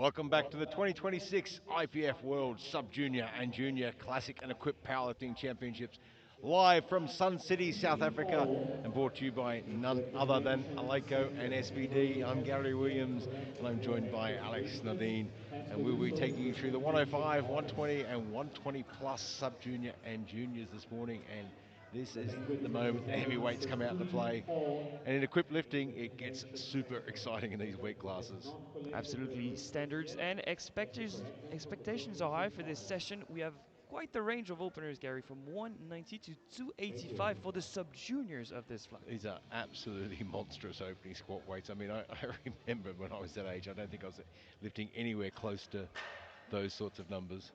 Welcome back to the 2026 IPF World Sub-Junior and Junior Classic and Equipped Powerlifting Championships, live from Sun City, South Africa, and brought to you by none other than Aleko and SBD. I'm Gary Williams, and I'm joined by Alex Nadine, and we'll be taking you through the 105, 120, and 120 plus Sub-Junior and Juniors this morning. And this is the moment the heavyweights come out to play. And in equipped lifting, it gets super exciting in these weight classes. Absolutely, standards and expectations are high for this session. We have quite the range of openers, Gary, from 190 to 285 for the sub-juniors of this flight. These are absolutely monstrous opening squat weights. I mean, I remember when I was that age, I don't think I was lifting anywhere close to those sorts of numbers.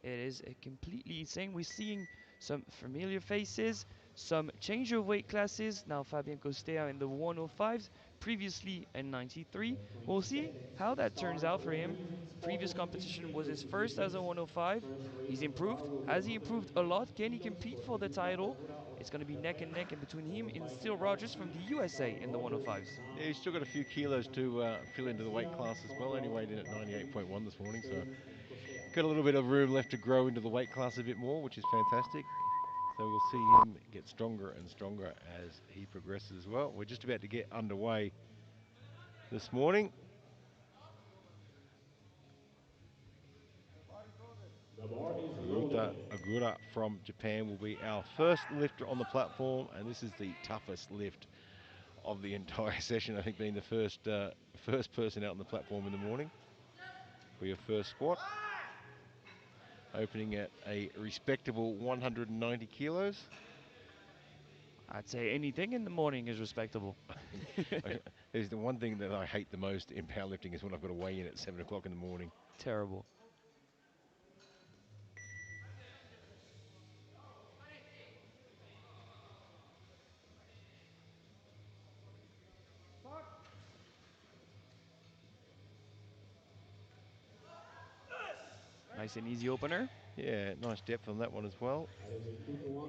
It is completely insane. We're seeing some familiar faces, some change of weight classes. Now Fabien Costea in the 105s, previously in 93. We'll see how that turns out for him. Previous competition was his first as a 105. He's improved. Has he improved a lot? Can he compete for the title? It's going to be neck and neck in between him and Steele Rogers from the USA in the 105s. Yeah, he's still got a few kilos to fill into the weight class as well. Only weighed in at 98.1 this morning, so got a little bit of room left to grow into the weight class a bit more, which is fantastic. So we'll see him get stronger and stronger as he progresses as well. We're just about to get underway this morning. Ruta Agura from Japan will be our first lifter on the platform, and this is the toughest lift of the entire session. I think being the first person out on the platform in the morning for your first squat. Opening at a respectable 190 kilos. I'd say anything in the morning is respectable. There's the one thing that I hate the most in powerlifting is when I've got to weigh in at 7 o'clock in the morning. Terrible. Nice and easy opener. Yeah, nice depth on that one as well.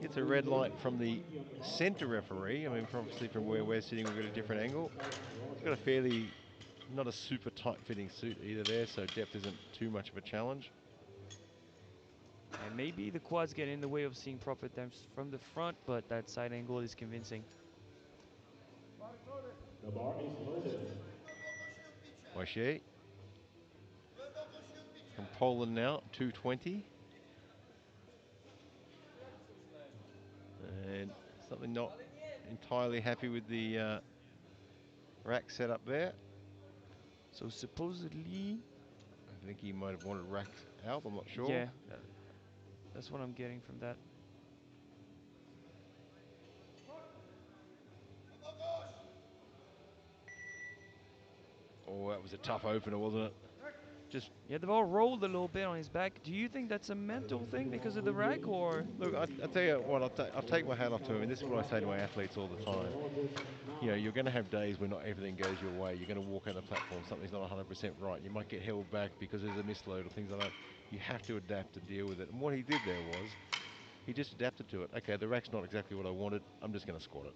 Gets a red light from the center referee. I mean, obviously from where we're sitting, we've got a different angle. It's got a fairly, not a super tight fitting suit either there, so depth isn't too much of a challenge. And maybe the quads get in the way of seeing proper depth from the front, but that side angle is convincing. The bar is loaded. Wajcik from Poland now, 220. And something not entirely happy with the rack setup there. So supposedly, I think he might have wanted rack out, I'm not sure. yeah, that's what I'm getting from that. Oh, that was a tough opener, wasn't it? Just Yeah, the ball rolled a little bit on his back. Do you think that's a mental thing because of the rack, or? look, I'll tell you what, I'll take my hat off to him, and this is what I say to my athletes all the time. You know, you're going to have days where not everything goes your way. You're going to walk on the platform, something's not 100% right. You might get held back because there's a misload or things like that. You have to adapt to deal with it. And what he did there was, he just adapted to it. Okay, the rack's not exactly what I wanted. I'm just going to squat it.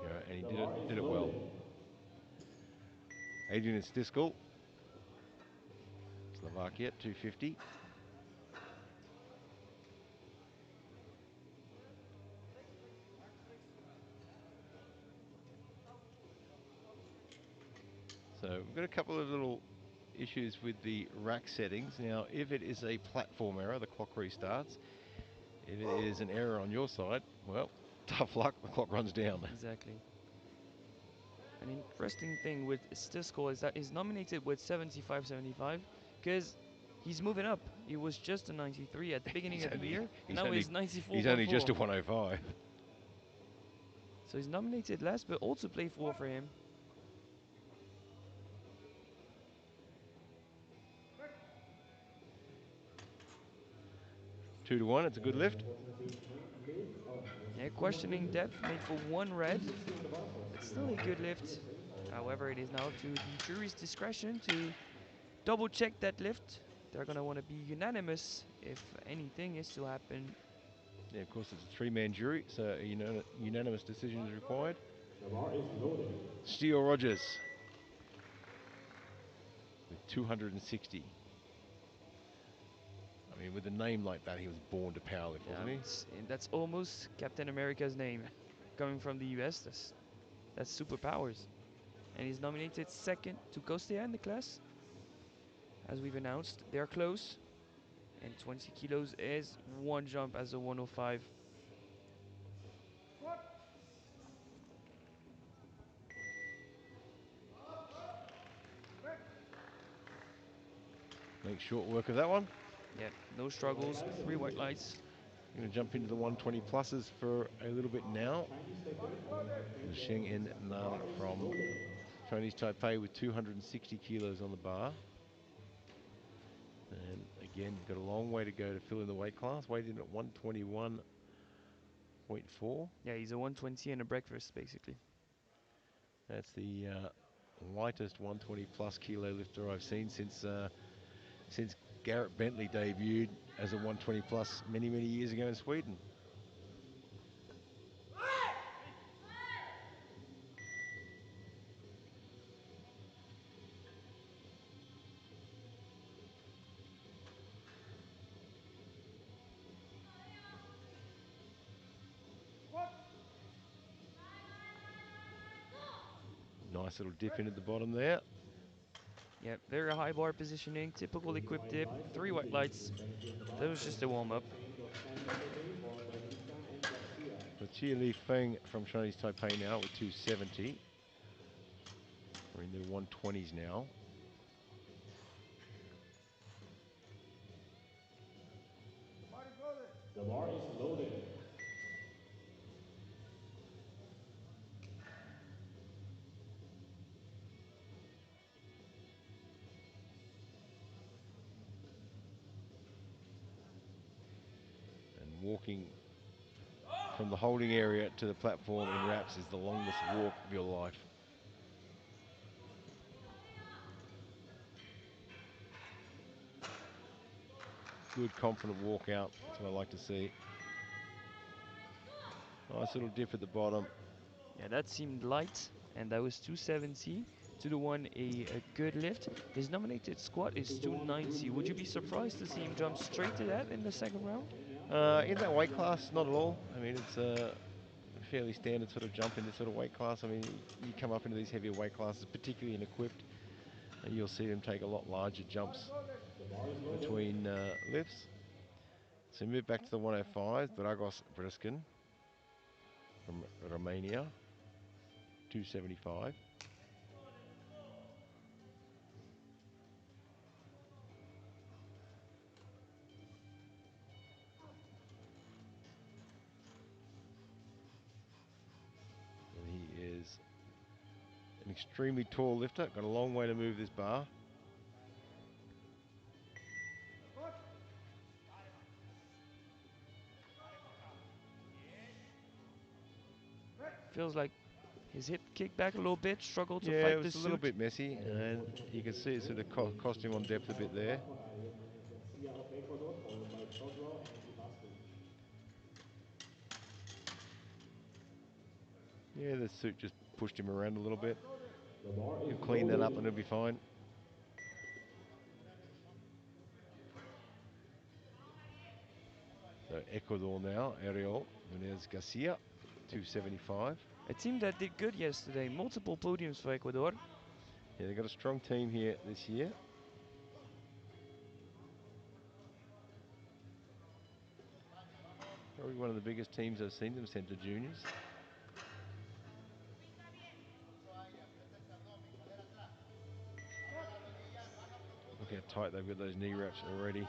You know, and he did it well. Adrian Stiskel, Slovakia, 250. So we've got a couple of little issues with the rack settings. Now, if it is a platform error, the clock restarts. If it is an error on your side, well, tough luck, the clock runs down. Exactly. An interesting thing with Stiskel is that he's nominated with 75-75 because he's moving up. He was just a 93 at the beginning of the year, and now he's 94. He's only just a 105. So he's nominated last, but also played for him. Two to one, it's a good lift. Yeah, questioning depth made for one red, but still a good lift. However, it is now to the jury's discretion to double check that lift. They're going to want to be unanimous if anything is to happen. Yeah, of course, it's a three-man jury, so a unanimous decision is required. The bar is loaded. Steele Rogers with 260. I mean, with a name like that, he was born to powerlift, wasn't he? And that's almost Captain America's name. Coming from the US, that's superpowers. And he's nominated second to Kostea in the class. As we've announced, they're close. And 20 kilos is one jump as a 105. Make short work of that one. Yeah, no struggles, 3 white lights. Going to jump into the 120 pluses for a little bit now. 20 seconds on the 10 Sheng In seconds. The Nan bar is from loaded. Chinese Taipei with 260 kilos on the bar. And again, got a long way to go to fill in the weight class. Weighed in at 121.4. Yeah, he's a 120 and a breakfast, basically. That's the lightest 120 plus kilo lifter I've seen since Garrett Bentley debuted as a 120 plus many years ago in Sweden. Nice little dip in at the bottom there. Yeah, very high bar positioning, typical Please equip be dip, advised that 3 this white is lights. the champion That bar was for just the a warm cheer up. change of 10 yesterday, born by Lisa and Garcia. So Chia Li Feng from Chinese Taipei now with 270. We're in the 120s now. The bar is loaded. And walking from the holding area to the platform in wraps is the longest walk of your life. Good, confident walk out. That's what I like to see. Nice little dip at the bottom. Yeah, that seemed light, and that was 270. To the one, a good lift. His nominated squat This is is the 290. Would you be 130 surprised to see him jump straight to that in the second round? In that weight class, not at all. I mean, it's a fairly standard sort of jump in this sort of weight class. I mean, you come up into these heavier weight classes, particularly in equipped, and you'll see them take a lot larger jumps The bar is loaded. between lifts. So move back to the 105s, Dragos Briskin from Romania, 275. And he is an extremely tall lifter, got a long way to move this bar. Feels like his hip kicked back a little bit, struggled to Yeah, fight it the was a little suit. bit messy, and you can see it sort of cost him on depth a bit there. Garcia of Ecuador, followed by Todwell and Ivascu. Yeah, the suit just pushed him around a little bit. The bar is He'll clean that loaded. up and he'll be fine. So Ecuador now, Ariel Nunez Garcia, 275. A team that did good yesterday, multiple podiums for Ecuador. Yeah, they've got a strong team here this year. Probably one of the biggest teams I've seen them sent to juniors. Look how tight they've got those knee wraps already.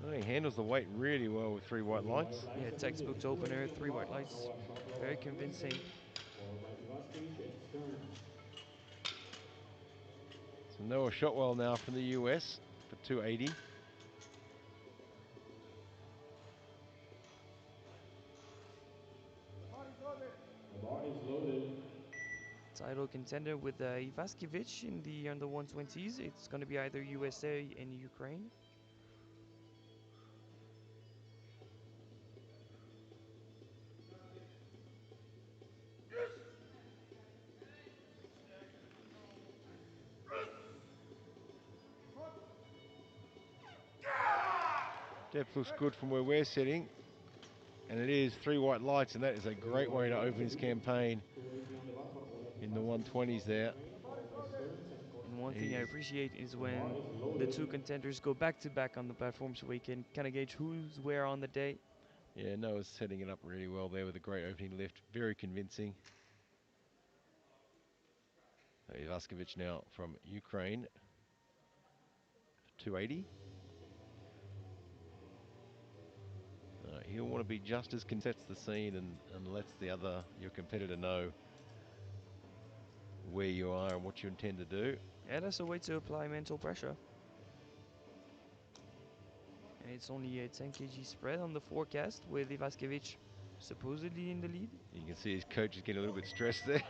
Oh, he handles the weight really well with 3 white lights. Yeah, textbook opener, 3 white lights. Very convincing. Followed by Ivascu and Stearns. So Noah Shotwell now from the US for 280. The bar is loaded. Title contender with Ivaskiewicz in the under 120s. It's going to be either USA and Ukraine. Depth looks good from where we're sitting. And it is 3 white lights, and that is a 3 great way white to lights, open a his good hit. campaign 280 on the bar for Oleg in the Ivaskovich 120s of there. Ukraine, followed by Stearns and And one thing I He's appreciate is The bar when is the loaded. two contenders go back to back on the platform so we can kind of gauge who's where on the day. Yeah, Noah's setting it up really well there with a great opening lift. Very convincing. Ivaskovich now from Ukraine. 280. He'll want to be just as sets the scene and lets your competitor know where you are and what you intend to do. Yeah, that's a way to apply mental pressure. And it's only a 10 kg spread on the forecast with Ivaskovich supposedly in the lead. You can see his coach is getting a little bit stressed there.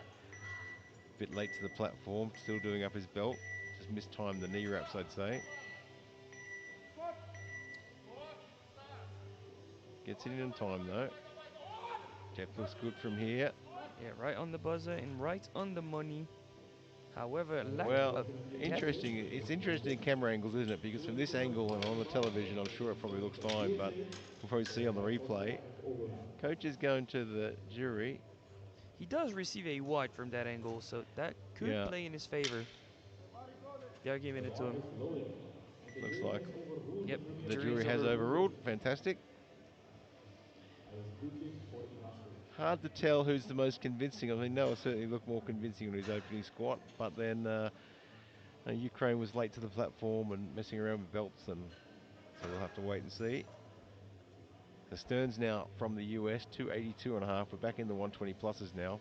Bit late to the platform, still doing up his belt. Just mistimed the knee wraps, I'd say. Gets it in time though. Jeff looks good from here. Yeah, right on the buzzer and right on the money. However, lack Well, of depth. interesting. It's interesting camera angles, isn't it? Because from this angle and on the television, I'm sure it probably looks fine, but we'll probably see on the replay. Coach is going to the jury. He does receive a white from that angle, so that could play in his favor. They're giving it to him. Looks like Yep, the jury has overruled. Fantastic. Hard to tell who's the most convincing. I mean, Noah certainly looked more convincing on his opening squat, but then Ukraine was late to the platform and messing around with belts, and so we'll have to wait and see. The Stearns now from the US, 282.5. We're back in the 120 pluses now.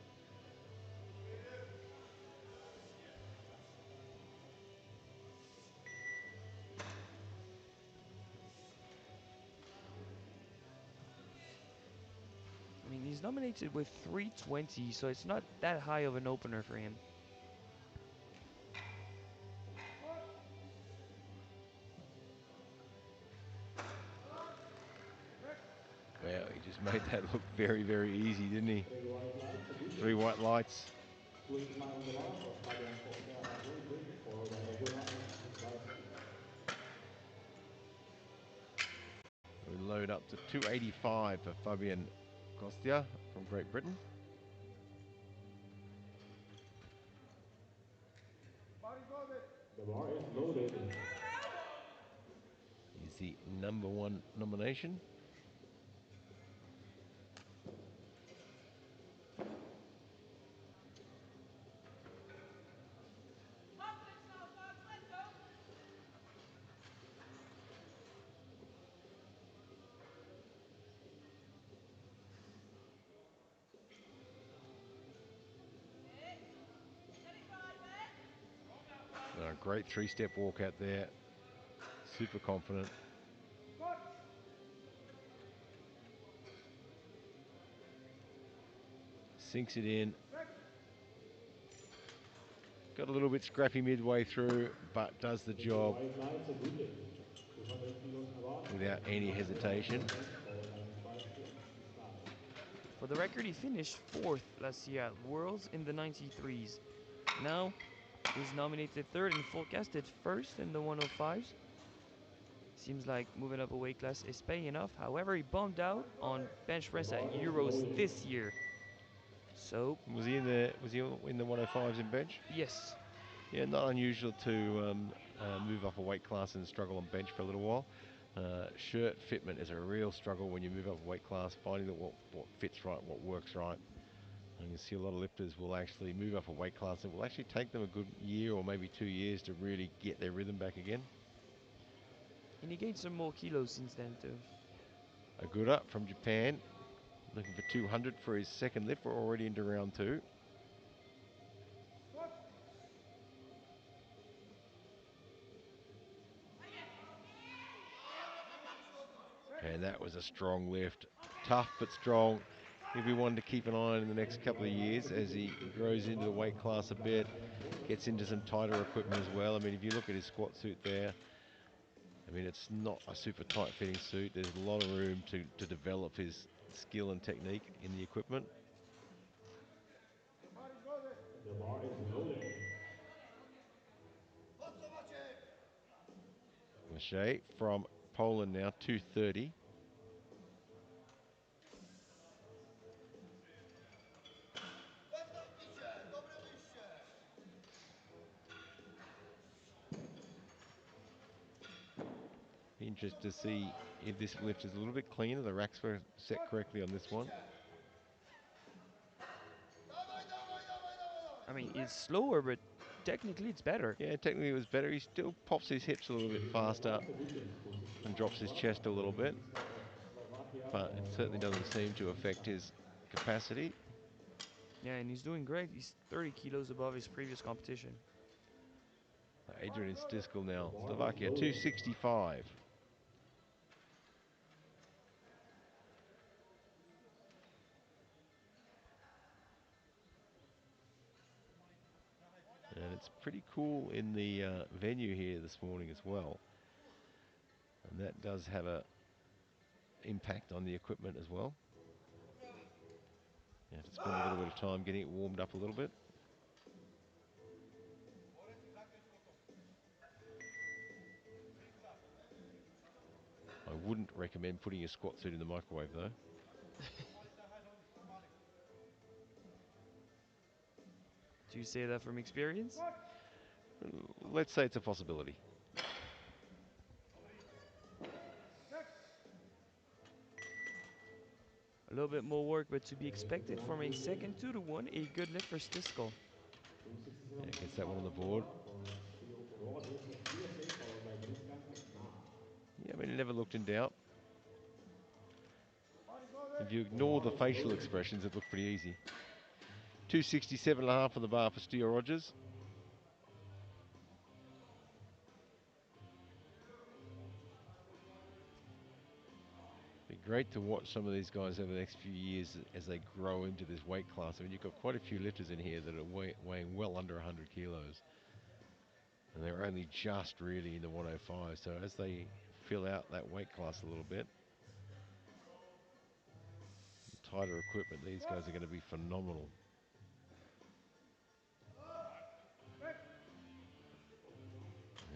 I mean, he's nominated with 320, so it's not that high of an opener for him. Well, he just made that look very, very easy, didn't he? 3 white lights. 285 on the bar for Fabian Costa of Great Britain, followed by a good Ivaskovich. We load up to 285 for Fabian Costa from Great Britain. The bar is loaded. He's the #1 nomination. Great 3-step walk out there. Super confident. Sinks it in. Got a little bit scrappy midway through, but does the job without any hesitation. For the record, he finished 4th last year at Worlds in the 93s. Now, he's nominated 3rd and forecasted 1st in the 105s. Seems like moving up a weight class is paying off. However, he bombed out on bench press at Euros this year. So was he in the 105s in bench? Yes. Yeah, not unusual to move up a weight class and struggle on bench for a little while. Shirt fitment is a real struggle when you move up a weight class, finding that what fits right, what works right. And you see a lot of lifters will actually move up a weight class. It will actually take them a good year or maybe 2 years to really get their rhythm back again. And he gained some more kilos since then too. A good up from Japan, looking for 200 for his second lift. We're already into round 2. And that was a strong lift. Tough but strong. He'll be one to keep an eye on in the next couple of years as he grows into the weight class a bit, gets into some tighter equipment as well. I mean, if you look at his squat suit there, I mean, it's not a super tight fitting suit. There's a lot of room to develop his skill and technique in the equipment. The bar is loaded. Mache from Poland now, 230. Be interested to see if this lift is a little bit cleaner. The racks were set correctly on this one. I mean, it's slower, but technically it's better. Yeah, technically it was better. He still pops his hips a little bit faster and drops his chest a little bit, but it certainly doesn't seem to affect his capacity. Yeah, and he's doing great. He's 30 kilos above his previous competition. Adrian Stiskel now, Slovakia, 265. And it's pretty cool in the venue here this morning as well. And that does have a impact on the equipment as well. You have to spend a little bit of time getting it warmed up a little bit. I wouldn't recommend putting your squat suit in the microwave though. Do you say that from experience? Let's say it's a possibility. A little bit more work, but to be expected from a second 2-1. A good lift for Stiskel. Yeah, gets that one on the board. Rogers of USA, followed by Duncan McNabb. Yeah, I mean, it never looked in doubt. If you ignore the facial expressions, it looked pretty easy. 267.5 on the bar for Steele Rogers. Be great to watch some of these guys over the next few years as they grow into this weight class. I mean, you've got quite a few lifters in here that are weighing well under 100 kilos. And they're only just really in the 105. So as they fill out that weight class a little bit, tighter equipment, these guys are going to be phenomenal.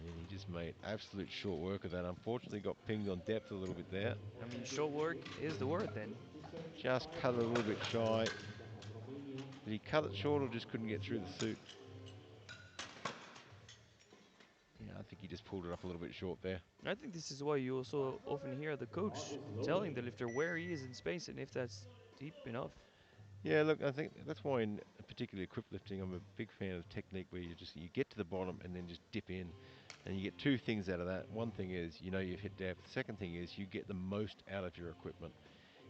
And he just made absolute short work of that. Unfortunately got pinged on depth a little bit there. I mean, short work is the word then. Just cut it a little bit shy. Did he cut it short or just couldn't get through the suit? Yeah, I think he just pulled it up a little bit short there. I think this is why you also often hear the coach telling the lifter where he is in space and if that's deep enough. Yeah, look, I think that's why in particularly equip lifting, I'm a big fan of technique where you get to the bottom and then just dip in. And you get two things out of that. One thing is, you know you've hit depth. The second thing is you get the most out of your equipment.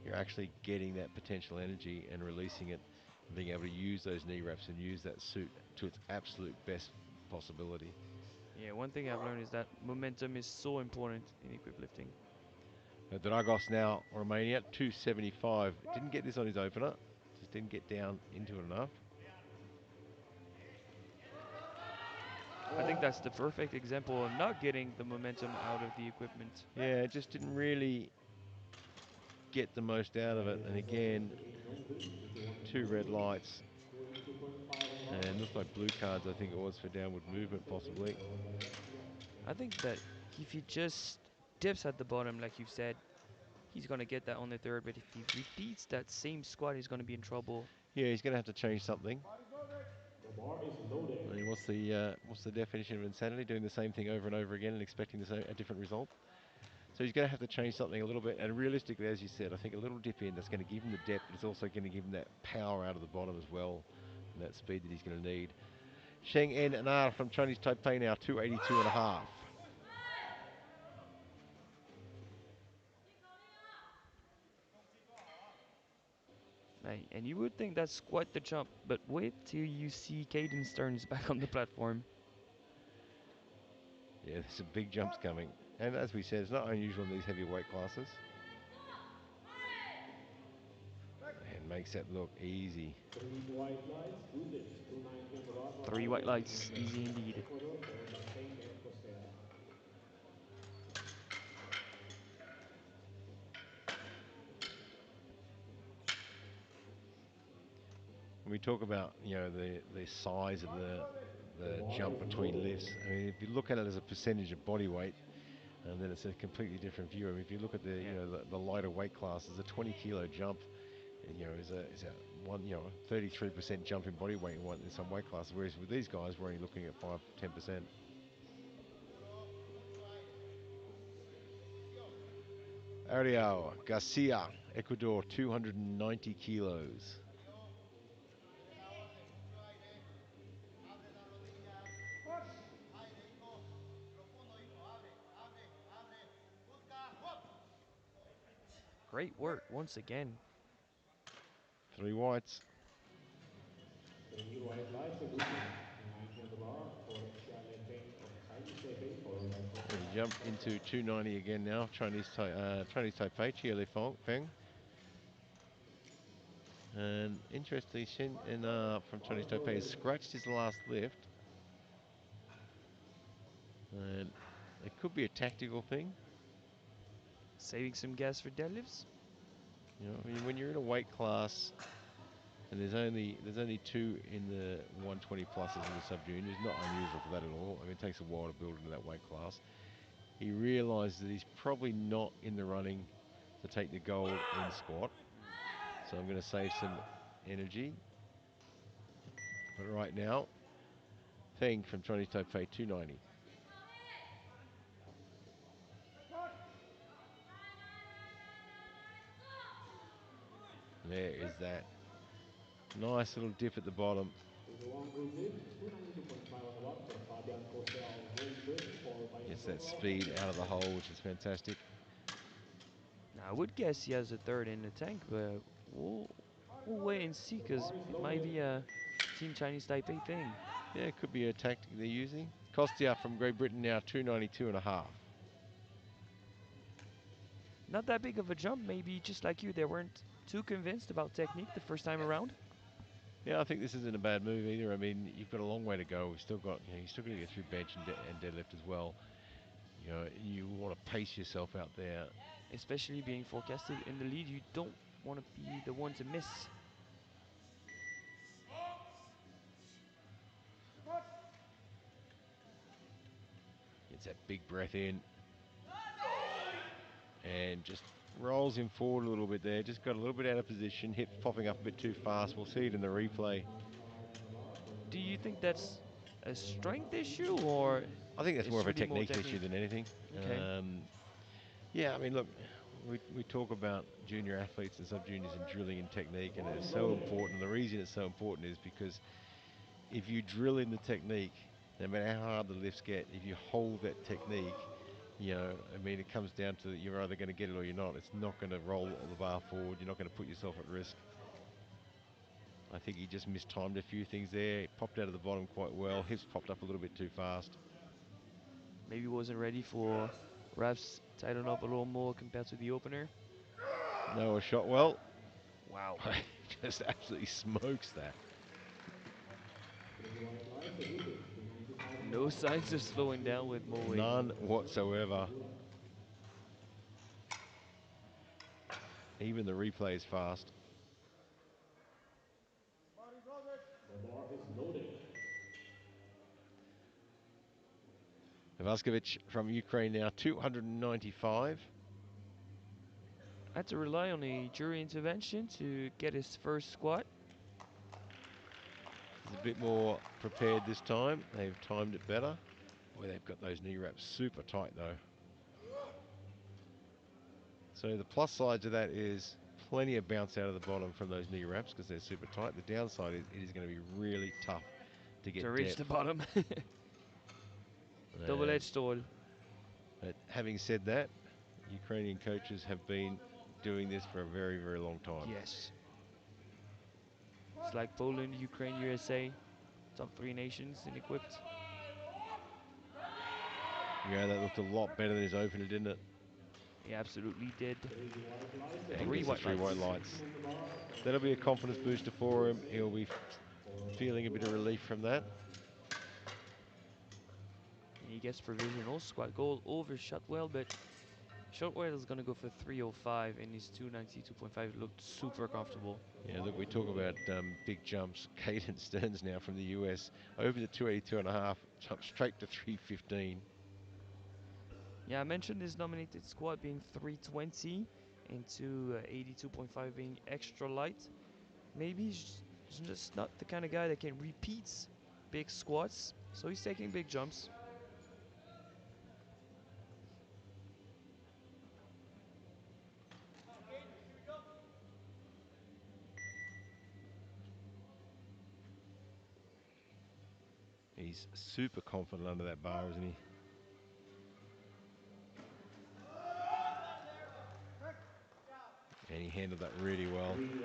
You're actually getting that potential energy and releasing it, and being able to use those knee wraps and use that suit to its absolute best possibility. Yeah, one thing I've learned is that momentum is so important in equip lifting. Dragos now, Romania, 275. Didn't get this on his opener. Just didn't get down into it enough. I think that's the perfect example of not getting the momentum out of the equipment. Yeah, it just didn't really get the most out of it. And again, two red lights. And looks like blue cards, I think it was, for downward movement, possibly. I think that if he just dips at the bottom, like you've said, he's going to get that on the third. But if he repeats that same squat, he's going to be in trouble. Yeah, he's going to have to change something. The bar is loaded. I mean, what's the definition of insanity? Doing the same thing over and over again and expecting a different result. So he's going to have to change something a little bit. And realistically, as you said, I think a little dip in that's going to give him the depth, but it's also going to give him that power out of the bottom as well, and that speed that he's going to need. Sheng En Anar from Chinese Taipei now, 282.5. And you would think that's quite the jump, but wait till you see Caden Stearns back on the platform. Yeah, there's some big jumps coming. And as we said, it's not unusual in these heavy weight classes. And makes that look easy. 3 white lights, easy indeed. When we talk about the size of the jump between lifts, I mean, if you look at it as a percentage of body weight, and then it's a completely different view. I mean, if you look at the Yeah. the lighter weight classes, a 20-kilo jump, is a 33% jump in body weight in some weight classes. Whereas with these guys, we're only looking at 5-10%. Ariel Garcia, Ecuador, 290 kilos. Great work once again. 3 whites. 3 white lights, a good job. 290 on the bar for Xiale Peng of Chinese Taipei, followed by Going Kostia to jump of into Taiwan. 290 again now. Chinese Taipei, Chia Feng. And interestingly, from Chinese Taipei has scratched his last lift. And it could be a tactical thing. Saving some gas for deadlifts. I mean, when you're in a weight class and there's only 2 in the 120 pluses in the sub juniors, not unusual for that at all. I mean, it takes a while to build into that weight class. He realised that he's probably not in the running to take the gold in squat. So I'm going to save some energy. But right now, Feng from Chinese Taipei, 290. There is that nice little dip at the bottom. 2-1 group lead, 292.5 on the bar for Fabian Kostia of Great Britain, followed by Gets that Emmanuel speed Tong out of of the hole, China. which is fantastic. Now, I would guess he has a third in the tank, but we'll wait and see, The because bar is it might loaded. be a Team Chinese Taipei thing. Yeah, it could be a tactic they're using. Kostia from Great Britain now, 292 and a half. Not that big of a jump, maybe just like you, they weren't too convinced about technique the first time around. Yeah, I think this isn't a bad move either. I mean, you've got a long way to go. We've still got, you're still going to get through bench and deadlift as well. You want to pace yourself out there. Especially being forecasted in the lead, you don't want to be the one to miss. Gets that big breath in. And just rolls him forward a little bit there. Just got a little bit out of position. Hips popping up a bit too fast. We'll see it in the replay. 295 on the bar for Do you Emmanuel think Tong that's of a strength Taiwan. issue, or I think that's it's more of a truly more technique technique? issue than anything. Okay. Yeah, I mean, look, we talk about junior athletes and sub-juniors and drilling in technique, The and bar it's is so loaded. important. The reason it's so important is because if you drill in the technique, no matter how hard the lifts get, if you hold that technique, I mean, it comes down to you're either going to get it or you're not. It's not going to roll the bar forward. You're not going to put yourself at risk. I think he just mistimed a few things there. It popped out of the bottom quite well. Hips popped up a little bit too fast. Maybe wasn't ready for reps, tighten up a little more compared to the opener. Noah shot well. Wow. Just absolutely smokes that. 3 white lights, a good hit. 295 on the No bar signs for of slowing down Brazilian with more weight. Professor None of Strength, whatsoever. Padula. Even the replay is fast. The bar is loaded. Vaskovic from Ukraine now, 295. Had to rely on a jury intervention to get his first squat. He's a bit more prepared this time. They've timed it better. Boy, they've got those knee wraps super tight though. So the plus side to that is plenty of bounce out of the bottom from those knee wraps because they're super tight. The downside is it is going to be really tough to get To reach depth. the bottom. And- Double-edged sword. But having said that, Ukrainian coaches have been doing this for a very, very long time. Yes. It's like Poland, Ukraine, USA, top 3 nations in equipped. Yeah, that looked a lot better than his opener, didn't it? He absolutely did. 3 white lights, a I good think Three it's the hit. white 3 white lights. lights. 219 on the bar for That'll be a Serbian confidence Sage booster of for him. He'll USA, be followed by feeling a bit of Padula relief from that. Kowalski. And he gets provisional squat goal over Shotwell, but Shotwell is going to go for 305 and his 292.5 looked super comfortable. The Yeah, bar look, we is talk loaded. about big jumps. Caden Stearns now from the US, opened at 282 and a half, jumped straight to 315. Yeah, I mentioned his nominated squat being 320 into 82.5 being extra light. Maybe he's just not the kind of guy that can repeat big squats, so he's taking big jumps. He's super confident under that bar, isn't he? And he handled that really well. 3 1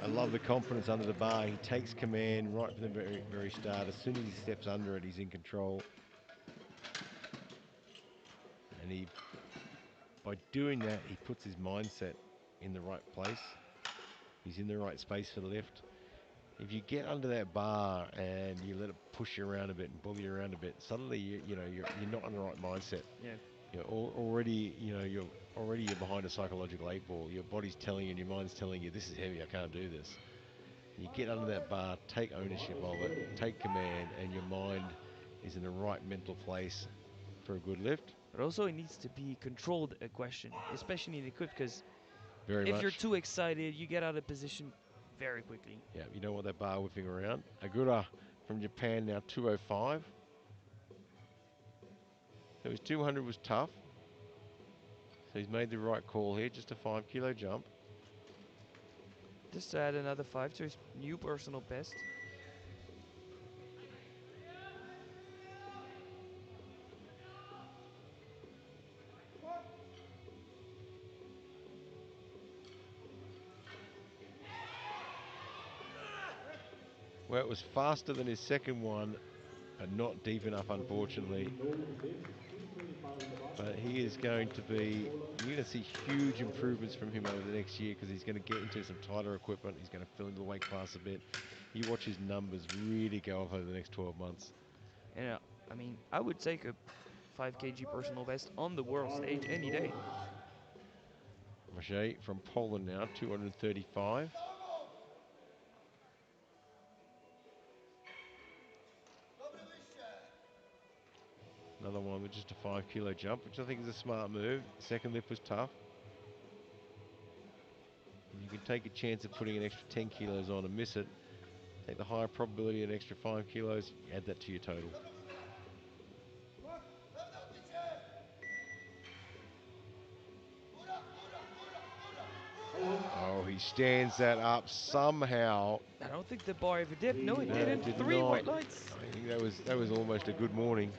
I love the confidence under the bar. He takes command right from the very start. As soon as he steps under it, he's in control. And by doing that, he puts his mindset in the right place. He's in the right space for the lift. If you get under that bar and you let it push you around a bit and bully you around a bit, suddenly you're not in the right mindset. Yeah. You're behind a psychological 8 ball. Your body's telling you and your mind's telling you this is heavy, I can't do this. You get under that bar, take ownership of it, take command, and your mind is in the right mental place for a good lift. But also it needs to be controlled aggression, especially in the equip, because Very if you're much. too excited, you get out of position very quickly. Yeah, you don't want that bar whipping around. Agura from Japan now 205. So his 200 was tough. So he's made the right call here, just a 5 kilo jump. Just to add another 5 to his new personal best. Well, it was faster than his second one, but not deep enough, unfortunately. But he is going to be, you're going to see huge improvements from him over the next year because he's going to get into some tighter equipment. He's going to fill in the weight class a bit. You watch his numbers really go up over the next 12 months. And I mean, I would take a 5 kg personal best on the world stage any day. Roger from Poland now, 235. Another one with just a 5 kilo jump, which I think is a smart move. Second lift was tough. You can take a chance of putting an extra 10 kilos on and miss it. Take the higher probability of an extra 5 kilos, you add that to your total. Oh, he stands that up somehow. I don't think the bar ever dipped. No, it No, didn't. it did 3 not. white lights. I think that was almost a good morning.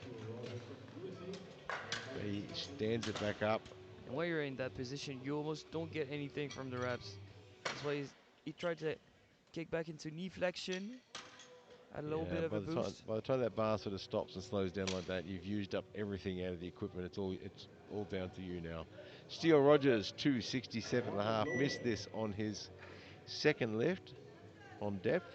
But he stands it back up. And while you're in that position, you almost don't get anything from the reps. That's why he tried to kick back into knee flexion. Add a little bit of a boost. By the time that bar sort of stops and slows down like that, you've used up everything out of the equipment. It's all down to you now. Steele Rogers, 267.5, missed this on his second lift on depth.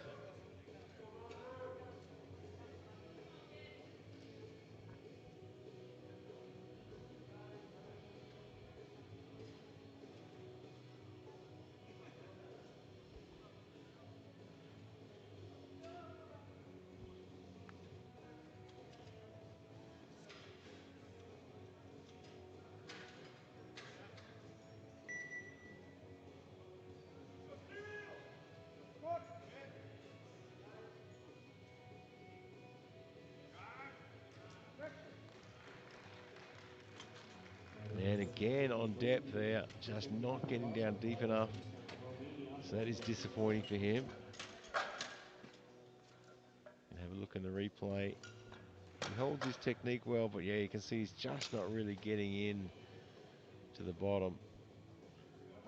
And again on depth there, just not getting down deep enough. So that is disappointing for him. And have a look in the replay. He holds his technique well, but yeah, you can see he's just not really getting in to the bottom.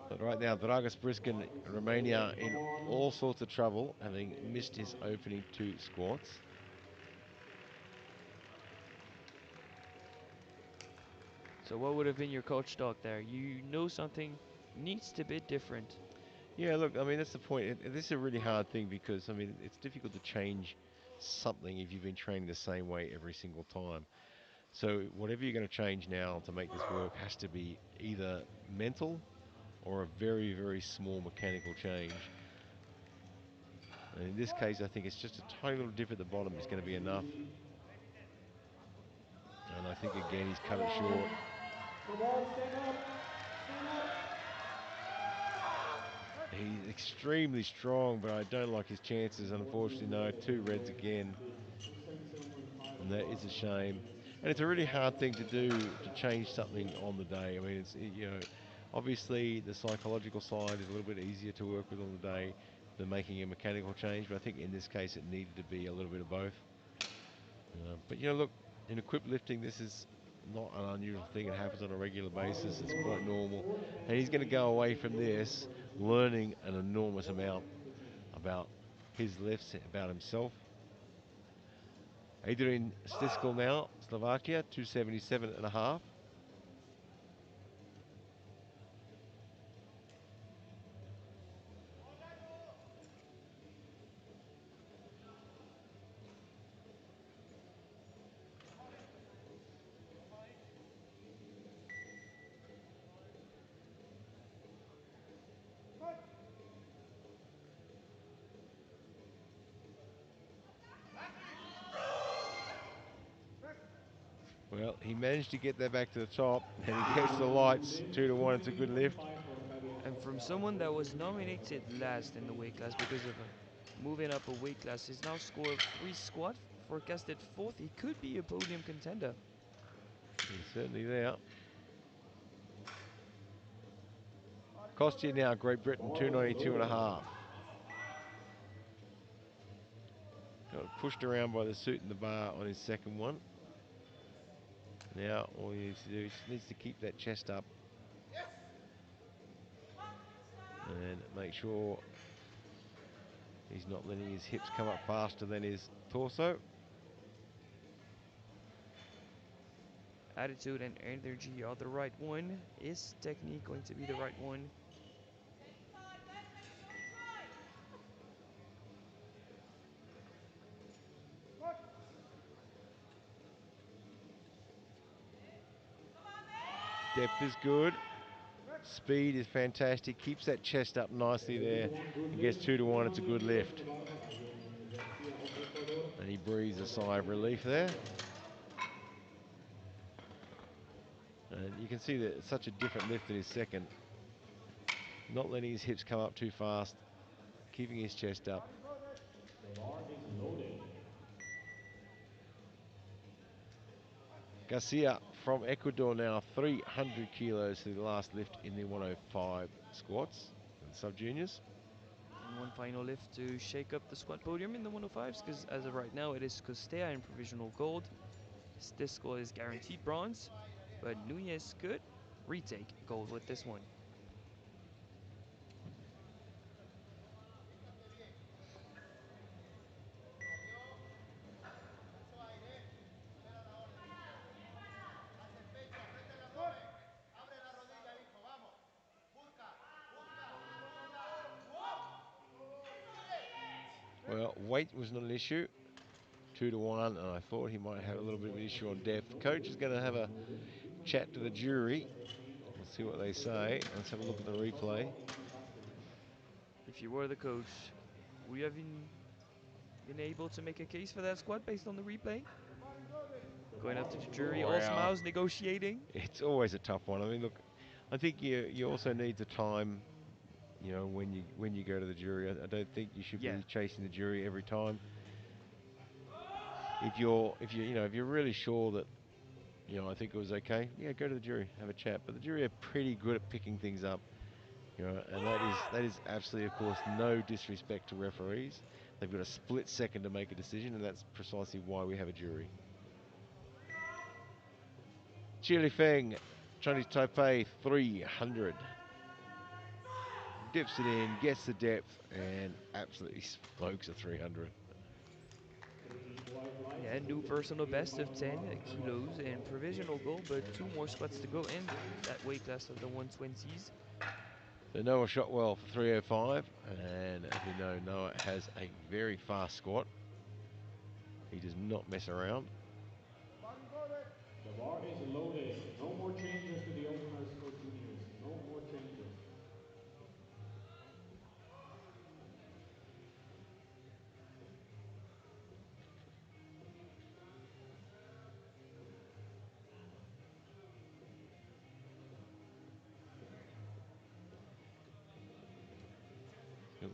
But right now, Dragas Briskin, Romania, in all sorts of trouble, having missed his opening 2 squats. So what would have been your coach talk there? You know something needs to be different. Yeah, look, I mean, that's the point. This is a really hard thing because, I mean, it's difficult to change something if you've been training the same way every single time. So whatever you're going to change now to make this work has to be either mental or a very, very small mechanical change. And in this case, I think it's just a tiny little dip at the bottom is going to be enough. And I think, again, he's cut it short. He's extremely strong, but I don't like his chances. Unfortunately, no, 2 reds again, business. 277.5 on and the that bar is a for shame. Fabian. And it's a really hard thing to do 277.5. to change something on the day. I mean, obviously the psychological side is a little bit easier to work with on the day than making a mechanical change. But I think in this case, it needed to be a little bit of both. But look, in equipped lifting, this is not an unusual thing. It happens on a regular The bar basis. is It's quite loaded. normal. Fourth And and he's going to 20 go away for from the openers this for the learning juniors. an enormous Fourth amount and 15. about his lifts, about himself. Adrian Stiskal now, Slovakia, 277.5. Well, he managed to get that back to the top, and he gets the Adrian moved lights. in. 2-1, it's a good lift. 220.5 for Fabian And from Costa. someone that was nominated last in the weight class because of moving up a weight class, his now score of 3 squat, forecasted 4th. He could be a podium contender. He's certainly there. Kostia now, Great Britain, Bar is 292.5. loaded. Got pushed around by the suit and the bar on his second one. Now all he needs to do is needs to keep that chest up and make sure he's not letting his hips come up faster than his torso. Attitude and energy are the right one. Is technique going to be the right one? Depth is good. Speed is fantastic. Keeps that chest up nicely The 3 there to 1 good and gets lift. 2-1. It's a 220 good kilos on the lift. bar for Adrian Garcia of Ecuador. And he breathes a For sigh of Fabian relief there. Costa. And you can see that it's such a different lift than his second. Not letting his hips come up too fast. Keeping his chest up. The bar is loaded. Garcia from Ecuador now, 300 kilos to the last lift in the 105 squats and sub-juniors. And one final lift to shake up the squat podium in the 105s, because as of right now it is Costea in provisional gold. Stiskel is guaranteed bronze, but Nunez could retake gold with this one. Well, weight was not an issue. 2-1, and I thought he might have a little bit of an issue on depth. Coach is going to have a Noted. chat to the 220 jury. kilos of change of We'll see what they Costea say. Let's have a for look at the replay. Soto in custody. If you were the coach, would you have been able to make a case for that squat based on the replay? The Going bar up to is the jury, all loaded. Wow. smiles, negotiating. It's always a tough one. I mean, look, I think you also need the time, when you go to the jury. I don't think you should Yeah. be chasing the jury every time. If you're really sure that, I think it was okay, yeah, go to the jury, have a chat. But the jury are pretty good at picking things up, and that is absolutely, of course, no disrespect to referees. They've got a split second to make a decision, and that's precisely why we have a jury. Chili Feng, Chinese Taipei, 300. Dips it in, gets the depth, and absolutely smokes a 300. 13 white lights, Yeah, new moving personal 305 best of on the bar 10 for Fabian kilos Costa. and provisional goal, but 2 more squats to go in that weight class of the 120s. So Noah shot well for 305, and as we know, Noah has a very fast squat. He does not mess around. The bar is loaded. No more changes to the openers for juniors. No more changes.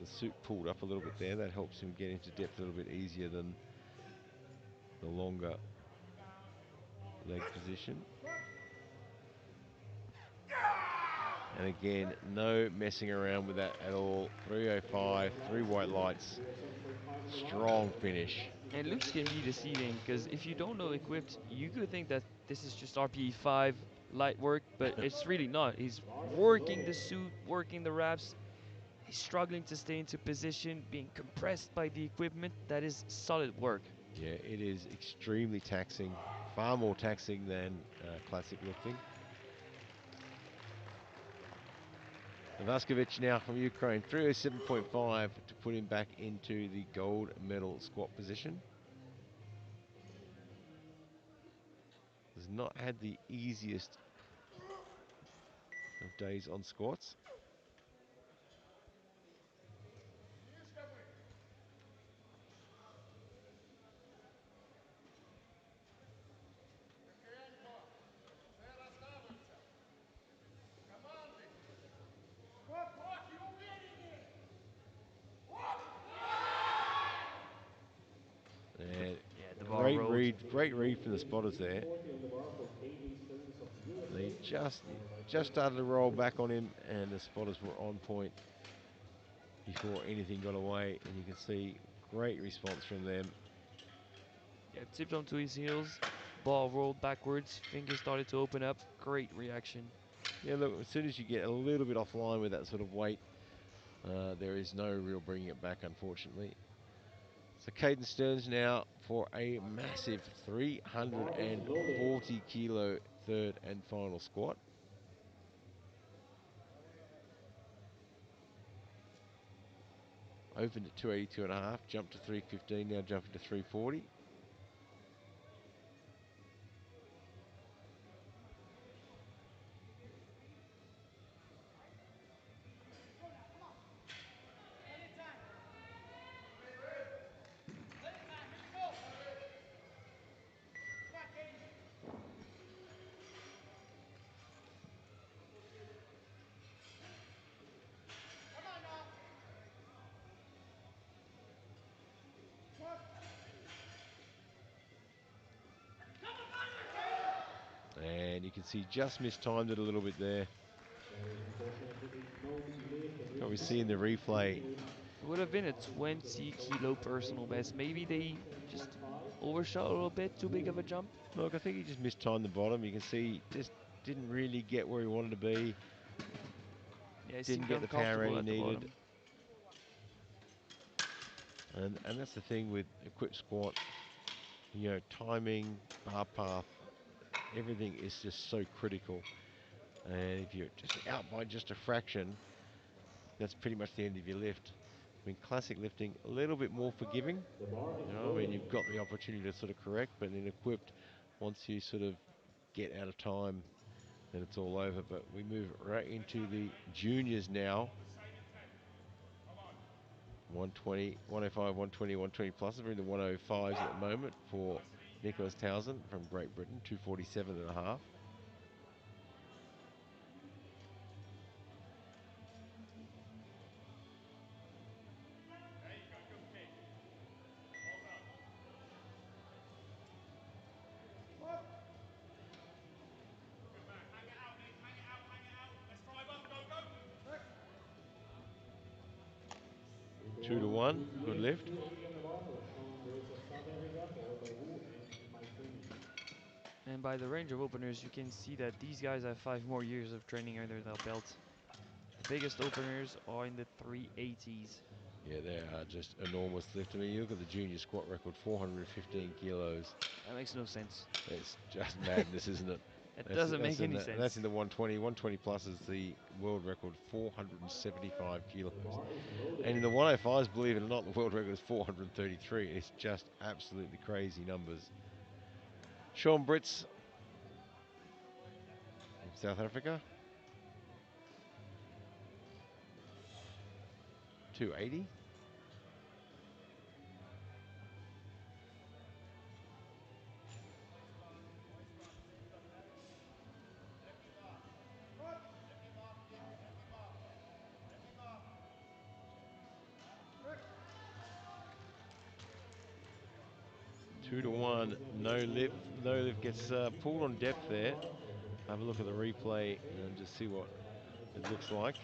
suit pulled up a little bit there. That helps him get into depth a little bit easier than the longer leg position. And again, no messing around with that at all. 305, 3 white lights, USA 500 strong also, finish. last And minute looks can be finish. deceiving because if you don't know equipped, you could think that this is just RPE 5 light work, but it's really not. He's Bars is working the loaded. suit, working the wraps. He's struggling to stay into position, being compressed by the equipment. That is solid work. Yeah, it is extremely taxing, far more taxing than classic lifting. Vaskovich now from Ukraine, 307.5 to put him back into the gold medal squat position. Has not had the easiest of days on squats. And Yeah, the bar rolled. great read from the spotters there. 240 on the bar for KA Stearns of They USA. just followed by just Kevin started to roll back Lewis. on him, and the spotters were on point before anything got away. And you can see great response from them. Yeah, tipped onto his heels. Ball rolled backwards. Fingers started to open up. Great reaction. Yeah, look, as soon as you get a little bit offline with that sort of weight, there is no real bringing it back, unfortunately. So Caden Stearns now for a massive The bar is loaded. 340 kilo third and final squat. Opened at 282.5, jumped to 315, now jumping to 340. And you can see just mistimed it a little bit there. There is unfortunately no lift and Probably it's seeing the nothing replay. needed. It would have been a After he's getting 20 close kilo to halfway personal for best. Maybe they just 210.5. overshot a little bit, too big of a jump. Look, I think he just mistimed the bottom. You can see just didn't really get where he wanted to be. Yeah, he Didn't seemed get the power rate uncomfortable he at the needed. bottom. And that's the thing with equipped squat. You know, timing, bar path, everything is just so critical. And if you're just out by just a fraction, that's pretty much the end of your lift. I mean, classic lifting, a little bit more forgiving. The bar is You know, I mean, loaded. you've got the opportunity to sort of correct, but in equipped, once you sort of get out of time, then it's all over. But we move right into the juniors now. 120, 105, 120, 120 plus. We're in the 105s at the moment for Nicholas Townsend from Great Britain, 247.5. Three to 2 to 1, Who's good lift? lift. 280 on the bar for Sean Brace of South Africa, followed by Wu and Mike Twomey. And by the range of openers, you can see that these guys have 5 more years of training under their belt. The biggest openers are in the 380s. Yeah, they are just enormous lift. I mean, you look at the junior squat record, 415 kilos. That makes no sense. It's just madness, isn't it? It doesn't make any That's sense. in the 120. 120 plus is the world record, 475 kilos. The bar is loaded. And in the 105s, believe it or not, the world record is 433. It's just absolutely crazy numbers. Sean Brits from South Africa, 280. 2-1. No lift. No lift gets pulled on depth there. Have a look at the replay and just see what it looks like.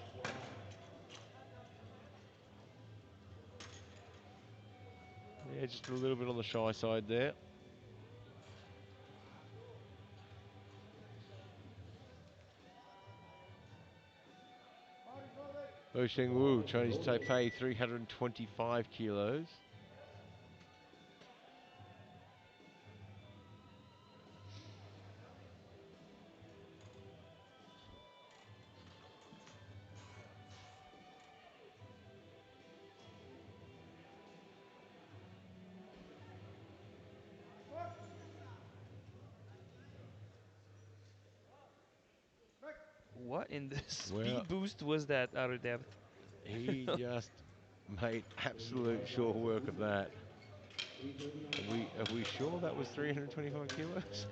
Yeah, just a little bit on the shy side there. Ho Sheng Wu, Chinese Taipei, 325 kilos. What in the Well, speed boost was that out of depth? he just made absolute short work of that. 3:30 on the Are we clock. sure that was 325 kilos?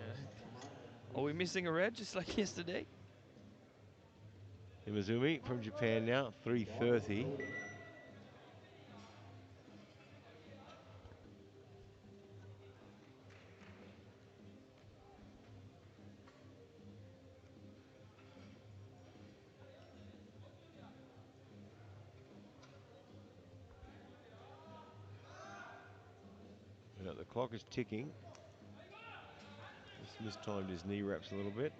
Are we missing a red just like yesterday? Imazumi from Japan now, The bar is 330. loaded. And the clock is ticking. Just mistimed his knee wraps a little bit.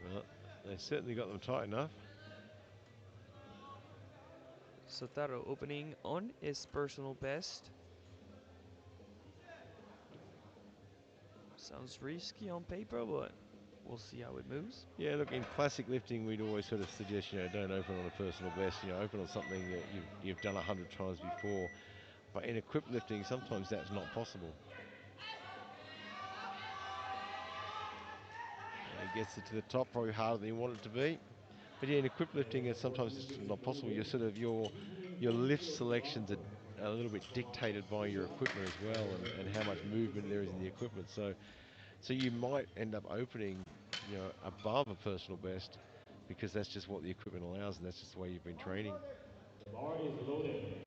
Well, they certainly got them tight enough. Sotaro opening on his personal best. Sounds risky on paper, but we'll see how it moves. Yeah, look, in classic lifting, we'd always sort of suggest, don't open on a personal best. Open on something that you've done 100 times before. But in equipped lifting, sometimes that's not possible. And he gets it to the top, probably harder than you want it to be. But yeah, in equipped lifting, it's sometimes just not possible. Your lift selections are a little bit dictated by your equipment as well, and how much movement there is in the equipment. So you might end up opening, above a personal best, because that's just what the equipment allows, and that's just the way you've been training. The bar is loaded.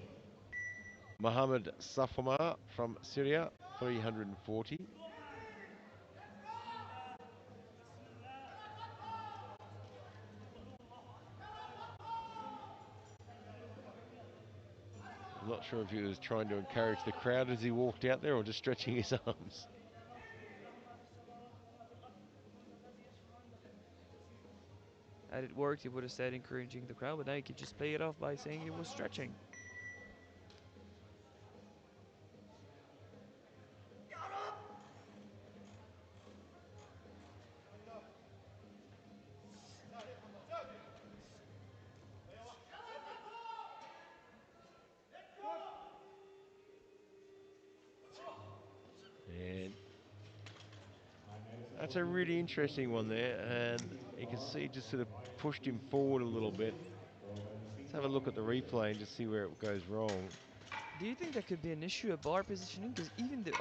Mohammed Safamar from Syria, 340. I'm not sure if he was trying to encourage the crowd as he walked out there or just stretching his arms. Had it worked, he would have said encouraging the crowd, but now he could just play it off by saying he was stretching. And Madison that's a pushing really to interesting one there, and you can see just sort of pushed him forward a little bit. Let's have a look at the replay and just see where it goes wrong. Do you think that could be an issue at bar positioning? Because even the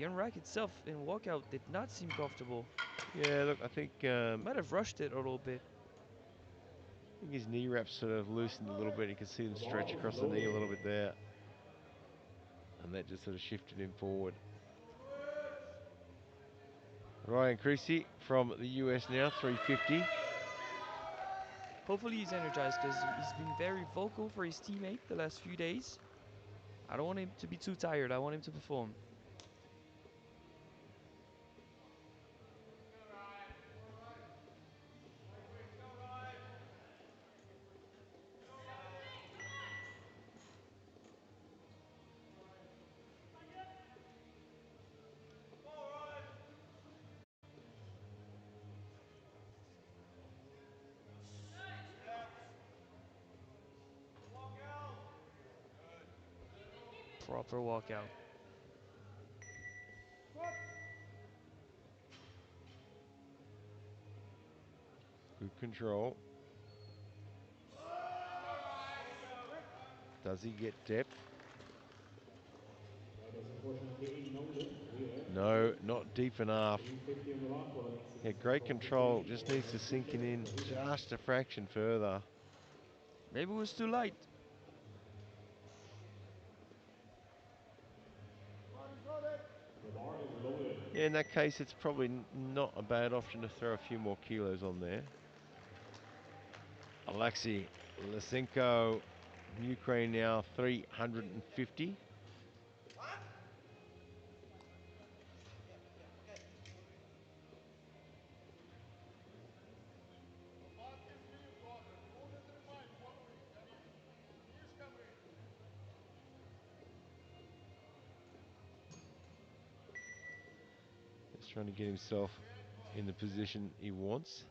unrack itself in walkout did not seem comfortable. Yeah, look, I think Might have rushed it a little bit. his knee wraps sort of loosened a little bit. You can see them The bar stretch is across the knee a loaded. little bit there, and that just sort of shifted him forward. Ryan Creasy from the US now, 350. Hopefully he's energized because he's been very vocal for his teammate the last few days. I don't want him to be too tired. I want him to perform. Proper walkout. Good control. Does he get depth? That is unfortunately a no lift. No, not deep enough. 350 on the lock, but Yeah, it's a great strong control. situation Just for needs to sink it in Kahuta. just a fraction further. Maybe it was too light. Yeah, in that case, it's probably not a bad option to throw a few more kilos on there. Alexei Lysenko, Ukraine now 350. He's trying to get himself in the position he wants.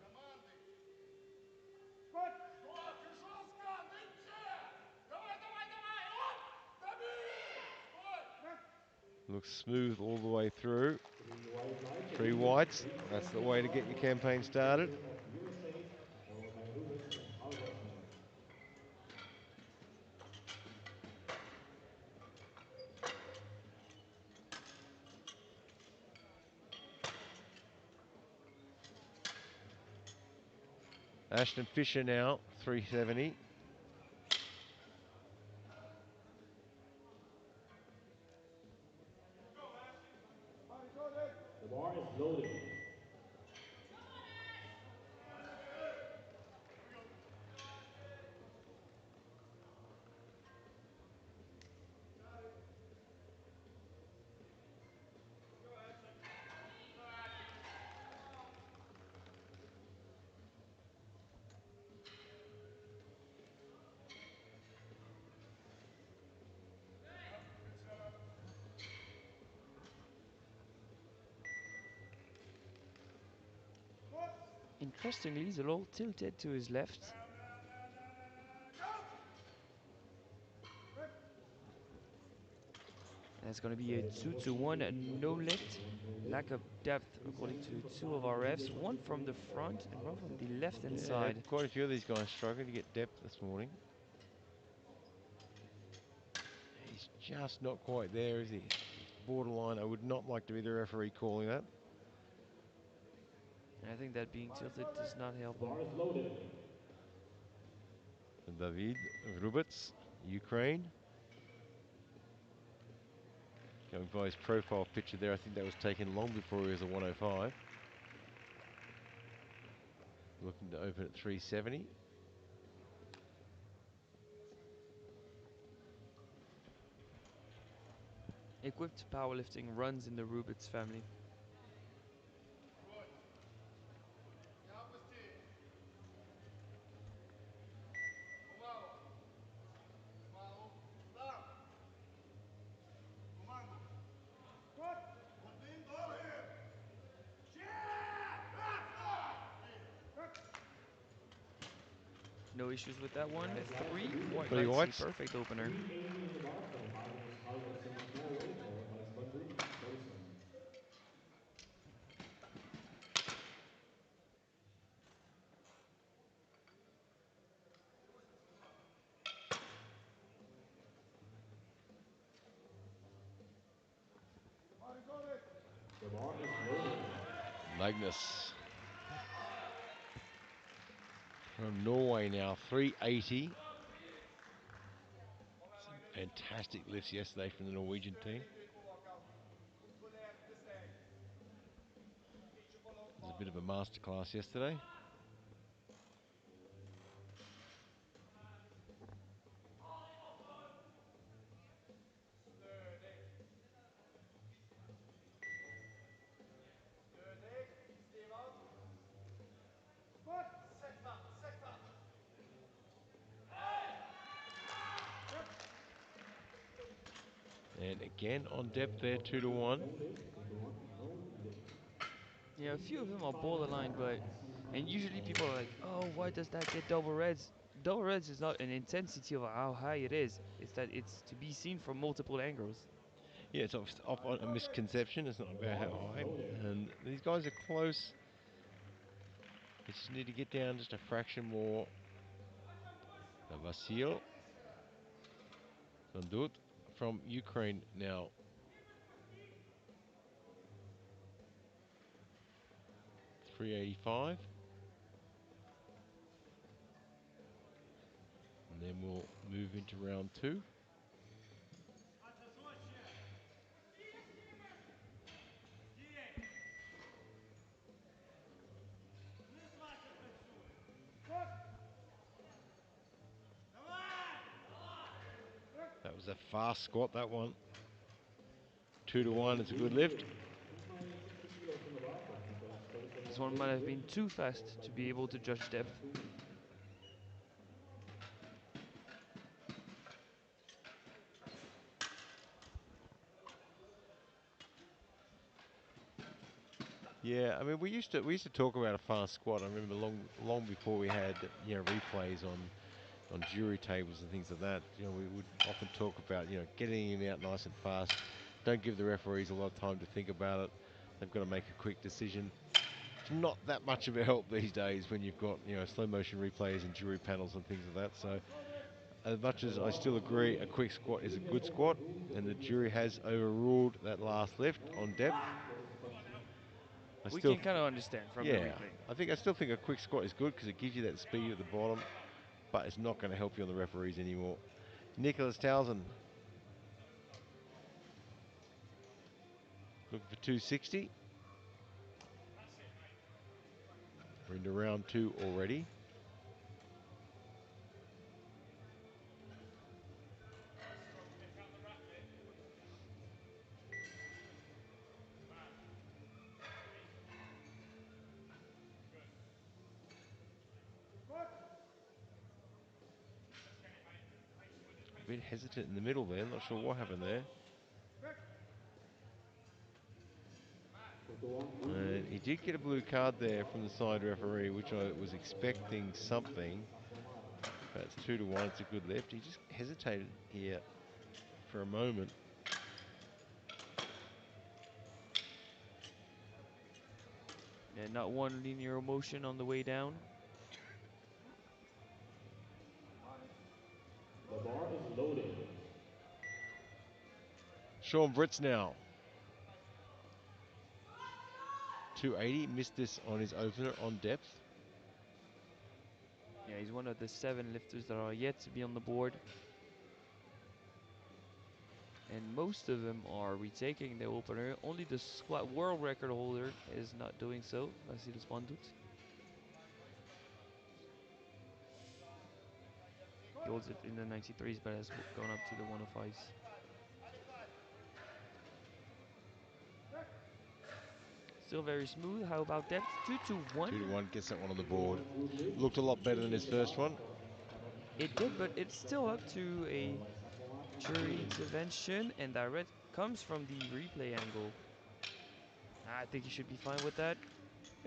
Looks smooth all the way through. 3 whites. That's the way to get your campaign started. Of USA, followed by Rubens of Albertson. Ashton Fisher now, 370. The bar is loaded. Interestingly, he's a little tilted to his left. That's going to be a 2-1 no lift. Lack of depth, according to two of our refs. One from the front and one from the left hand side. Quite a few of these guys struggling to get depth this morning. He's just not quite there, is he? It's borderline. I would not like to be the referee calling that. I think that being tilted does not help him. Bar is loaded. David Rubets, Ukraine. Going by his profile picture there, I think that was taken long before he was a 105. Looking to open at 370. Equipped powerlifting runs in the Rubits family. No issues with that one. Three white Three lights, whites. a perfect opener. 380 in the bar from Magnus Albertson of Norway, followed by Svandut Boson. The bar is loaded. Magnus from Norway now, 380. Some fantastic lifts yesterday from the Norwegian team. It was a bit of a masterclass yesterday. And again on depth there, 2-1. No lift, 2-1, no lift. Yeah, a few of them are 365 in the borderline, bar but from Hassan and Ahmed, usually followed people by are like, oh, Tristan why Asher. does that get double reds? Double reds is not an intensity of how high it is. It's that it's to be seen from multiple angles. Yeah, it's off on a misconception. It's not The about bar how is high. loaded. And these guys are close. They just need to get down just a fraction more. Vasil Sandut from Ukraine now. $385. And then we'll move into round 2. was a fast squat, that one. 2-1, it's a good lift. He's my 60 kilos in the box, I think that's 30% This of one weight might have been weight. too So fast to like be able to judge depth. 2. Yeah, I mean we used to talk about a fast squat. I remember long before we had replays on jury tables and things like that. We would often talk about getting him out nice and fast. Don't give the referees a lot of time to think about it. They've got to make a quick decision. It's not that much of a help these days when you've got slow motion replays and jury panels and things like that. So as much The as I bar still agree a quick squat is a good squat, and the jury has overruled that last lift on depth, 180 plus punches. I We still can kind of understand from the yeah, replay. I still think a quick squat is good because it gives you that speed at the bottom, but it's not going to help you on the referees anymore. Nicholas Townsend looking for 260. We're into round 2 already. A bit hesitant in the middle there, not sure what happened there. So the one blue And he did get a blue card there from the side referee, which I was expecting something. But it's 2-1, it's a good lift. He just hesitated here for a moment. Yeah, not one linear motion on the way down. The bar is loaded. Sean Brits now. 280, missed this on his opener on depth. Yeah, he's one of the 7 lifters that are yet to be on the board. And most of them are retaking the opener. Only the squat world record holder is not doing so. Vasilis Pandut. He holds it in the 93s, but has gone up to the 105s. Still very smooth. How about depth? 2-1. 2-1, gets that one on the So the board. one blue lift. Looked a lot better than his first one. It did, but it's still up to a Like second one and jury blue. intervention, and that red comes from the replay angle. I think he should be fine with that.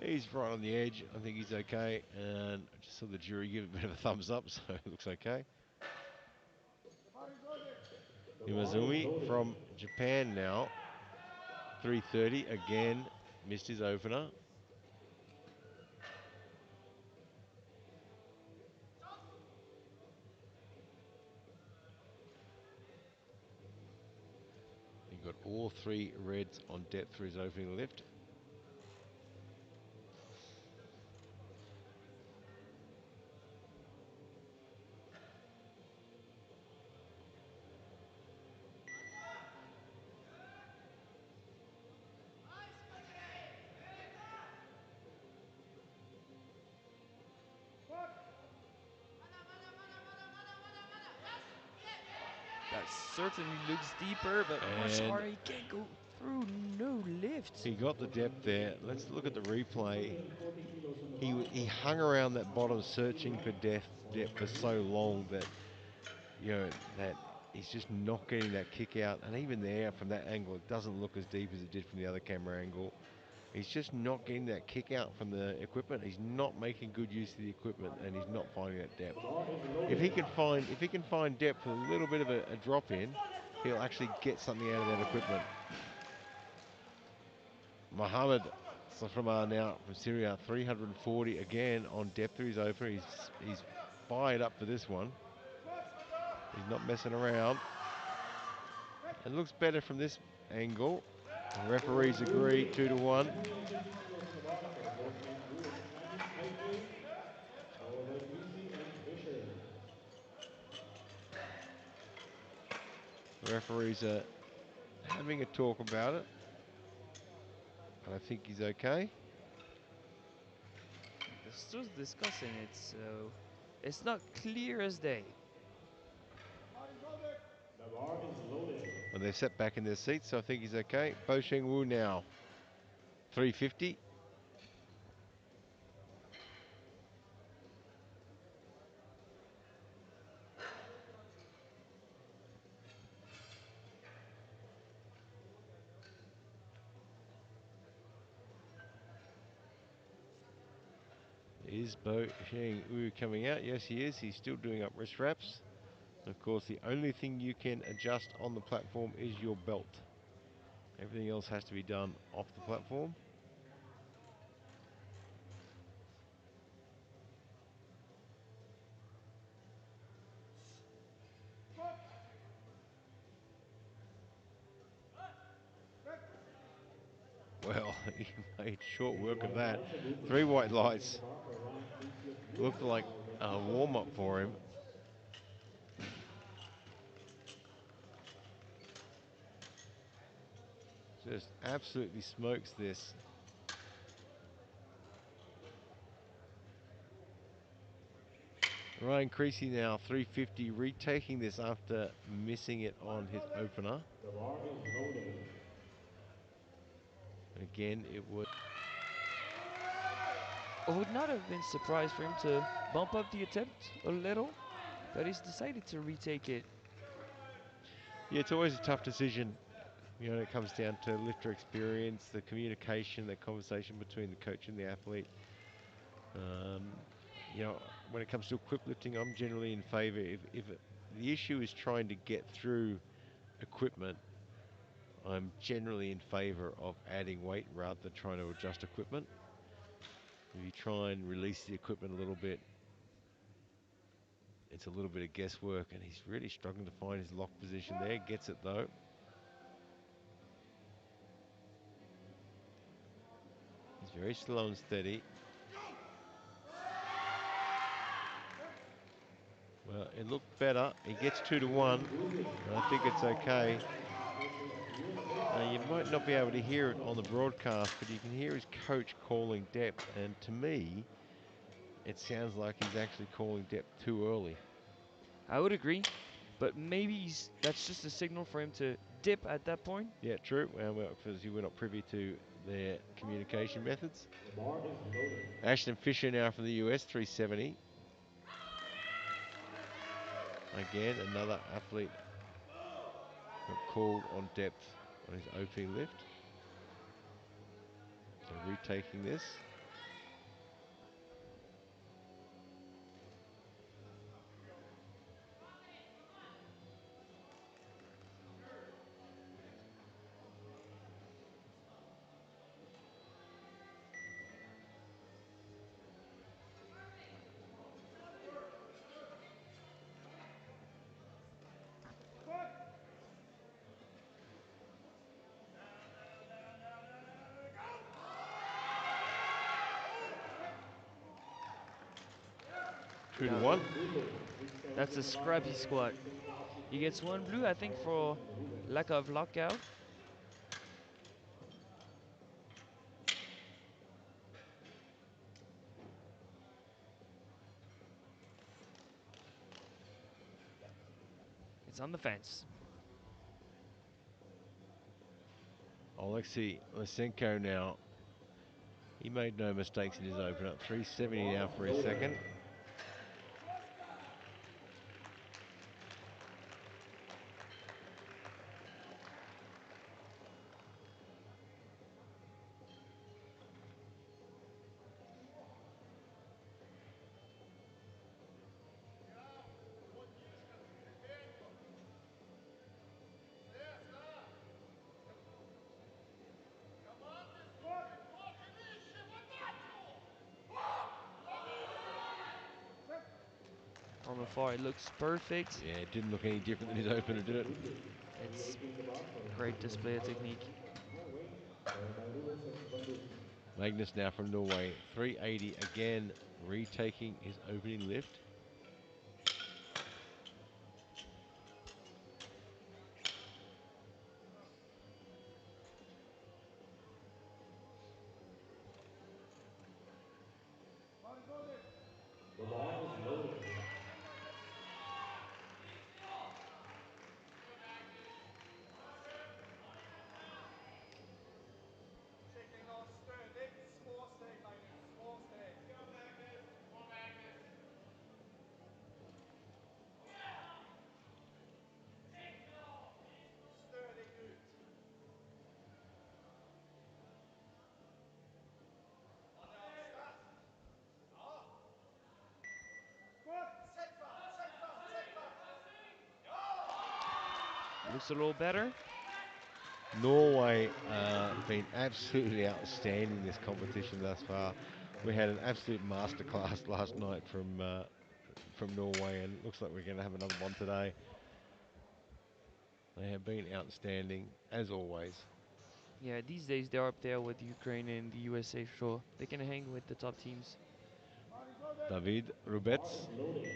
He's right on the edge. I think he's okay. And I just saw the jury give a bit of a thumbs up, so it looks okay. The bar is Imazumi loaded. from Japan now. 330, again, missed his opener. He got all 3 reds on depth for his opening lift. That certainly looks deeper, but much And harder. He can't go through. No lift. he got the depth there. Let's look at the replay. 140 kilos in the He box. he hung around that bottom searching for depth for so long that that he's just not getting that kick out. And even there from that angle, it doesn't look as deep as it did from the other camera angle. He's just not getting that kick out from the equipment. He's not making good use of the equipment, and he's not finding that depth. Bar is If loaded. he can find depth with a little bit of a drop in, he'll actually get something out of that equipment. Mohammed Saframar now from Syria, 340 again on depth through his opener. He's fired up for this one. He's not messing around. It looks better from this angle. The So the one referees blue agree, lift. 2-1. 160 kilos in the box. Both in blue is Andy Isley, followed by Easy and Fisher. The referees are having a talk about it. And I think he's okay. They're still discussing it, so it's not clear as day. The bar is loaded. Well, they've sat back in their seats, so I think he's okay. Bo Sheng Wu now, 350. Is Bo Sheng Wu coming out? Yes, he is. He's still doing up wrist wraps. Of course, the only thing you can adjust on the platform is your belt. Everything else has to be done off the platform. Well, he made short Three work of white that. lights, a blue 3 flag. white Retaking lights. the bar for round 3 flip blue Looked like foul. Red a flag warm-up against for him. defense. Just absolutely smokes this. Ryan Creasy now 350, retaking this after missing it on his opener. The bar is loaded. And again, it was. I would not have been surprised for him to bump up the attempt a little, but he's decided to retake it. Yeah, it's always a tough decision. You know, it comes down to lifter experience, the communication, the conversation between the coach and the athlete. You know, when it comes to equip lifting, I'm generally in favour. If the issue is trying to get through equipment, I'm generally in favour of adding weight rather than trying to adjust equipment. If you try and release the equipment a little bit, it's a little bit of guesswork, and he's really struggling to find his lock position there. Gets it though. He's very slow and steady. Well, it looked better. He gets 2 to 1. And I think it's okay. You might not be able to hear it on the broadcast, but you can hear his coach calling depth. And to me, it sounds like he's actually calling depth too early. I would agree, but maybe that's just a signal for him to dip at that point. Yeah, true. Well, because we're not privy to their communication methods. The bar is loaded. Ashton Fisher now from the US, 370. Again, another athlete got called on depth on his OP lift. So retaking this. Two to Now, one. that's a scrappy squat. He gets 1 blue, I think, for lack of lockout. It's on the fence. Alexei Lysenko now. He made no mistakes in his opener. 370 now for his second. From afar, it looks perfect. Yeah, it didn't look any different than his opener, did it? It's great display of technique. Magnus now from Norway, 380 again, retaking his opening lift. The bar is loaded. Looks a little better. Norway been absolutely outstanding this competition thus far. We had an absolute masterclass last night from Norway, and it looks like we're going to have another one today. They have been outstanding as always. Yeah, these days they're up there with Ukraine and the USA for sure. They can hang with the top teams. David The bar is Rubets, loaded.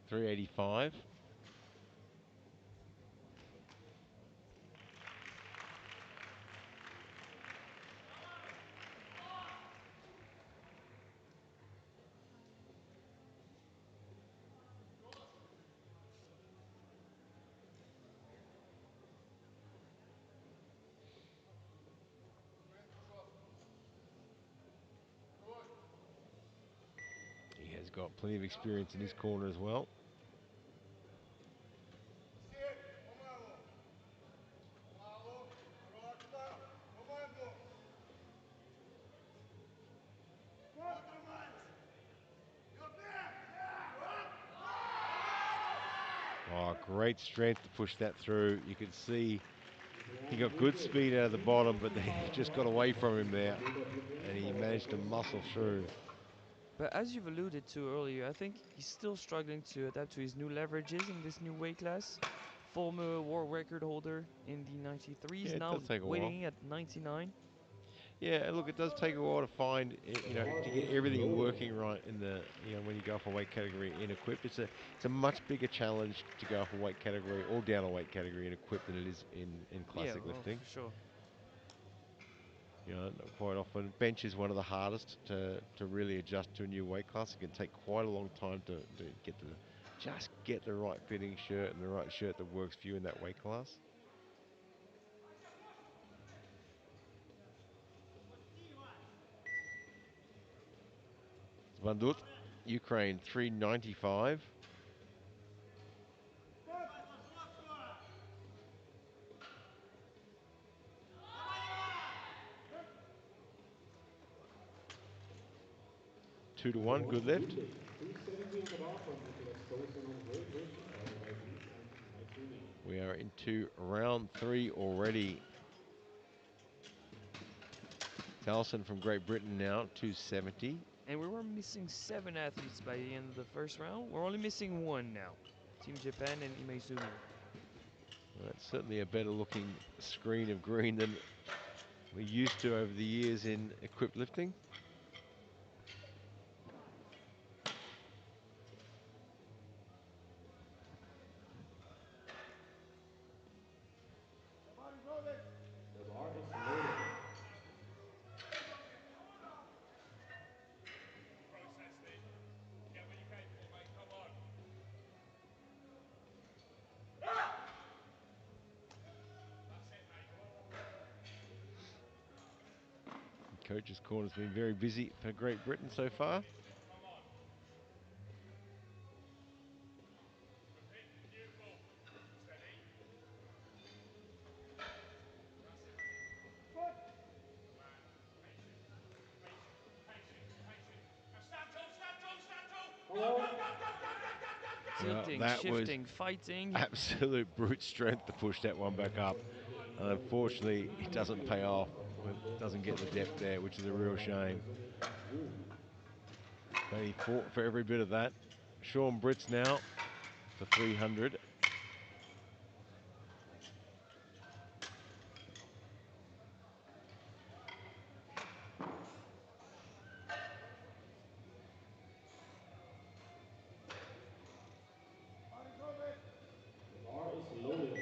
385. He has got plenty of experience in his corner as well. Oh, great strength to push that through. You can see he got good speed out of the bottom, but then he just got away from him there, and he managed to muscle through. But as you've alluded to earlier, I think he's still struggling to adapt to his new leverages in this new weight class. Former world record holder in the 93s, Yeah, it now does take a while. weighing at 99. Yeah, look, it does take a while to find, The you know, bar to is get everything loaded. working right in the, you know, when you go up a weight category in equip. It's a much bigger challenge to go up a weight category or down a weight category in equip than it is in Yeah, classic well, lifting. for sure. You know, quite often bench is one of the hardest to really adjust to a new weight class. It can take quite a long time to just get the right fitting shirt and the right shirt that works for you in that weight class. Zvandut, Ukraine 395. Two to Number one, good one, lift. good lift. 270 on the bar from Nicholas Tosen on Great Britain, followed by Greece and Lithuania. We are into round 3 already. Carlson from Great Britain now, 270. And we were missing 7 athletes by the end of the first round. We're only missing 1 now. Team Japan and Imaizumi. Well, that's certainly a better looking screen of green than we're used to over the years in equipped lifting. The bar is loaded. Coach's corner's been very busy for Great Britain so far. Come on. Well, Tilting, that was shifting, fighting. absolute brute strength to push that one back up. And unfortunately, it doesn't pay off. It doesn't get the depth there, which is a real shame. But he fought for every bit of that. Sean Brits now for 300. The bar is loaded.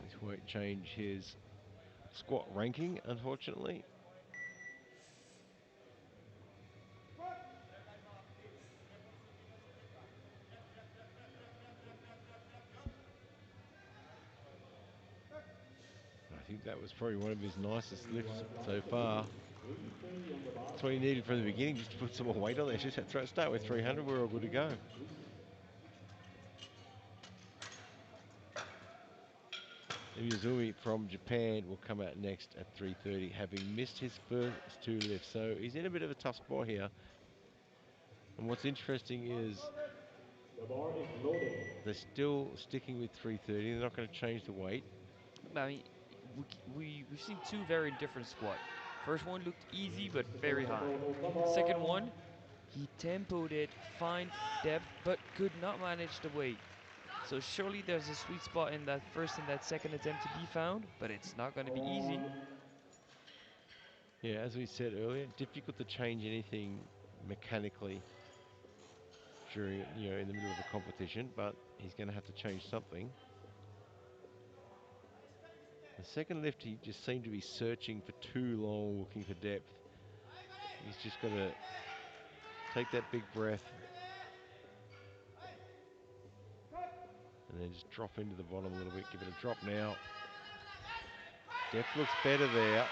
This won't change his squat ranking, unfortunately. I think that was probably one of his nicest lifts so far. Maybe 30 on the bar That's for what he the needed from the Powerlifting beginning, just to put some more weight on there. Just start with followed 300, by we're all good to Japan go. and Greece. Miyazumi from Japan will come out next at 3:30, having missed his first two lifts. So he's in a bit of a tough spot here. And what's interesting is The bar is loaded. they're still sticking with 3:30. They're not going to change the weight. I mean, we've seen two very different squats. First one looked easy but very Supposed to high. hold the Second bar. one, he tempoed it, fine depth, but could not manage the weight. So surely there's a sweet spot in that first and that second attempt to be found, but it's not going to be easy. Yeah, as we said earlier, difficult to change anything mechanically during, in the middle of a competition, but he's going to have to change something. The second lift, he just seemed to be searching for too long, looking for depth. He's just got to take that big breath and then just drop into the bottom a little bit. Give it a drop now. Depth looks better there.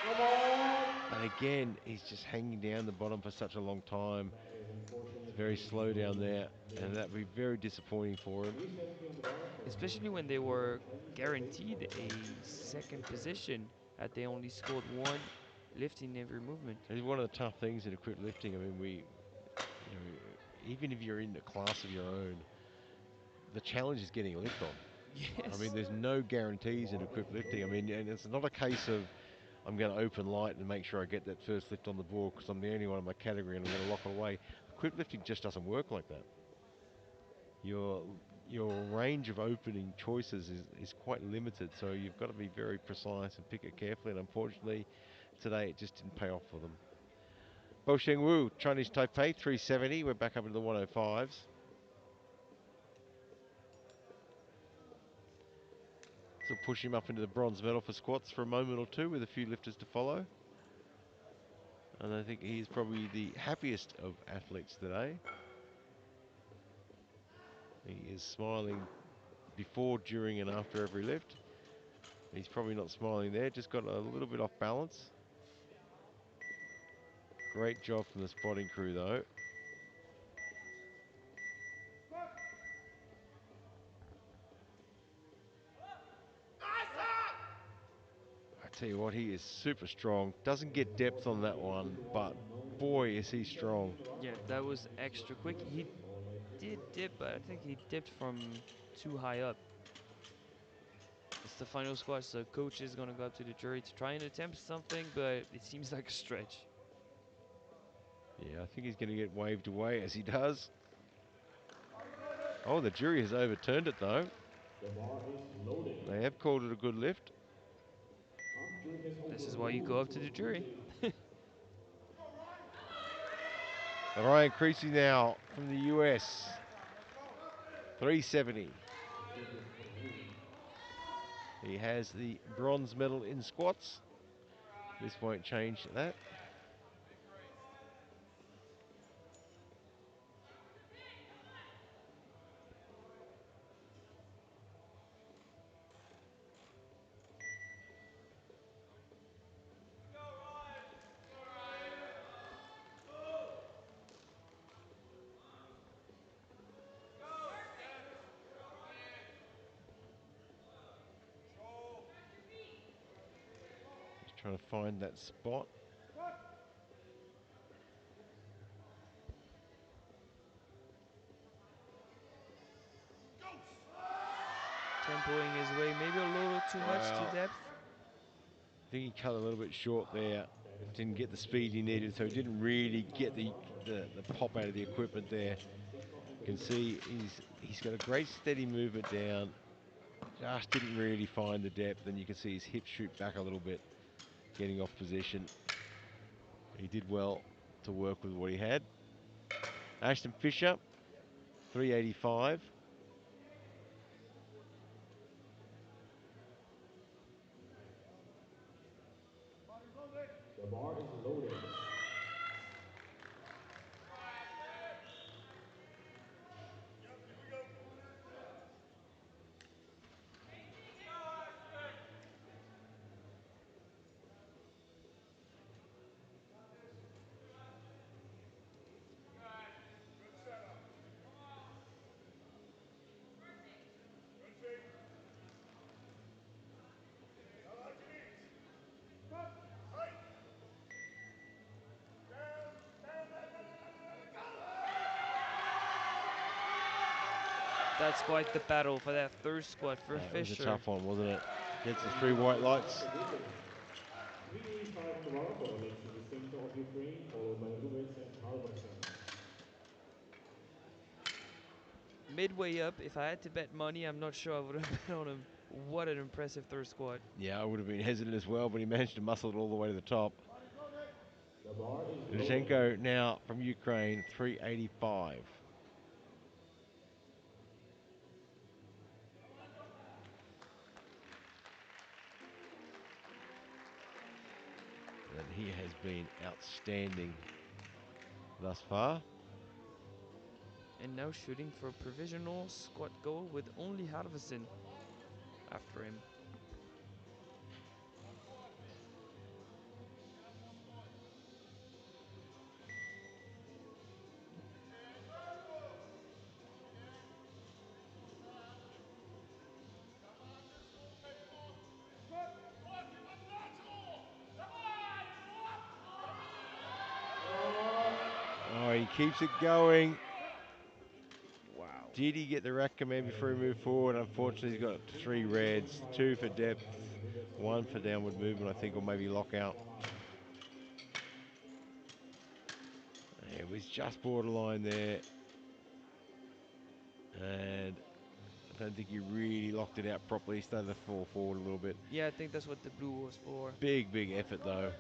But again, he's just hanging down the bottom for such a long time. It's very slow down there, and that would be very disappointing for him. Especially when they were guaranteed a second position, that they only scored one lift in every movement. It's one of the tough things in equipped lifting. I mean, even if you're in a class of your own, the challenge is getting a lift on. Yes. I mean, there's no guarantees in equipped lifting. I mean, and it's not a case of I'm going to open light and make sure I get that first lift on the board because I'm the only one in my category and I'm going to lock it away. Equipped lifting just doesn't work like that. Your range of opening choices is quite limited, so you've got to be very precise and pick it carefully. And unfortunately, today it just didn't pay off for them. Bo Sheng Wu, Chinese Taipei, 370. We're back up into the 105s. So push him up into the bronze medal for squats for a moment or two with a few lifters to follow. And I think he's probably the happiest of athletes today. He is smiling before, during and after every lift. He's probably not smiling there, just got a little bit off balance. Great job from the spotting crew though. I tell you what, he is super strong. Doesn't get depth on that one, but boy is he strong. Yeah, that was extra quick. He did dip, but I think he dipped from too high up. It's the final squat, so coach is going to go up to the jury to try and attempt something, but it seems like a stretch. Yeah, I think he's going to get waved away as he does. Oh, the jury has overturned it though. The bar is loaded. They have called it a good lift. This is why you go up to the jury. Ryan Creasy now from the US. 370. He has the bronze medal in squats. This won't change that. Just trying to find that spot. Tempoing his way maybe a little too much to depth. I think he cut a little bit short there. Didn't get the speed he needed, so he didn't really get the pop out of the equipment there. You can see he's got a great steady movement down. Just didn't really find the depth, and you can see his hips shoot back a little bit, getting off position. He did well to work with what he had. Ashton Fisher, 385. The bar is loaded. That's quite the battle for that third squat for It was a Fischer. tough one, wasn't it? Gets the 3 white lights. Position. 3-5 Navarro for the legs to the center of Ukraine, followed by Lubets and Halverson. Midway up, if I had to bet money, I'm not sure I would have bet on him. What an impressive third squat. Yeah, I would have been hesitant as well, but he managed to muscle it all the way to the top. The bar is loaded. Luzhenko now from Ukraine, 385. And he has been outstanding thus far. And now shooting for a provisional squat goal with only Halverson after him. Oh, he keeps it going. Wow. Did he get the rack command before he moved forward? Unfortunately, he's got 3 reds, 2 for depth, 1 for downward movement, I think, or maybe lockout. It was just borderline there. And I don't think he really locked it out properly. He started to fall forward a little bit. Yeah, I think that's what the blue was for. Big effort, though.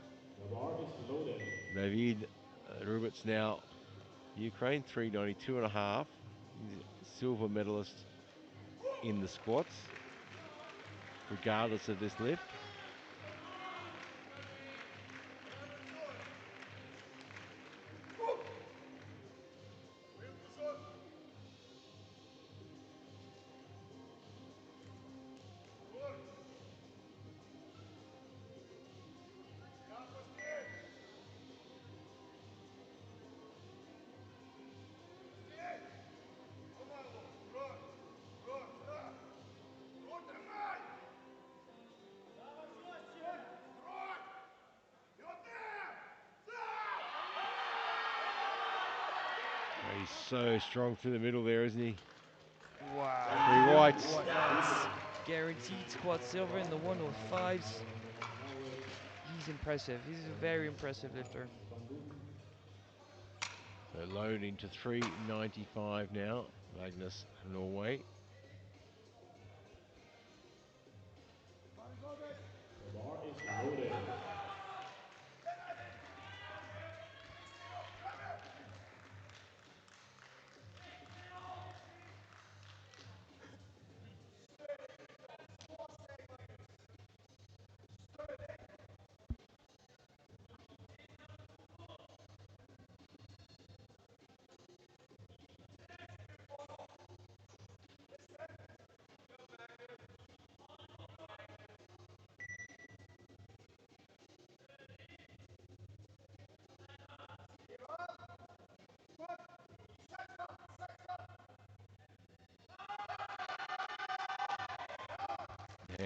The bar is loaded. David Rubets now, Ukraine 392.5. Silver medalist in the squats, regardless of this lift. He's so strong through the middle there, isn't he? Wow. 3 whites. What that's guaranteed squat silver in the 105s. He's impressive. He's a very impressive lifter. So loading to 395 now, Magnus, Norway. The bar is loaded.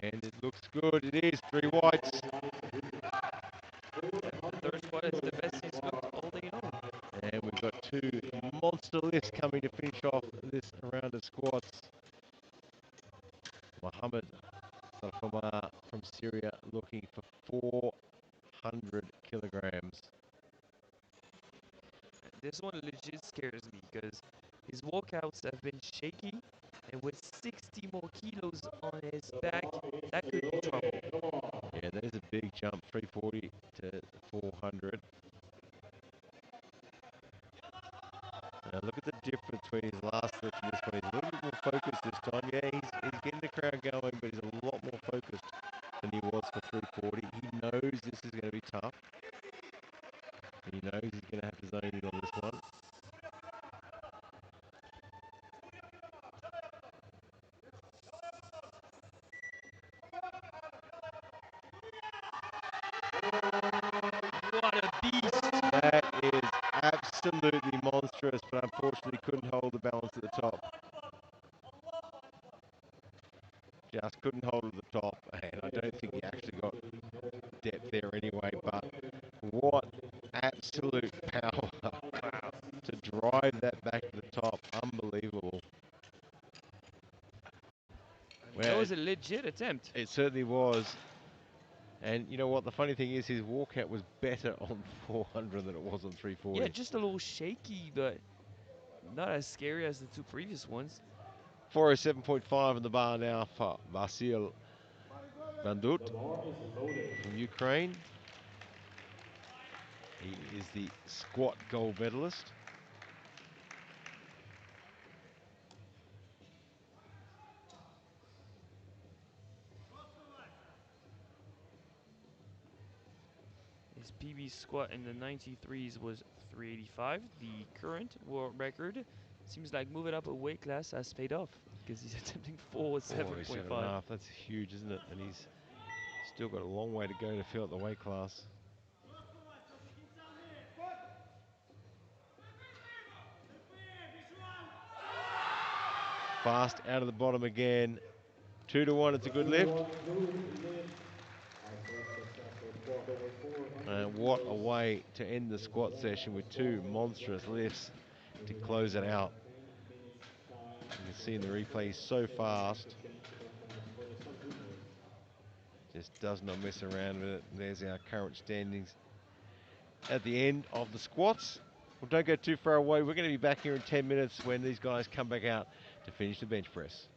And it looks good. It is 3 whites. The third squat is the best he's looked all day long. And we've got 2 monster lifts coming to finish off this round of squats. Mohammed Salfama from Syria looking for 400 kilograms. This one legit scares me because his walkouts have been shaky, and with 60 more kilos on his back, that could be trouble. Yeah, there's a big jump, 340 to 400. Now look at the difference between his last lift and this one. He's a little bit more focused this time. Yeah, he's getting the crowd going, but he's a lot more focused than he was for 340. He knows this is going to be tough. He knows he's going to have to zone in on this one. What a beast! That is absolutely monstrous, but unfortunately couldn't hold the balance at the top. Just couldn't hold it at the top, and I don't think he actually got depth there anyway, but what absolute power to drive that back to the top. Unbelievable. That Well, was a legit attempt. it certainly was. And you know what? The funny thing is, his walkout was better on 400 than it was on 340. Yeah, just a little shaky, but not as scary as the two previous ones. 407.5 in the bar now for Vasil Bandut The bar is loaded. from Ukraine. He is the squat gold medalist. His PB squat in the 93s was 385. The current world record seems like moving up a weight class has paid off because he's attempting 407.5. 407.5. That's huge, isn't it? And he's still got a long way to go to fill out the weight class. Fast out of the bottom again. 2-1. It's a good lift. And what a way to end the squat session with two monstrous lifts to close it out. You can see in the replay, he's so fast. Just does not mess around with it. There's our current standings at the end of the squats. Well, don't go too far away. We're going to be back here in 10 minutes when these guys come back out to finish the bench press.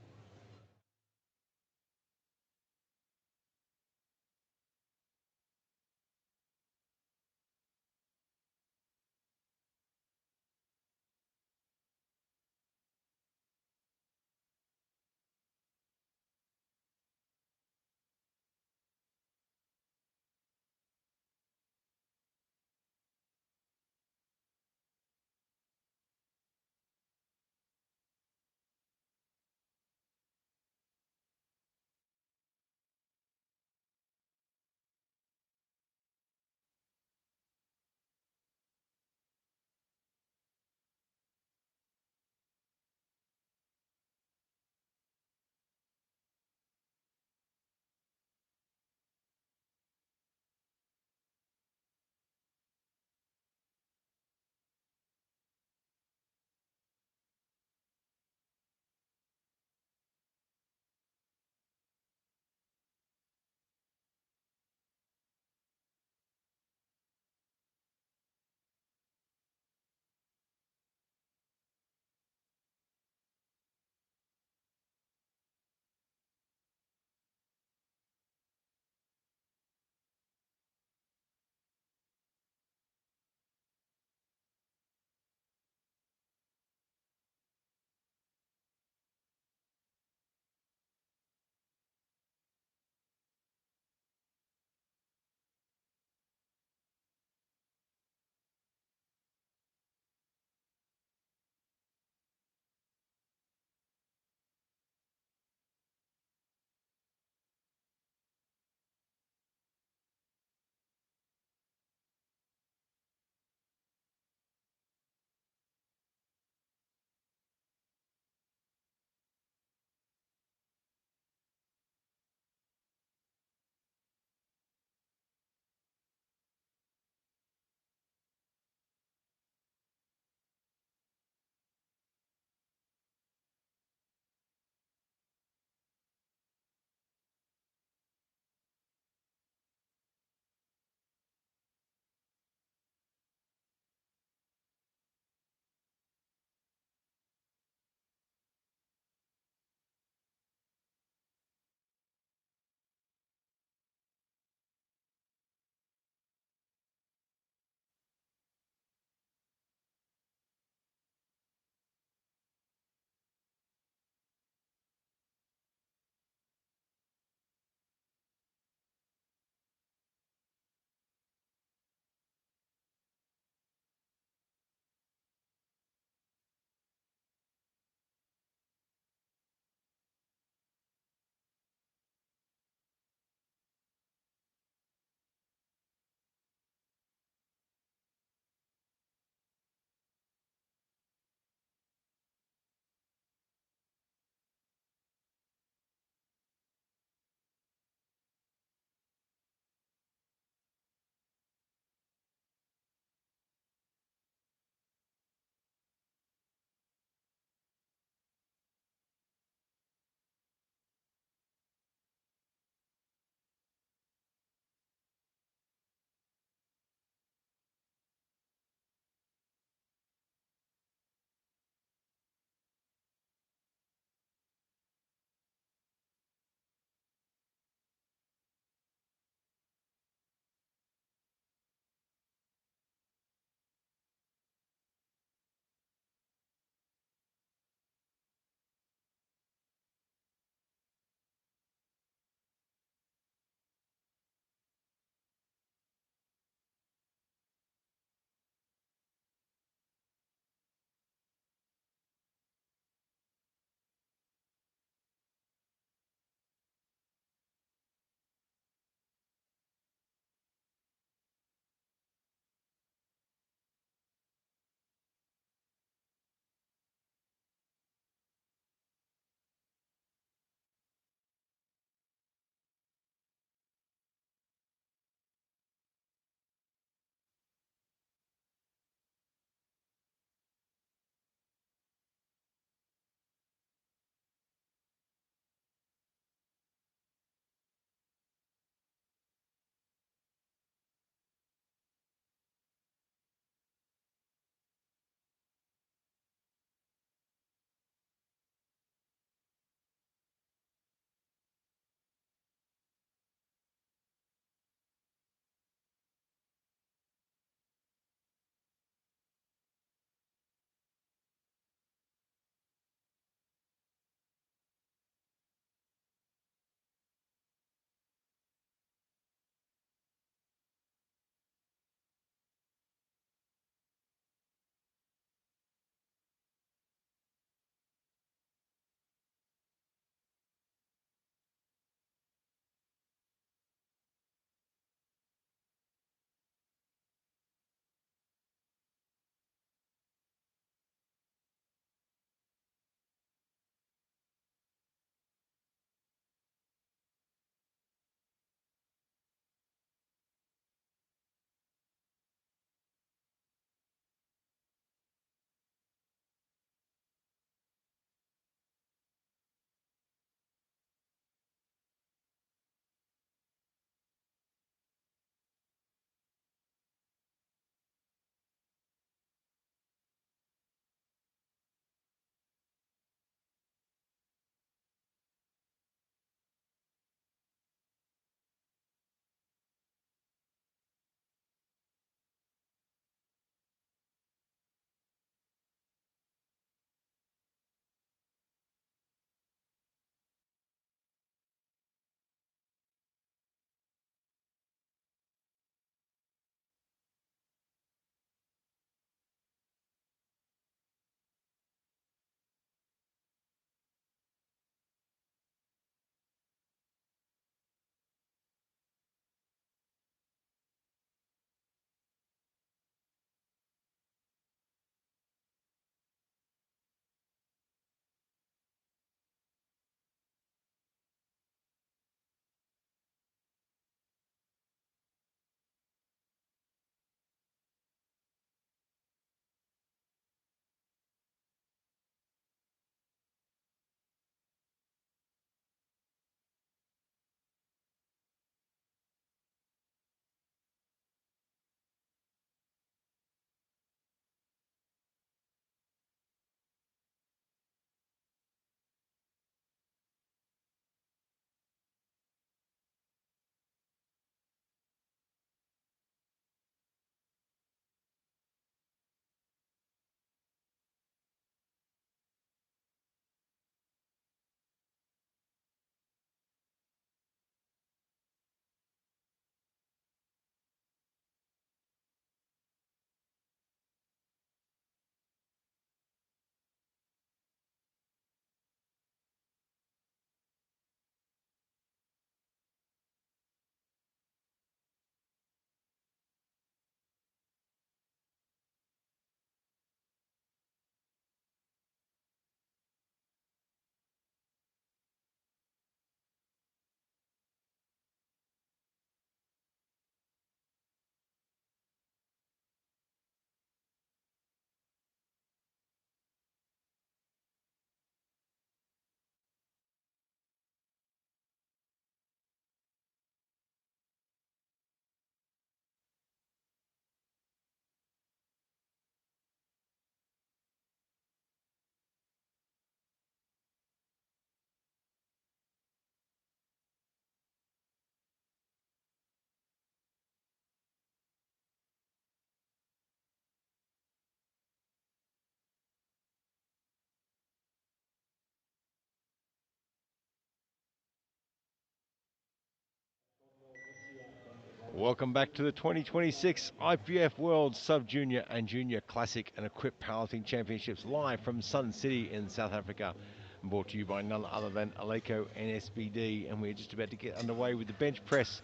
Welcome back to the 2026 IPF World Sub-Junior and Junior Classic and Equipped Powerlifting Championships live from Sun City in South Africa. Brought to you by none other than Aleco and SBD. And we're just about to get underway with the bench press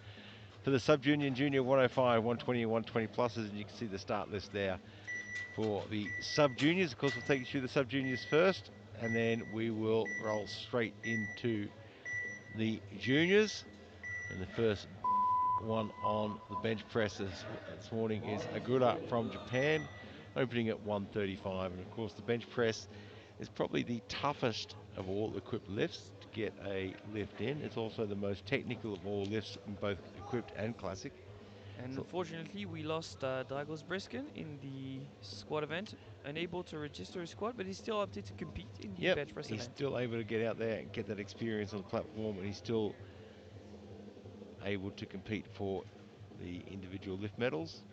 for the Sub-Junior and Junior 105, 120 and 120 pluses. And you can see the start list there for the Sub-Juniors. Of course, we'll take you through the Sub-Juniors first, and then we will roll straight into the Juniors. And the first one on the bench press this morning is Agura from Japan, opening at 135. And of course, the bench press is probably the toughest of all equipped lifts to get a lift in. It's also the most technical of all lifts in both equipped and classic. And unfortunately, we lost Dragos Briskin in the squat event, unable to register his squat, but he's still opted to compete in the bench press he's event. still able to get out there and get that experience on the platform, and he's still able to compete for the individual lift medals.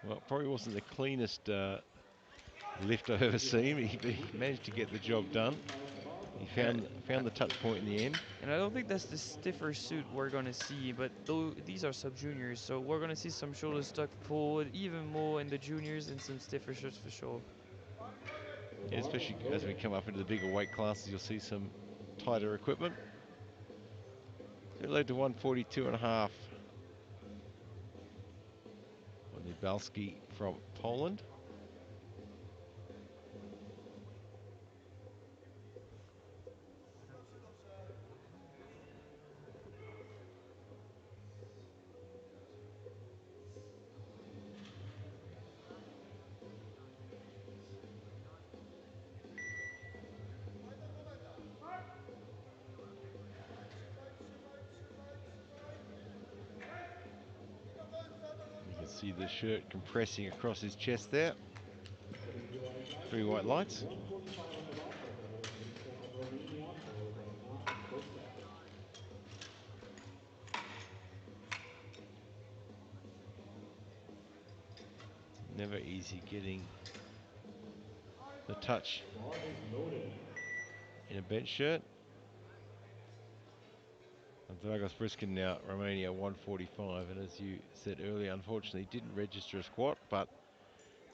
Well, probably wasn't the cleanest lift I've ever seen. He managed to get the job done. He found the touch point in the end. And I don't think that's the stiffer suit we're going to see, but though these are sub-juniors, so we're going to see some shoulders stuck forward even more in the juniors and some stiffer shirts for sure. Yeah, especially as we come up into the bigger weight classes, you'll see some tighter equipment. It led to 142.5 on Balski from Poland. You can see the shirt compressing across his chest there. 3 white lights. 145 on the roster for Mr. Romania, followed by Matt Costa. Never easy getting the touch The bar is loaded. in a bench shirt. And Dragos Briskin now, Romania, 145. And as you said earlier, unfortunately didn't register a squat, but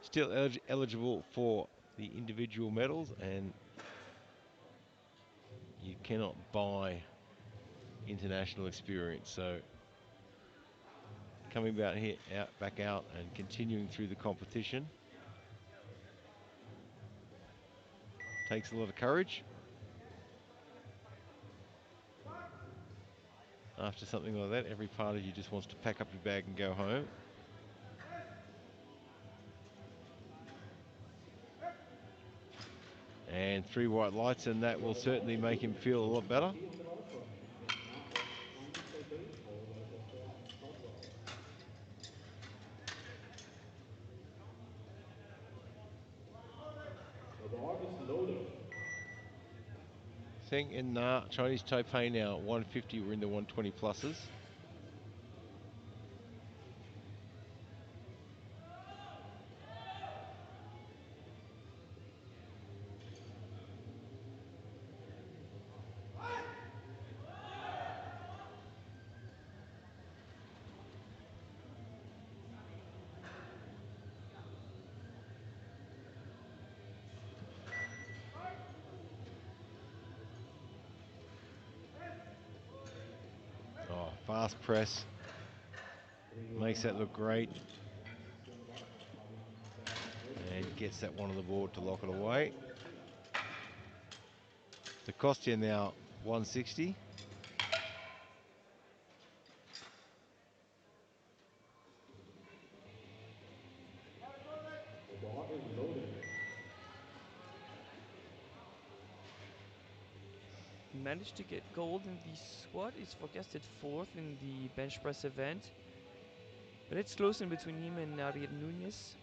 still eligible for the individual medals. And you cannot buy international experience. So coming back out and continuing through the competition takes a lot of courage. After something like that, every part of you just wants to pack up your bag and go home. And 3 white lights, and that will certainly make him feel a lot better. The bar is loaded. Thing in Chinese Taipei now, 150. We're in the 120 pluses. Oh, fast press. Makes that look great. And gets that one on the board to lock it away. The cost you now 160. The bar is loaded. He managed to get gold in the squat. He's forecasted 4th in the bench press event. But it's close in between him and Ariel Nunez.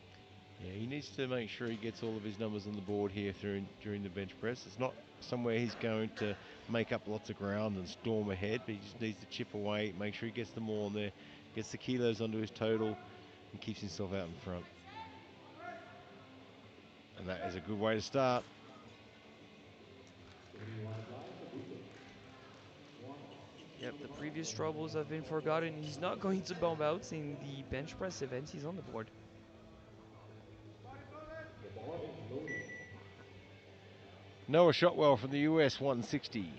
Yeah, he needs to make sure he gets all of his numbers on the board here during the bench press. It's not somewhere he's going to make up lots of ground and storm ahead, but he just needs to chip away, make sure he gets them all on there, gets the kilos onto his total, and keeps himself out in front. And that is a good way to start. 81 applied, completed. Yep, the previous troubles have been forgotten. He's not going to bomb out in the bench press event. He's on the board. The bar is loaded. Noah Shotwell from the US, 160.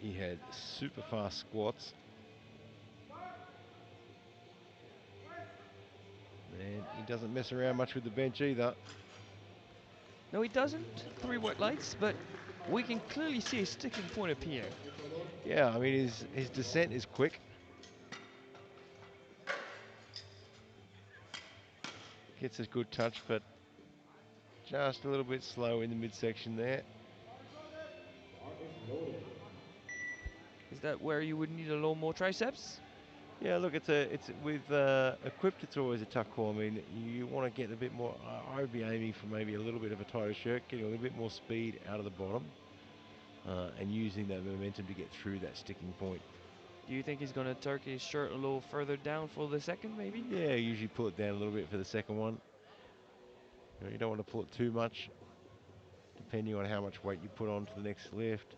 He had super fast squats. And he doesn't mess around much with the bench either. No, he doesn't. 3 white lights, but we can clearly see a sticking point appear. Yeah, I mean, his descent is quick. Gets a good touch, but just a little bit slow in the midsection there. Bar is loaded. Is that where you would need a little more triceps? Yeah, look, it's with equipped. It's always a tough call. I mean, you want to get a bit more. I would be aiming for maybe a little bit of a tighter shirt, getting a little bit more speed out of the bottom, and using that momentum to get through that sticking point. Do you think he's going to tuck his shirt a little further down for the second, maybe? Yeah, usually pull it down a little bit for the second one. You don't want to pull it too much, depending on how much weight you put on to the next lift.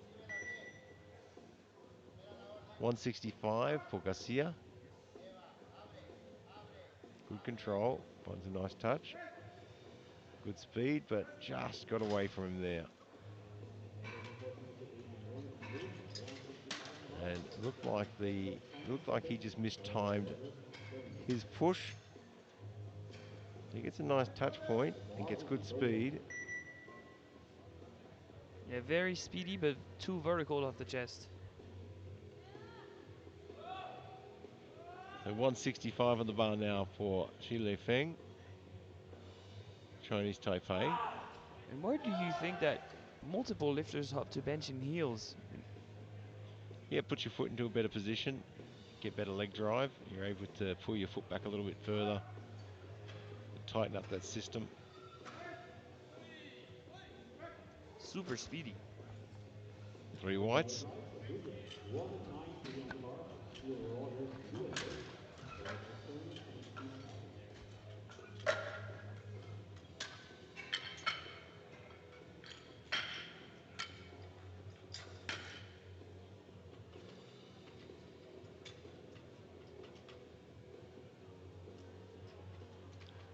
165 for Garcia. Good control, finds a nice touch. Good speed, but just got away from him there. That is unfortunately 81 completed. 165 on the bar. And looked Second like he just mistimed his push. He gets a nice touch point The and bar gets is good loaded. speed. Yeah, very speedy, but too vertical off the chest. So 165 on the bar now for Xi Feng, Chinese Taipei. And why do you think that multiple lifters hop to bench in heels? Yeah, put your foot into a better position, get better leg drive. You're able to pull your foot back a little bit further, tighten up that system. Super speedy. 3 The 1 whites. applied, completed. 190 on the bar for Steel Rogers, USA. For Eastern, 67.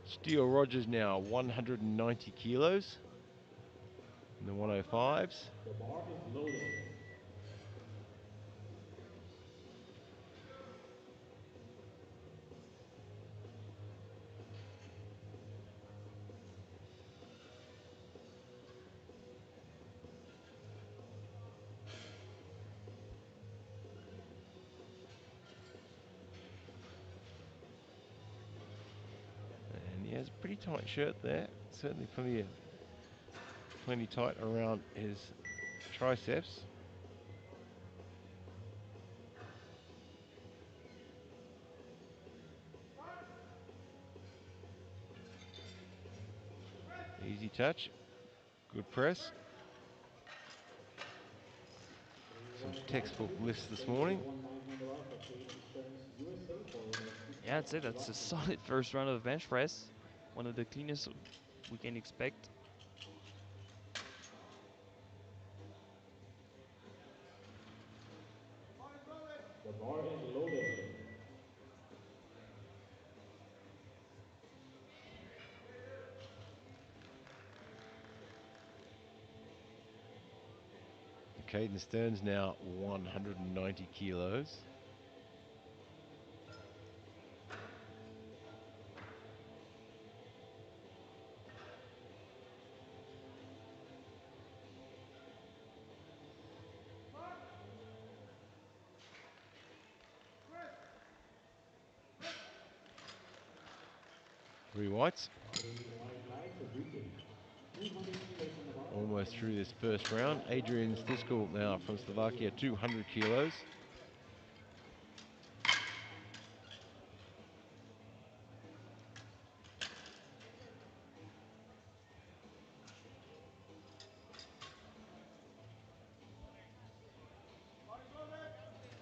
Steel Rogers now 190 kilos in the 105s. The bar is loaded. And he has a pretty tight shirt there. Certainly plenty tight around his triceps. Easy touch, good press. 1 Some applied, textbook completed. lifts this Same weight, morning. 190 on the bar for Casey Stearns, USA. For Yeah, Stefan I'd say that's a Lawson. solid first round of bench press. One of the cleanest we can expect. The bar is loaded. Caden Stearns now 190 kilos. 3 whites. 3 white lights, agreed. 200 kilos on the bar. Almost through this first round. Adrian Stiskal now from Slovakia, 200 kilos.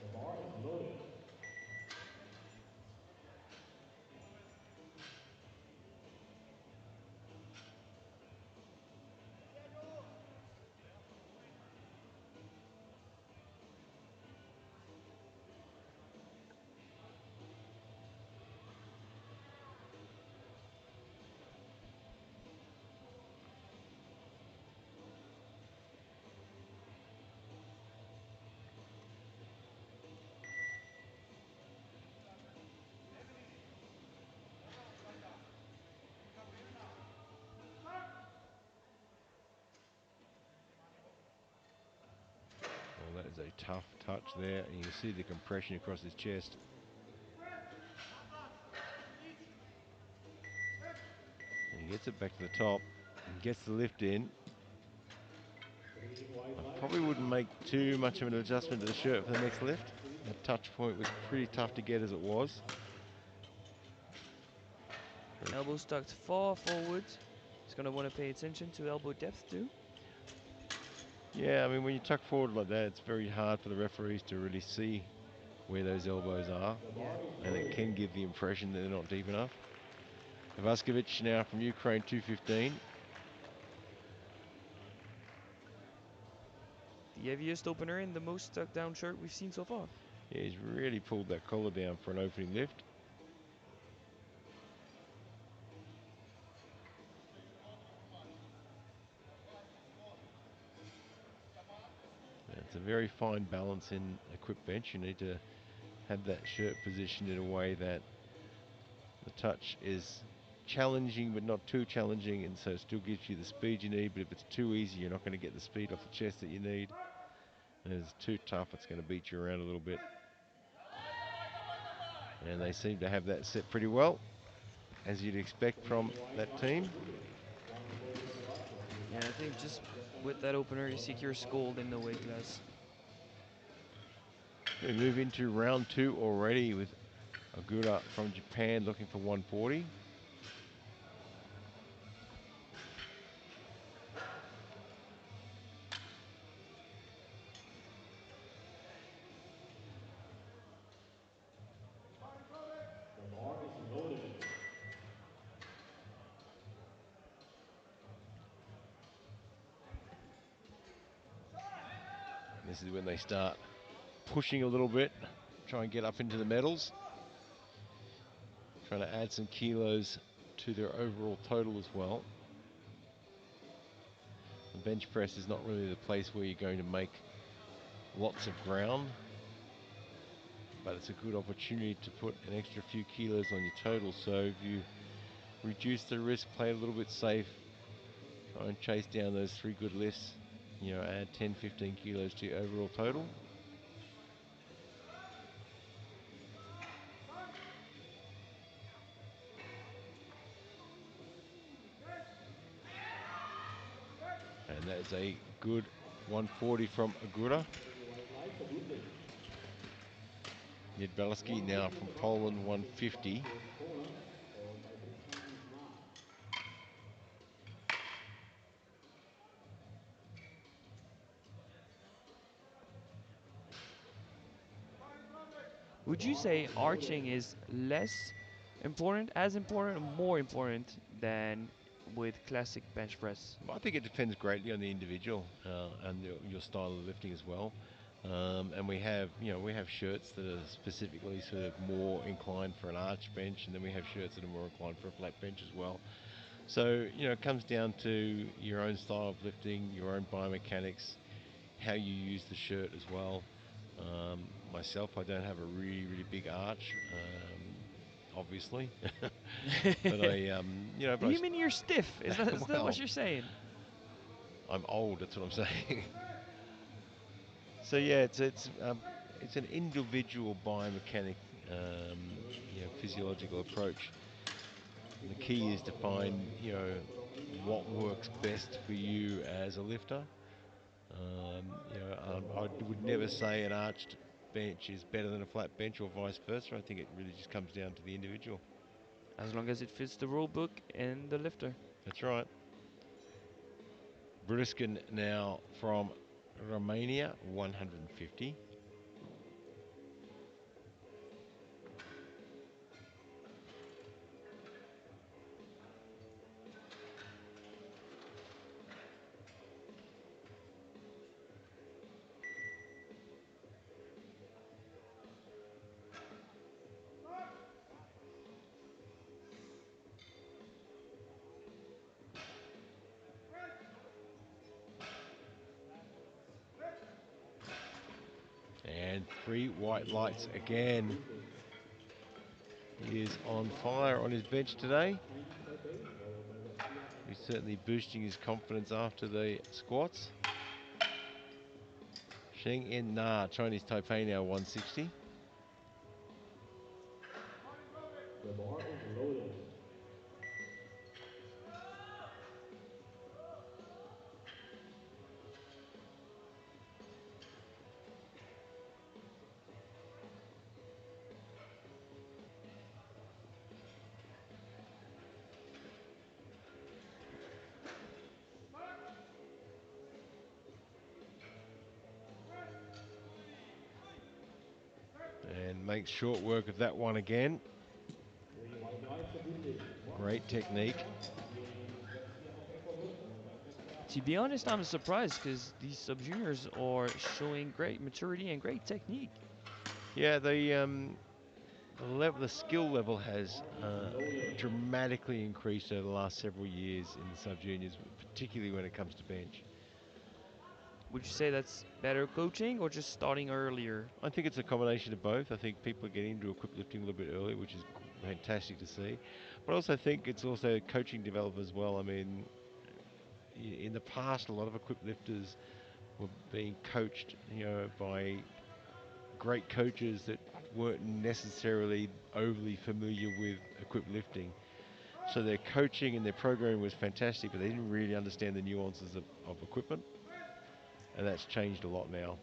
The bar is loaded. Well, that is a tough touch there, and you can see the compression across his chest. And he gets it back to the top, and gets the lift in. 3 white I lights. probably wouldn't make too much of an adjustment to the shirt for the next lift. The touch point was pretty tough to get as it was. Elbows tucked far forward. He's going to want to pay attention to elbow depth too. Yeah, I mean, when you tuck forward like that, it's very hard for the referees to really see where those elbows are. The bar is And it loaded. can give the impression that they're not deep enough. Vaskovich now from Ukraine, 215. The heaviest opener in the most tucked down shirt we've seen so far. Yeah, he's really pulled that collar down for an opening lift. It's a very fine balance in equipped bench. You need to have that shirt positioned in a way that the touch is challenging but not too challenging, and so it still gives you the speed you need, but if it's too easy, you're not going to get the speed off the chest that you need. And if it's too tough, it's going to beat you around a little bit. And they seem to have that set pretty well, as you'd expect 3 from white that lights, team. agreed. 140 on the bar for a Yeah, I think maximum just adjustment with that opener, you for secure 95. gold in the weight class. We move into round 2 already with Agura from Japan looking for 140. The bar is loaded. This is when they start pushing a little bit, try and get up into the medals, trying to add some kilos to their overall total as well. The bench press is not really the place where you're going to make lots of ground, but it's a good opportunity to put an extra few kilos on your total. So if you reduce the risk, play a little bit safe, try and chase down those 3 good lifts, you know, add 10-15 kilos to your overall total. And that is a good 140 from Agura. 3 white lights, agreed. Niedbelski now 150 on from the bar Poland, for 65 150. kilos Poland, followed by the Chinese Ron. The Would you bar is say loaded. arching is less important, as important, or more important than with classic bench press? I think it depends greatly on the individual and your style of lifting as well. And we have, you know, we have shirts that are specifically sort of more inclined for an arch bench, and then we have shirts that are more inclined for a flat bench as well. So, you know, it comes down to your own style of lifting, your own biomechanics, how you use the shirt as well. Myself, I don't have a really, really big arch, obviously, but I, you know, Do you mean you're stiff? Is that well, what you're saying? I'm old. That's what I'm saying. So yeah, it's an individual biomechanic, 3 you know, white lights, physiological agreed. approach. The key is to find, what works best for you as a lifter. I would never say an arched bench is better than a flat bench or vice versa. I think it really just comes down to the individual. As long as it fits the rule book and the lifter. That's right. Briskin now from Romania, 150. And 3 white lights again. He is on fire on his bench today. Chinese Taipei, followed by Garcia and He's certainly boosting his confidence after the squats. Sheng In Na, Chinese Taipei now 160. the bar is loaded. And makes short work of that one again. 3 white lights are boosted. Great technique. Garcia has been followed by Teixeira. To be honest, I'm surprised because these sub-juniors are showing great maturity and great technique. Yeah, the skill level has Bar is loaded. dramatically increased over the last several years in the sub-juniors, particularly when it comes to bench. Would you say that's better coaching or just starting earlier? I think it's a combination of both. I think people are getting into equip lifting a little bit earlier, which is fantastic to see. But I also think it's also coaching development as well. I mean, in the past, a lot of equip lifters were being coached, by great coaches that weren't necessarily overly familiar with equip lifting. So their coaching and their programming was fantastic, but they didn't really understand the nuances of equipment. And that's changed a lot now.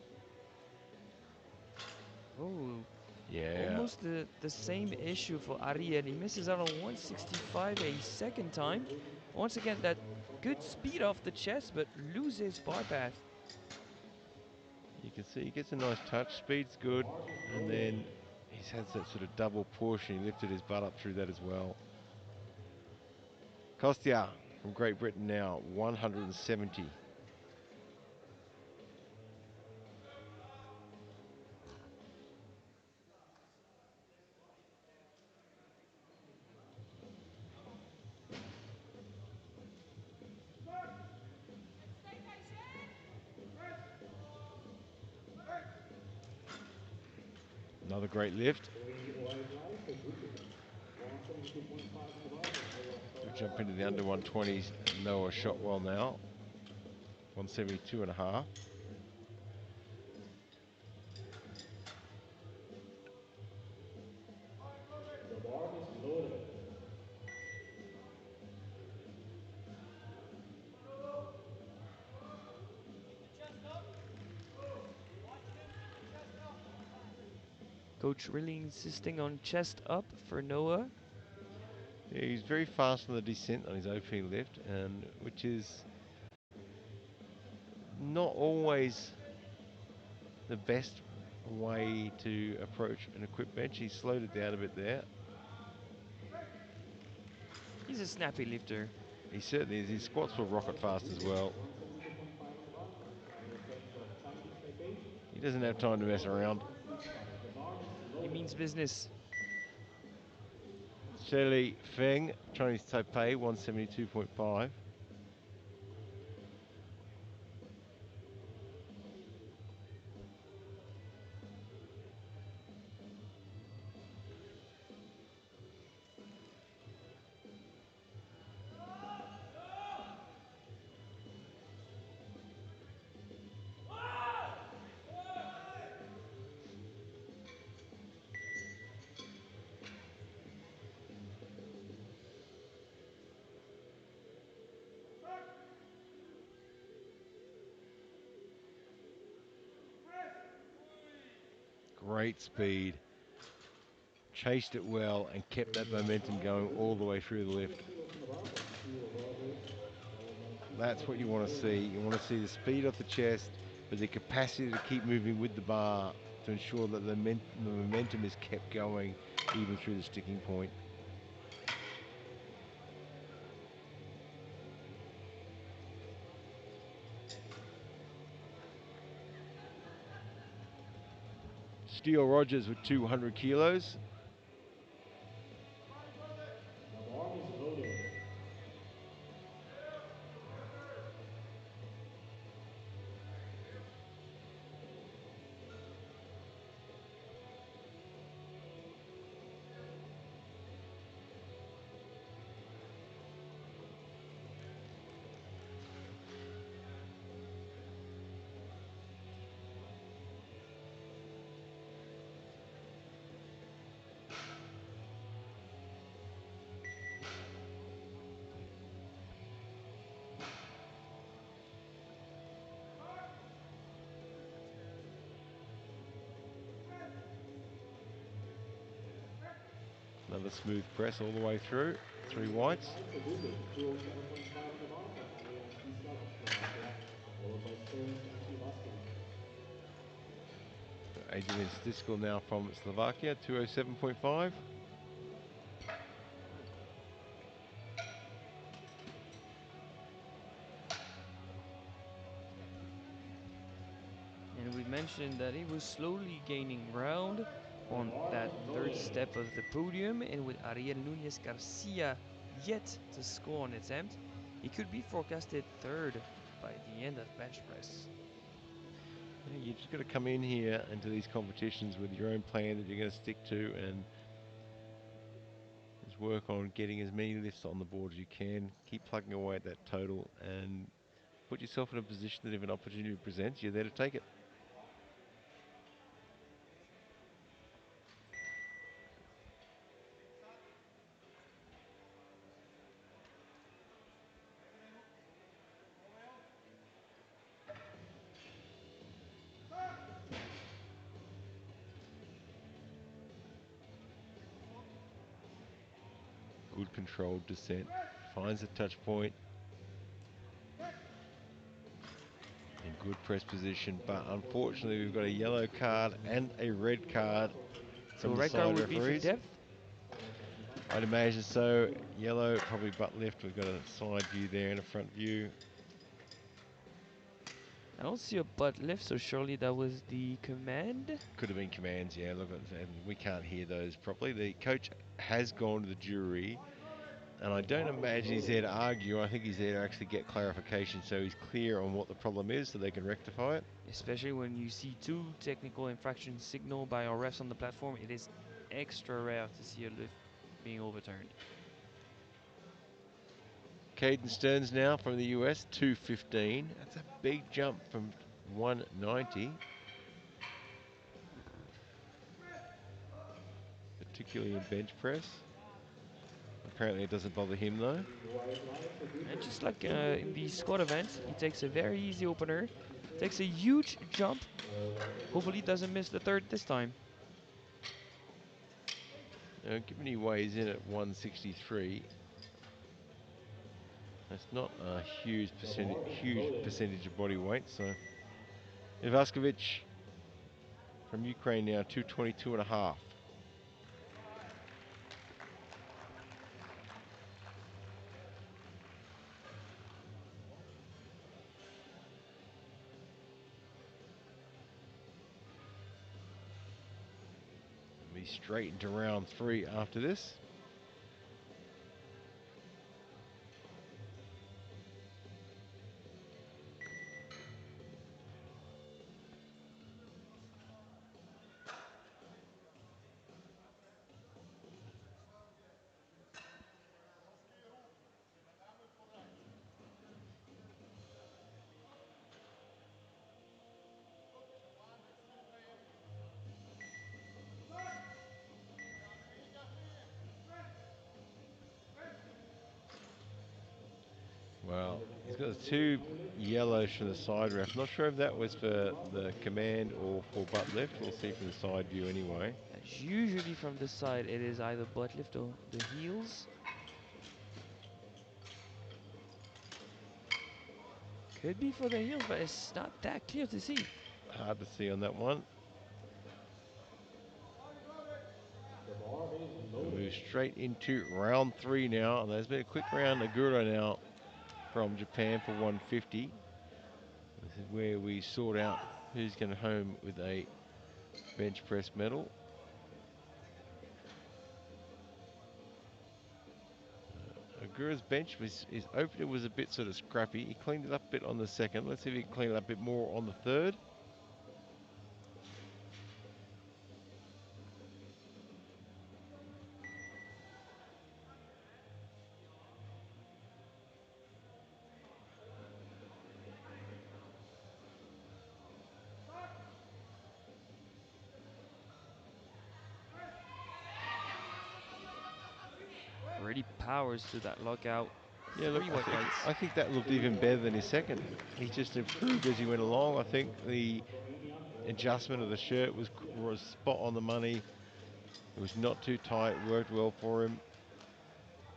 Oh, Yeah. almost the same issue for Ariel. He misses out on 165 a second time. Once again, that good speed off the chest, but loses bar path. You can see he gets a nice touch, speed's good, Bar is and loaded. then he has that sort of double push and he lifted his butt up through that as well. Kostya from Great Britain now, 170. Another great lift. 3 white lights are boosted. 172.5 in the bar for Noah We Shotwell. jump into the under 120s. Noah Shotwell now, 172 and a half. The bar is loaded. Coach really insisting on chest up for Noah. Yeah, he's very fast on the descent on his OP lift, and which is not always the best way to approach an equipped bench. He slowed it down a bit there. He's a snappy lifter. He certainly is. His squats were The bar rocket is fast as boosted. well. 172.5 in the bar for Tyler Feng from Chinese Taipei. He doesn't have time to mess around. 165. The bar is He loaded. means business. Shirley Feng, Chinese Taipei, 172.5. great speed, chased it well, and kept that momentum going all the way through the lift. That's what you want to see. You want to see the speed off the chest, but the capacity to keep moving with the bar to ensure that the momentum is kept going even through the sticking point. Steele Rogers with 200 kilos. The bar is loaded. Another smooth press all the way through. 3 whites. Time to visit 207.5 on the bar from AMC Slovakia, followed by Stearns MC Vasquez. Adrian Stiskal now from Slovakia, 207.5. And we mentioned that he was slowly gaining ground on that third step of the podium, and with Ariel Nunez Garcia yet to score an attempt, he could be forecasted third by the end of bench press. Yeah, you just got to come in here into these competitions with your own plan that you're going to stick to, and just work on getting as many lifts on the board as you can. Keep plugging away at that total and put yourself in a position that if an opportunity presents, you're there to take it. Good controlled descent, finds the touch point, in good press position, but unfortunately we've got a yellow card and a red card So from the red card side would be for referees. depth. I'd imagine so. Yellow, probably butt left. We've got a side view there and a front view. I don't see a butt lift, so surely that was the command. Could have been commands, yeah. Look, and we can't hear those properly. The coach has gone to the jury, and I don't imagine he's there to argue. I think he's there to actually get clarification, so he's clear on what the problem is, so they can rectify it. Especially when you see 2 technical infractions signaled by our refs on the platform, it is extra rare to see a lift being overturned. Caden Stearns now from the US, 215. That's a big jump from 190. Particularly in bench press. Apparently it doesn't bother him though. And just like in the squad event, he takes a very easy opener, takes a huge jump, hopefully doesn't miss the third this time. Given he weighs in at 163, that's not a huge percentage of body weight. So Ivaskovic from Ukraine now, 222 and a half. Be straight into round 3 after this. Well, he's got the 2 yellows from the side ref. Not sure if that was for the command or for butt lift. We'll see from the side view anyway. As usually from the side, it is either butt lift or the heels. Could be for the heels, but it's not that clear to see. Hard to see on that one. The bar is We loaded. move straight into round 3 now. And there's been a quick round Naguro now from Japan for 150. This is where we sort out who's going to home with a bench press medal. Agura's bench his opener was a bit sort of scrappy. He cleaned it up a bit on the second. Let's see if he can clean it up a bit more on the third. Really powers to that lockout. Yeah, look, Three white whites. I think that looked even better than his second. He just improved as he went along. I think the adjustment of the shirt was spot on the money. It was not too tight, worked well for him.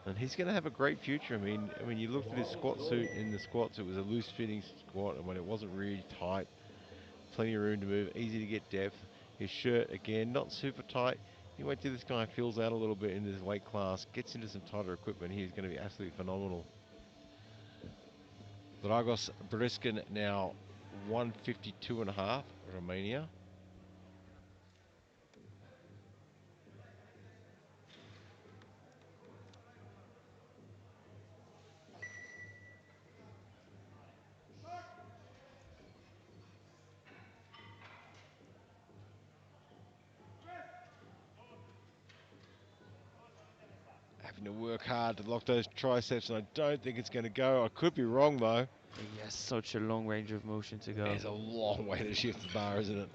And he's going to have a great future. I mean, you looked at his squat suit in the squats, it was a loose fitting squat, and when it wasn't really tight, plenty of room to move, easy to get depth. His shirt, again, not super tight. You wait till this guy fills out a little bit in this weight class, gets into some tighter equipment, he's going to be absolutely phenomenal. Dragos Briskin now 152.5, Romania. Having to work hard to lock those triceps, and I don't think it's going to go. I could be wrong, though. He has such a long range of motion to go. There's a long way to shift the bar, isn't it?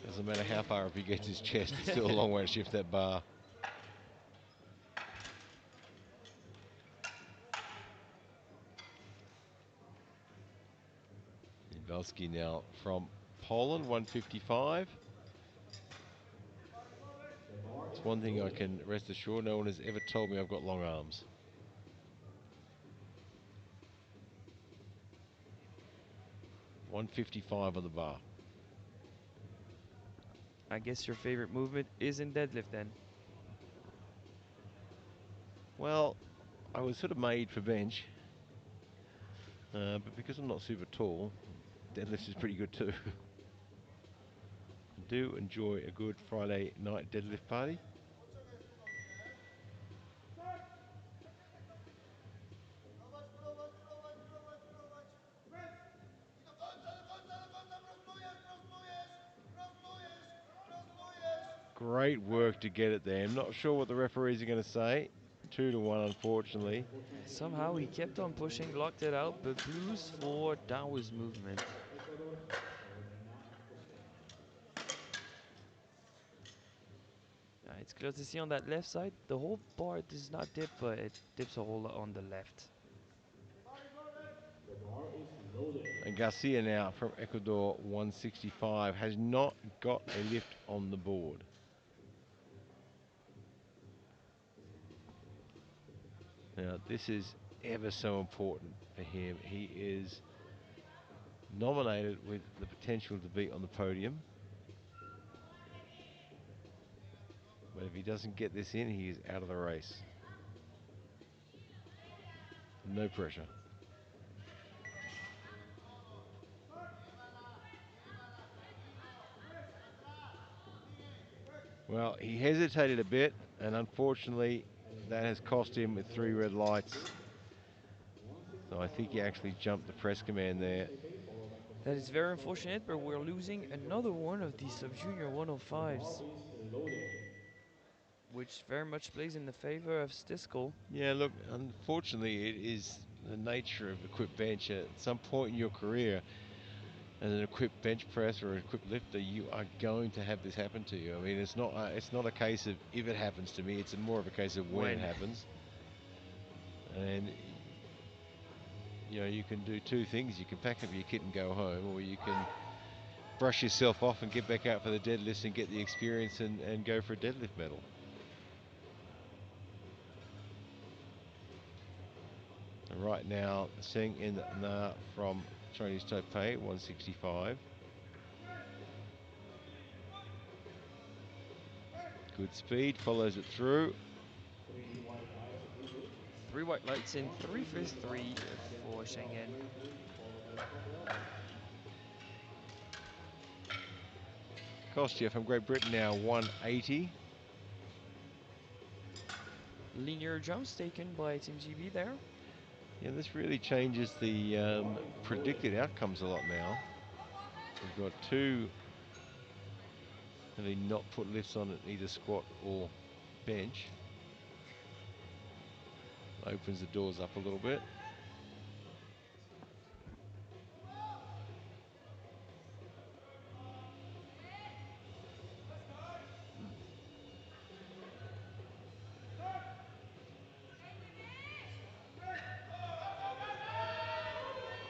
Doesn't matter how far up he gets his chest, it's still a long way to shift that bar. Invalski now from Poland, 155. It's one thing I can rest assured, no one has ever told me I've got long arms. $155 on the bar. I guess your favorite movement is in deadlift then. Well, I was sort of made for bench, but because I'm not super tall, deadlift is pretty good too. I do enjoy a good Friday night deadlift party. Great work to get it there. I'm not sure what the referees are going to say. 2-1, unfortunately. Somehow he kept on pushing, locked it out, but blues for downwards movement. Ecuador will not proceed. It's clear to see on that left side, the whole bar does not dip, but it dips a whole lot on the left. The bar is loaded. And Garcia now from Ecuador, 165, has not got a lift on the board. Now, this is ever so important for him. He is nominated with the potential to be on the podium. But if he doesn't get this in, he is out of the race. No pressure. Well, he hesitated a bit, and unfortunately, that has cost him with 3 red lights. So I think he actually jumped the press command there. That is very unfortunate, but we're losing another one of the sub-junior 105s, which very much plays in the favor of Stiskel. Yeah, look, unfortunately, it is the nature of equipped bench. At some point in your career, as an equipped bench press or an equipped lifter, you are going to have this happen to you. I mean, it's not a case of if it happens to me. It's more of a case of when it happens. And you know, you can do two things. You can pack up your kit and go home, or you can brush yourself off and get back out for the deadlifts and get the experience and go for a deadlift medal. And right now, Seng in Na from Chinese Taipei, 165. Good speed, follows it through. 3 white lights Three white lights in approved. 3 1 fist green 3 light. for Fabien Schengen. waiting for the top wall. Kostya from Great Britain now, 180. Linear jumps taken by Team GB there. Yeah, this really changes the predicted outcomes a lot now. We've got two really not put lifts on it, either squat or bench. Opens the doors up a little bit.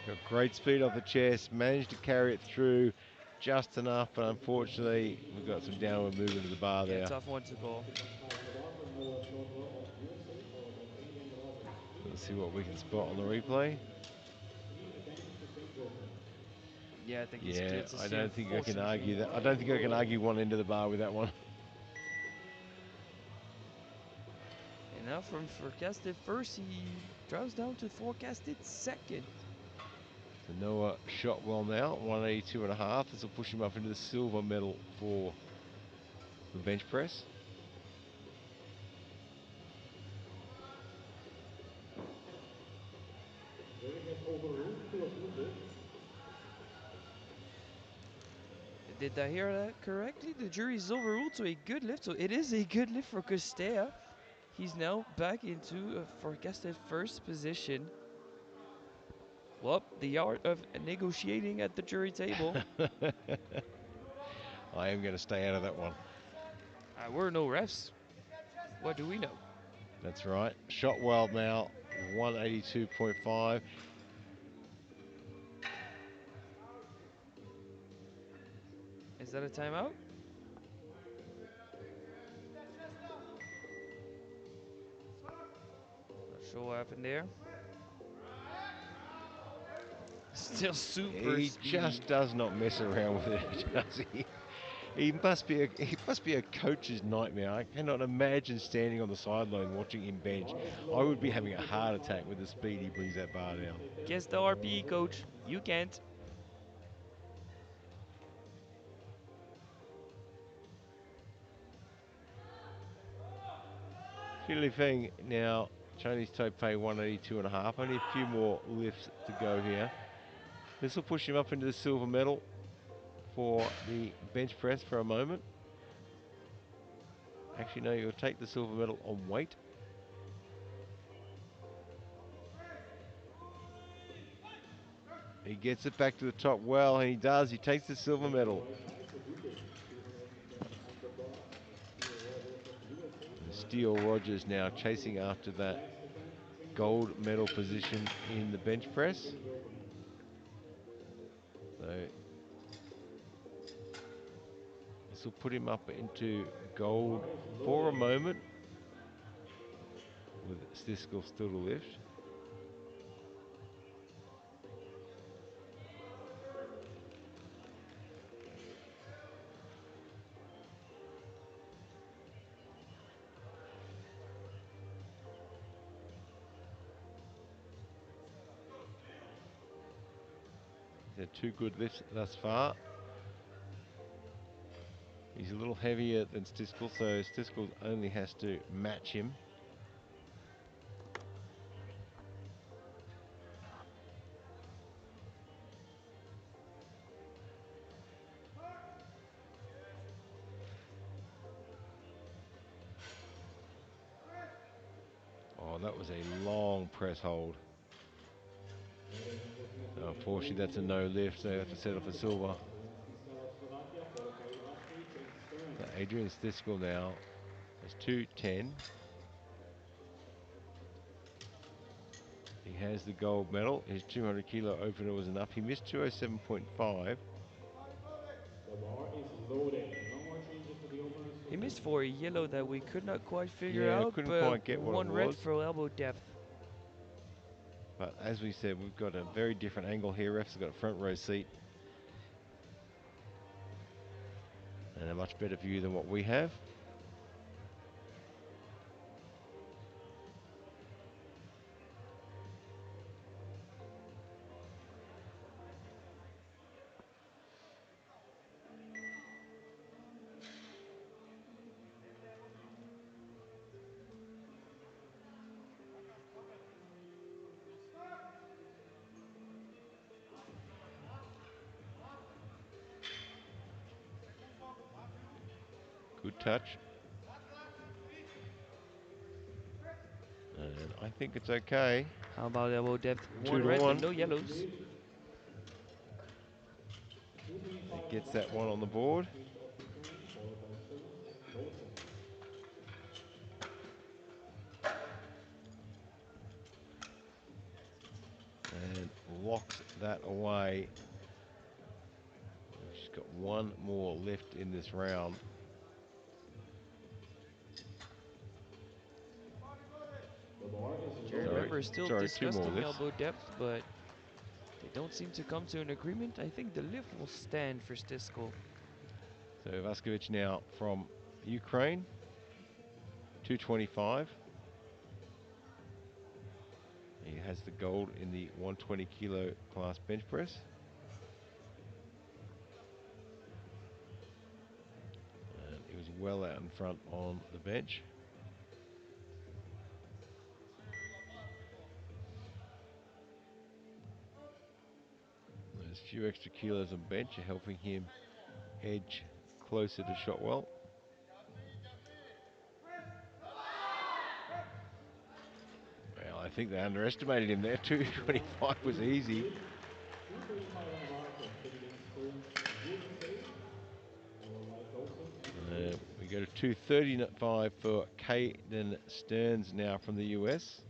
Got great speed off the chest, managed to carry it through just enough, but unfortunately we've got some downward movement of the bar Yeah, there. tough one to call. Let's see what we can spot on the replay. Yeah, I think he's Yeah, clear to I see, don't think I can unfortunately. argue that. I don't think I can argue one end of the bar with that one. And now from forecasted first, he drops down to forecasted second. So Noah shot well now, 182.5. This will push him up into the silver medal for the bench press. Jury has overruled to approve this. Did I hear that correctly? The jury is overruled to a good lift, so it is a good lift for Costea. He's now back into a forecasted first position. Well, the art of negotiating at the jury table. I am going to stay out of that one. We're no refs. What do we know? That's right. Shot well now, 182.5. Is that a timeout? Not sure what happened there. Still super He speedy. just does not mess around with it, does he? He must be a coach's nightmare. I cannot imagine standing on the sideline watching him bench. I would be having a heart attack with the speed he brings that bar down. Guess the RPE coach. You can't. Li Feng now, Chinese Taipei 182.5. Only a few more lifts to go here. This will push him up into the silver medal for the bench press for a moment. Actually, no, you'll take the silver medal on weight. He gets it back to the top well, and he does. He takes the silver medal. And Steele Rogers now chasing after that gold medal position in the bench press. So this will put him up into gold for a moment with Stiskel still to lift. He's had two good lifts thus far. He's a little heavier than Stiskel, so Stiskel only has to match him. Oh, that was a long press hold. So unfortunately, that's a no lift, so they have to settle for silver. So Adrian Stiskel now has 210. He has the gold medal. His 200 kilo opener was enough. He missed 207.5. The bar is loaded. No more changes to the openers He missed system. for a yellow that we could not quite figure Yeah, out, couldn't but quite get what it one red was. for elbow depth. But as we said, we've got a very different angle here. Refs have got a front row seat. And a much better view than what we have. Good touch. And I think it's okay. How about elbow depth? 2 One to red, but 1. no yellows. It 225 on the gets bar that one for on the Nicholas board. Christoph Ukraine, followed by Stearns Bolton. And locks that away. She's got one more left in this round. The bar is Jared loaded. Member is still Sorry, 2 more discussing lifts. elbow depth, but they don't seem to come to an agreement. I think the lift will stand for Stiskal. So Vaskovic now from Ukraine, 225. He has the gold in the 120 kilo class bench press. And he was well out in front on the bench. Those few extra kilos on bench are helping him edge closer to Shotwell. Well, I think they underestimated him there. 225 was easy. 235 on the bar for Caden Stearns, USA, followed by Bolton and Hayes. We go to 235 for Caden Stearns now from the US.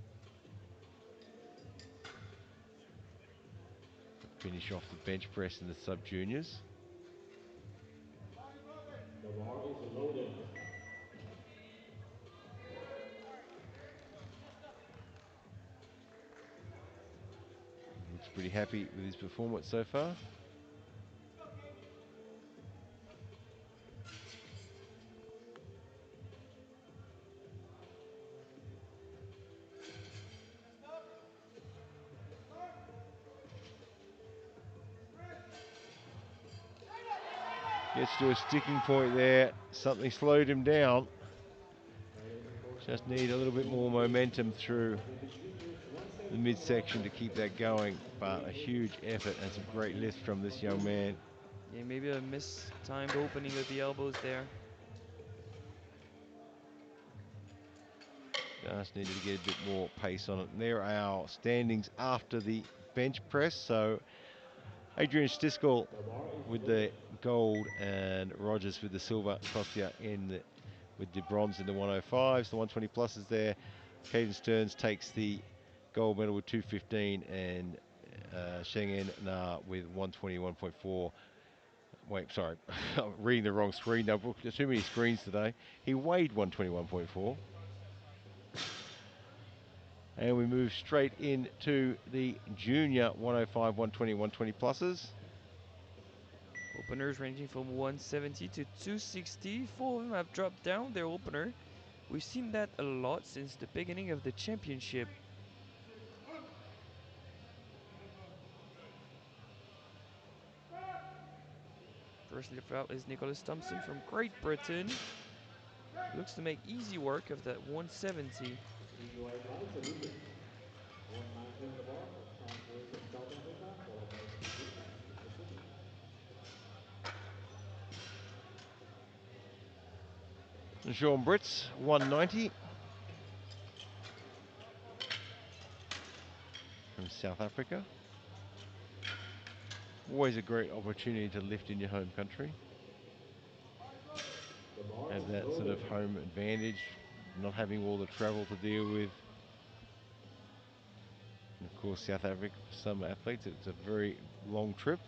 Finish off the bench press in the sub-juniors. The bar is loaded. Looks pretty happy with his performance so far. Gets to a sticking point there. Something slowed him down. Just need a little bit more momentum through In the juniors, the 175 midsection to for keep that going. But a David huge effort and some great Mahi lifts from this from young Germany. man. Yeah, maybe a mistimed opening with the elbows there. Just needed to get a bit more pace on it. And there are our standings after the bench press. So Adrian Stiskal The bar is with the loaded. gold and Rogers with the silver. Kostya with the bronze in the 105s. The 120 pluses there. Caden Stearns takes the gold medal with 215 and Shengen Na with 121.4. Wait, sorry, I'm reading the wrong screen. There's too many screens today. He weighed 121.4. And we move straight into the junior 105, 120, 120 pluses. Openers ranging from 170 to 260. 4 of them have dropped down their opener. We've seen that a lot since the beginning of the championship. First lift out is Nicholas Thompson from Great Britain. Looks to make easy work of that 170. Easy white flag saluted. 190 on the bar for Sean Brits of South Africa, followed by Steve Richards, Mississippi. Sean Brits, 190. From South Africa. Always a great opportunity to lift in your home country. The bar Have is that sort of loaded. home advantage, not having all the travel to deal with. And of course, South Africa, for some athletes, it's a very long trip.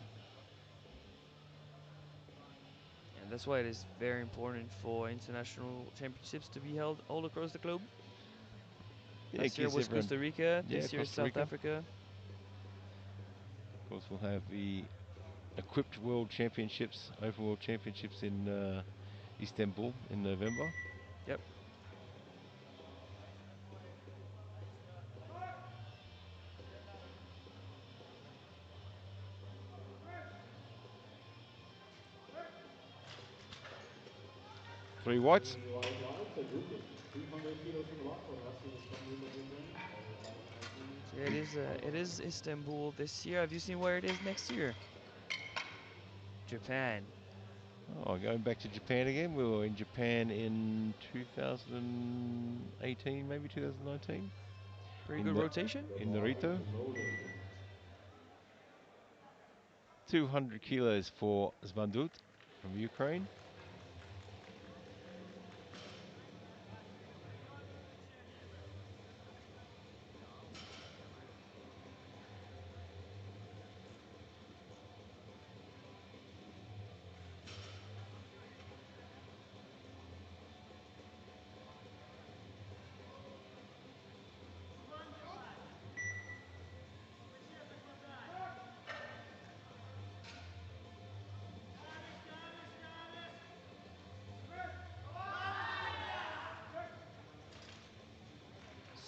And that's why it is very important for international championships to be held all across the globe. Yeah, it Last year gives was everyone. Costa Rica, Yeah, this year is Costa South Rica. Africa. Of course, we'll have the equipped World Championships, Open World Championships in Istanbul in November. Yep. Three whites. 3 white lights, a grouping. 200 kilos on the bar for Rusty, the strong group of Ukraine, followed by Iceland. So yeah, it is Istanbul this year. Have you seen where it is next year? Japan. Oh, going back to Japan again. We were in Japan in 2018, maybe 2019. Pretty In good the rotation. The in bar is Narito. loaded. 200 kilos for Zvandut from Ukraine.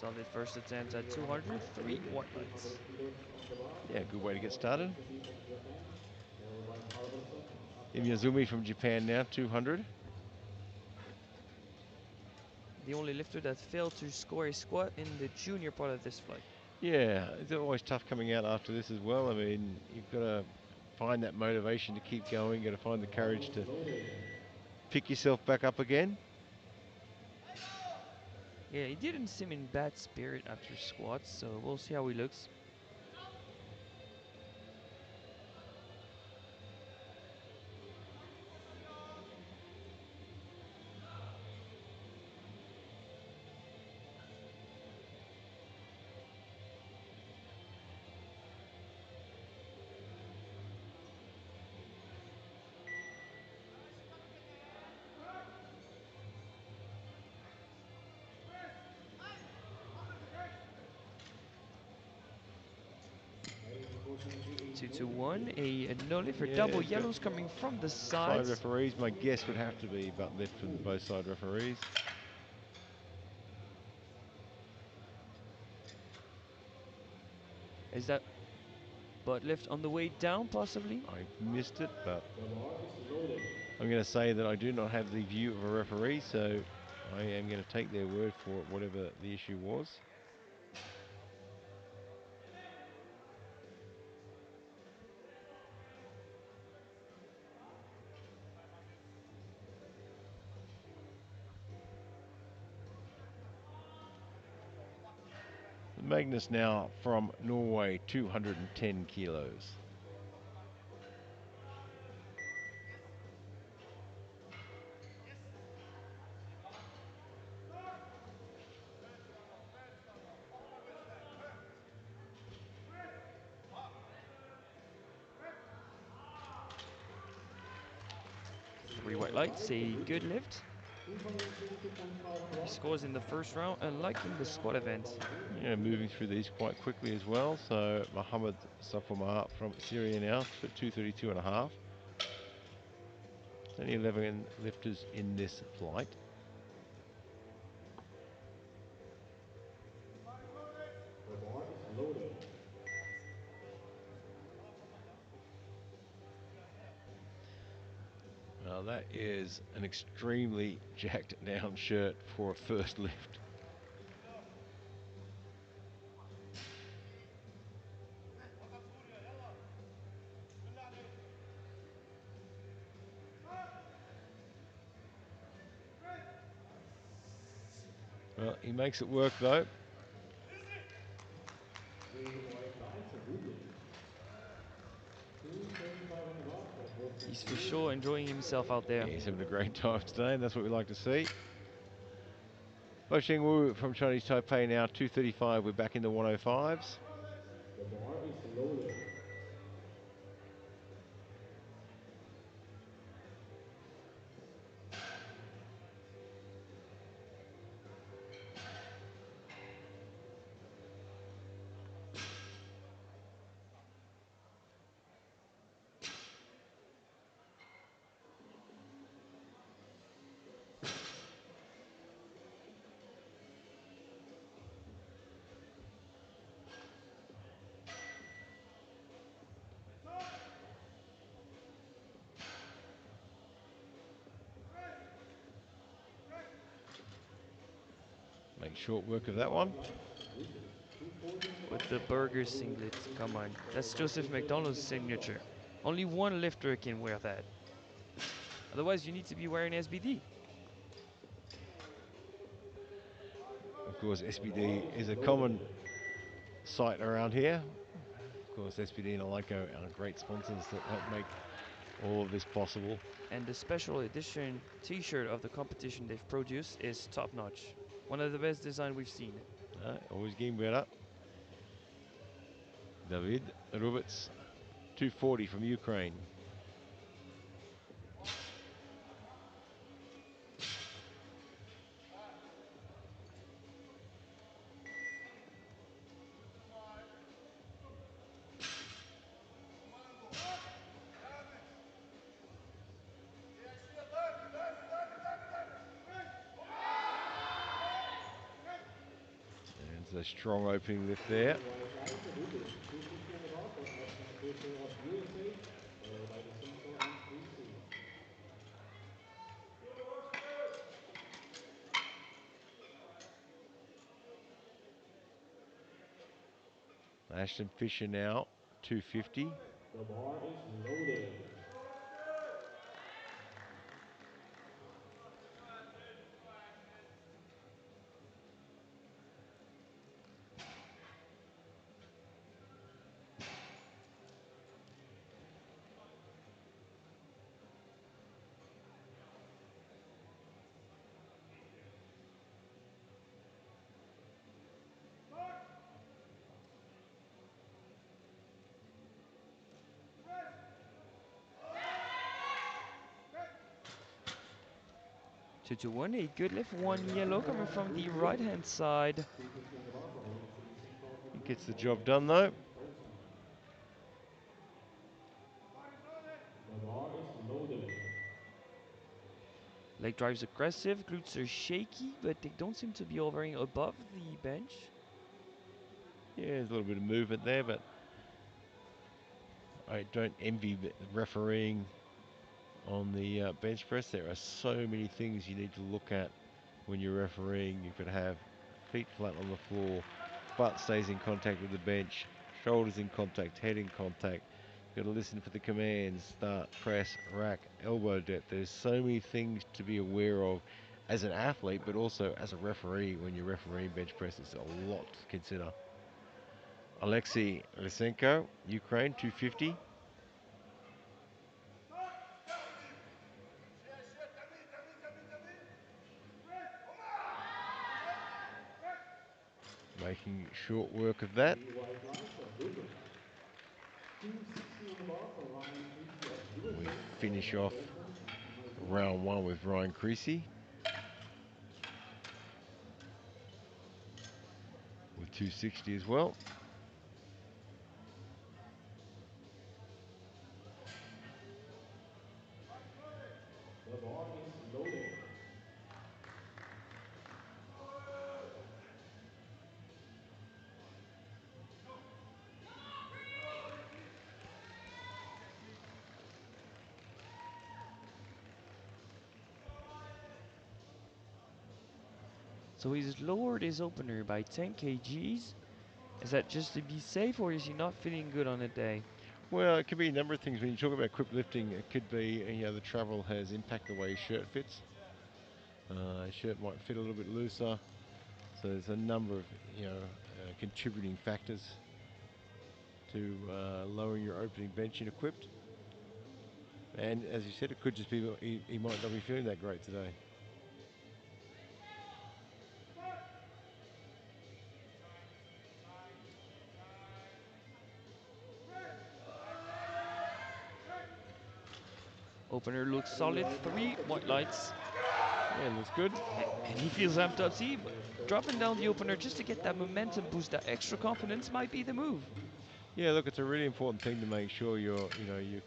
Solid first attempt at 200, 3 Grouping, white lights. 200 kilos on the bar. Yeah, good way to get Barbara started. Ecstacy from Japan, followed by Halvorsen and Imyazumi from Japan now, 200. The only lifter that failed to score a squat in the junior part of this flight. Yeah, it's always tough coming out after this as well. I mean, you've got to find that motivation to keep going. You've got to find the The bar courage is to loaded. pick yourself back up again. Yeah, he didn't seem in bad spirit after squats, so we'll see how he looks. Heading unfortunately a no lift 2-2-1, group. a no lift for Yeah, double it's got yellows coming from the side sides. referees. My guess would have to be butt lift from the both side referees. Is that butt lift on the way down, possibly? I missed it, but The bar is loaded. I'm going to say that I do not have the view of a referee, so I am going to take their word for it, whatever the issue was. Magnus now from Norway, 210 kilos. Three white lights, A a good grouping. lift. 262.5 on the He bar. scores in the first round and liking the squat event. Yeah, moving through these quite quickly as well. So Mohammed Safomar from Syria now, 232 and a half. Only 11 lifters in this flight. The bar is loaded. Now that is an extremely jacked down shirt for a first lift. Well, he makes it work though. 3 white lights, a grouping. 235 on the bar for Volkan He's for Kulut. sure enjoying himself out there. Yeah, he's having a great time today, and that's what we like to see. Bo Wu from Chinese Taipei now, 235. We're back in the 105s. And short work of that White one. light submission. 240 on the With bar the for round burger 2, singlet, come 26 on. followed That's by Joseph 230 McDonald's return guard. signature. Only one lifter can wear that. Otherwise, you need to be wearing SBD. Of course, The bar SBD is is a common loaded. sight around here. Of course, SBD and Eleiko are great sponsors that help make all of this possible. And the special edition t-shirt of the competition they've produced is top notch. One of the best design we've seen. Always getting better. David Rubets, 240 from Ukraine. And it's a strong opening lift there. White light Rubin. 250 on the bar for Ashton Fisher of USA, followed by Lysenko and Creasy. Ashton Fisher now, 250. The bar is loaded. Two to one, a good lift, one yellow coming from the right hand side. 250 on the bar for Olympic Lysenko of He Ukraine, gets the followed job by done though. Boson. The bar is loaded. Leg drive's aggressive, glutes are shaky, but they don't seem to be hovering above the bench. Yeah, there's a little bit of movement there, but I don't envy the refereeing on the bench press. There are so many things you need to look at when you're refereeing. You could have feet flat on the floor, butt stays in contact with the bench, shoulders in contact, head in contact. You've got to listen for the commands, start, press, rack, elbow depth. There's so many things to be aware of as an athlete, but also as a referee when you're refereeing bench press. It's a lot to consider. Alexei Lysenko, Ukraine, 250. Making short work of that. 3 white lights of Rubin. 260 on the bar for Ryan Creasy of We USA, followed finish by off Boson and Timothy. round one with Ryan Creasy with 260 as well. The bar is loaded. So he's lowered his opener by 10 kgs. Is that just to be safe, or is he not feeling good on the day? Well, it could be a number of things. When you talk about equip lifting, it could be, the travel has impacted the way his shirt fits. His shirt might fit a little bit looser. So there's a number of, contributing factors to lowering your opening bench in equipped. And as you said, it could just be he might not be feeling that great today. Opener looks 3 solid, white lights 3 of white Rubin. lights. Yeah, looks good. And he feels amped up. See, First dropping on down the board opener just to get that Warning momentum 5, boost, that extra followed by confidence might be the move. Yeah, look, it's a really important thing to make sure you're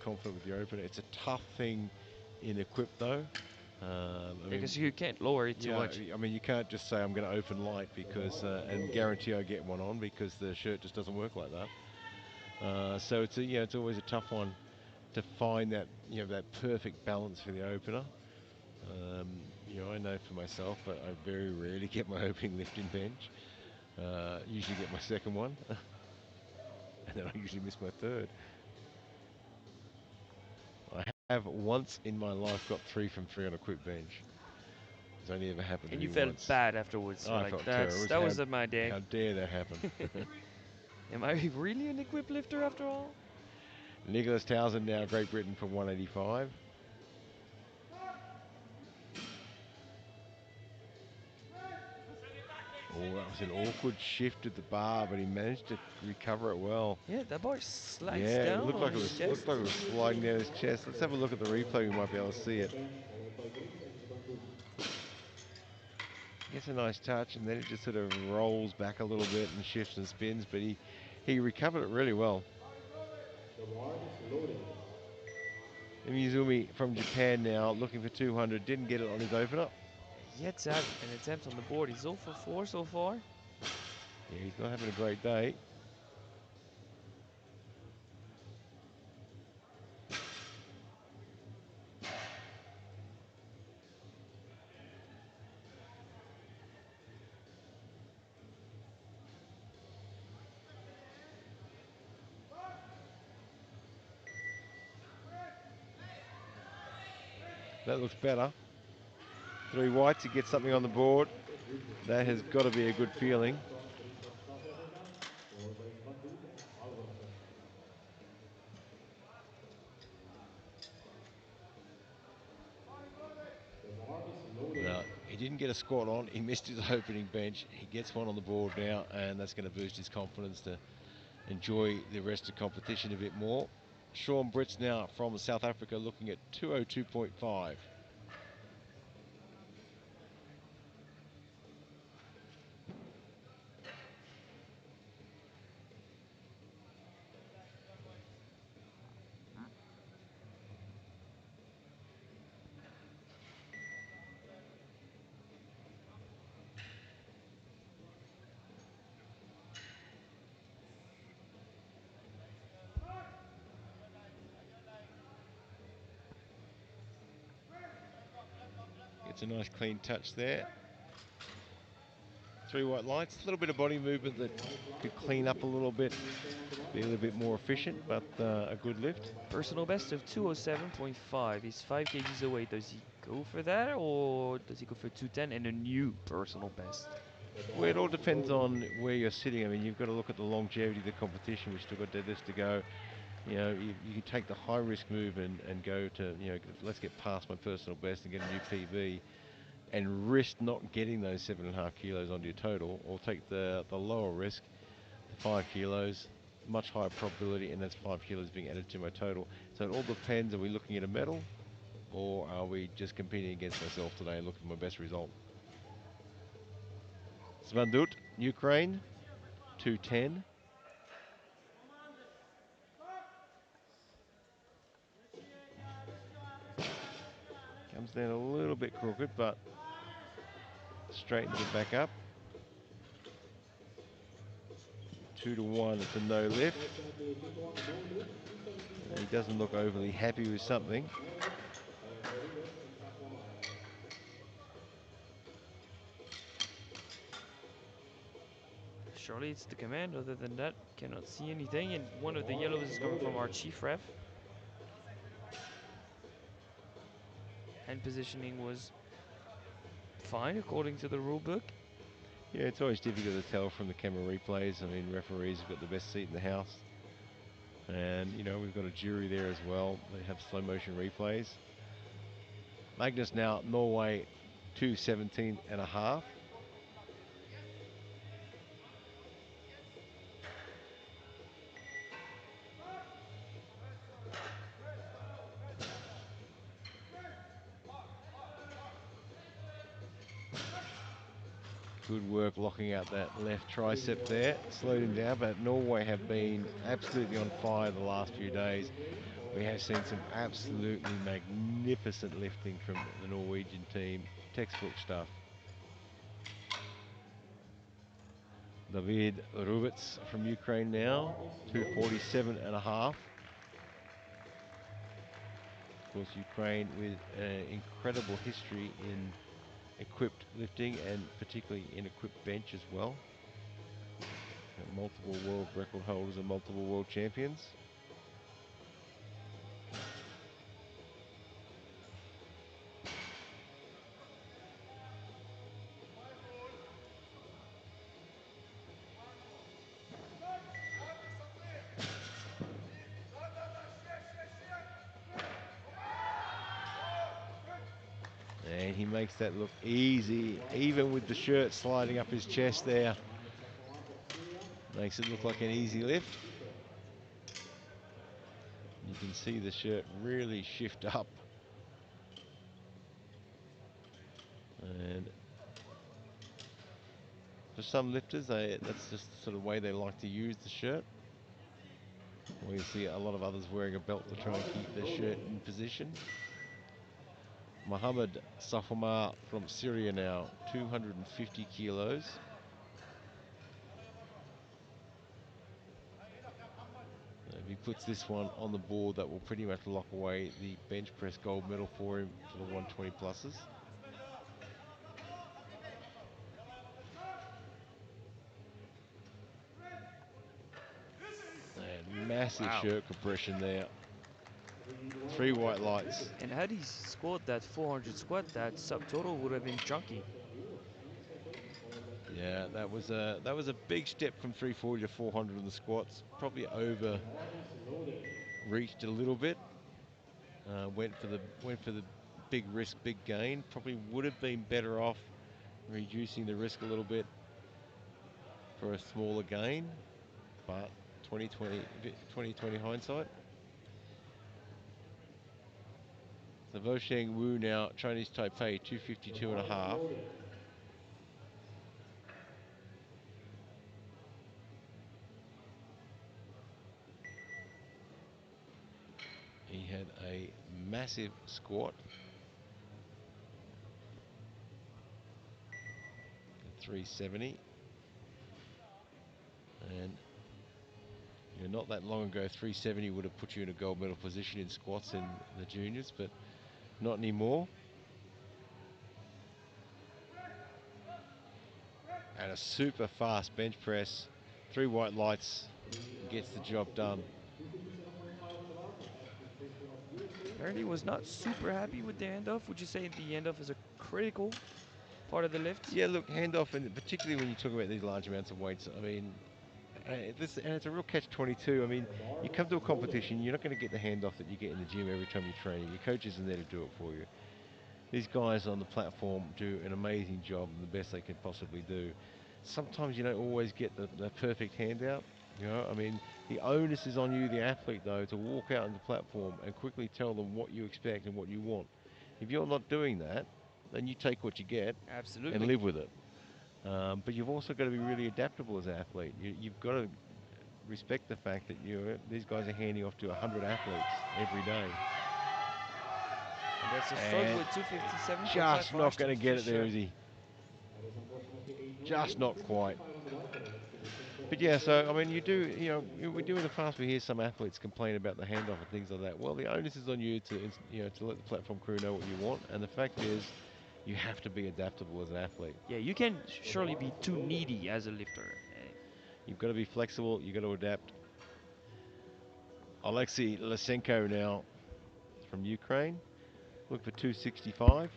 confident with your opener. It's a tough thing in equip though. Because you can't lower it too much. I mean, you can't just say I'm going to open light because and guarantee I get one on because the shirt just doesn't work like that. So it's always a tough one to find that that perfect balance for the opener. I know for myself, but I very rarely get my opening lift in bench. Usually get my second one, and then I usually miss my third. I have once in my life got 3 from 3 on a quick bench. It's only ever happened to And me you felt once. bad afterwards. Oh, You're I like, felt terrible. that was my day. How dare that happen? Am I really an equip lifter after all? Nicholas Townsend now Great Britain for 185. Oh, that was an awkward shift at the bar, but he managed to recover it well. Yeah, that bar slides Yeah, it down looked on like it his was chest. sliding down his chest. Let's have a look at the replay. We might be able to see On the it. bench, followed by Brits and Bandung. Gets a nice touch, and then it just sort of rolls back a little bit and shifts and spins. But he recovered it really well. The bar is loaded. Mizumi from Japan now looking for 200. Didn't get it on his opener. Yet to have an attempt on the board. He's 0 for 4 so far. Yeah, he's not having a great day. That looks better. 3 whites, he gets something on the board. As usual. That has got to be a good feeling. From Brits of South Africa, followed by Bandung and Alverson. The bar is loaded. Well, he didn't get a squat on. He missed his opening bench. He gets one on the board now, and that's going to boost his confidence to enjoy the rest of the competition a bit more. Sean Brits now from South Africa looking at 202.5. Gets a nice clean touch there. 3 white lights, a little bit of body movement that could clean up a little bit, be a little bit more efficient, but a good lift. Personal best of 207.5. He's 5 kgs away. Does he go for that, or does he go for 210 and a new personal best? Well, it all depends on where you're sitting. I mean, you've got to look at the longevity of the competition. We've still got deadlifts to go. You can take the high risk move and go to, let's get past my personal best and get a new PB, and risk not getting those 7.5 kilos onto your total, or take the lower risk, the 5 kilos, much higher probability, and that's 5 kilos being added to my total. So it all depends. Are we looking at a medal, or are we just competing against myself today and looking for my best result? Svandut, Ukraine, 210. Comes down a little bit crooked, but straightens it back up. 2-1, it's a no lift. Unfortunately, this one no lift. He doesn't look overly happy with something. No lift. Very good in Sakwama. Surely it's the command. Other than that, cannot see anything. And The one of the bar yellows is is coming from loaded. our chief ref. Hand positioning was fine according to the rule book. Yeah, it's always difficult to tell from the camera replays. I mean, referees have got the best seat in the house. And, we've got a jury there as well. They have slow motion replays. Magnus now, Norway, 217.5. Good work locking out that left tricep there. Slowed him down, but Norway have been absolutely on fire the last few days. We have seen some absolutely magnificent lifting from the Norwegian team. Textbook stuff. David Rubits from Ukraine now, 247.5. Of course, Ukraine with an incredible history in equipped lifting and particularly in equipped bench as well. Multiple world record holders and multiple world champions. And he makes that look easy, even with the shirt sliding up his chest there. Makes it look like an easy lift. You can see the shirt really shift up. And for some lifters, that's just the sort of way they like to use the shirt. We see a lot of others wearing a belt to try and keep their shirt in position. Mohammed Safamar from Syria now, 250 kilos. If he puts this one on the board, that will pretty much lock away the bench press gold medal for him for the 120 pluses. And massive shirt compression there. 3 white lights. And had he scored that 400 squat, that subtotal would have been chunky. Yeah, that was a big step from 340 to 400 in the squats. Probably over reached a little bit. Went for the big risk, big gain. Probably would have been better off reducing the risk a little bit for a smaller gain, but 2020 hindsight. So Vosheng Wu now, Chinese Taipei, 252 and a half. He had a massive squat at 370. And not that long ago, 370 would have put you in a gold medal position in squats in the juniors, but not anymore. And a super fast bench press, 3 white lights, gets the job done. Apparently was not super happy with the handoff. Would you say the handoff is a critical part of the lift? Yeah, look, handoff, and particularly when you talk about these large amounts of weights, I mean, and it's a real catch-22. I mean, you come to a competition, you're not going to get the handoff that you get in the gym every time you're training. Your coach isn't there to do it for you. These guys on the platform do an amazing job, and the best they can possibly do. Sometimes you don't always get the perfect handout. I mean, the onus is on you, the athlete, though, to walk out on the platform and quickly tell them what you expect and what you want. If you're not doing that, then you take what you get. Absolutely. And live with it. But you've also got to be really adaptable as an athlete. You've got to respect the fact that these guys are handing off to 100 athletes every day. And that's a struggle with 257. Just not going to get it there, is he? Just not quite. But yeah, so I mean, we do in the past, we hear some athletes complain about the handoff and things like that. Well, the onus is on you to let the platform crew know what you want, and the fact is, you have to be adaptable as an athlete. Yeah, you can surely be too needy as a lifter. You've got to be flexible. You've got to adapt. Alexei Lysenko now from Ukraine. Look for 265.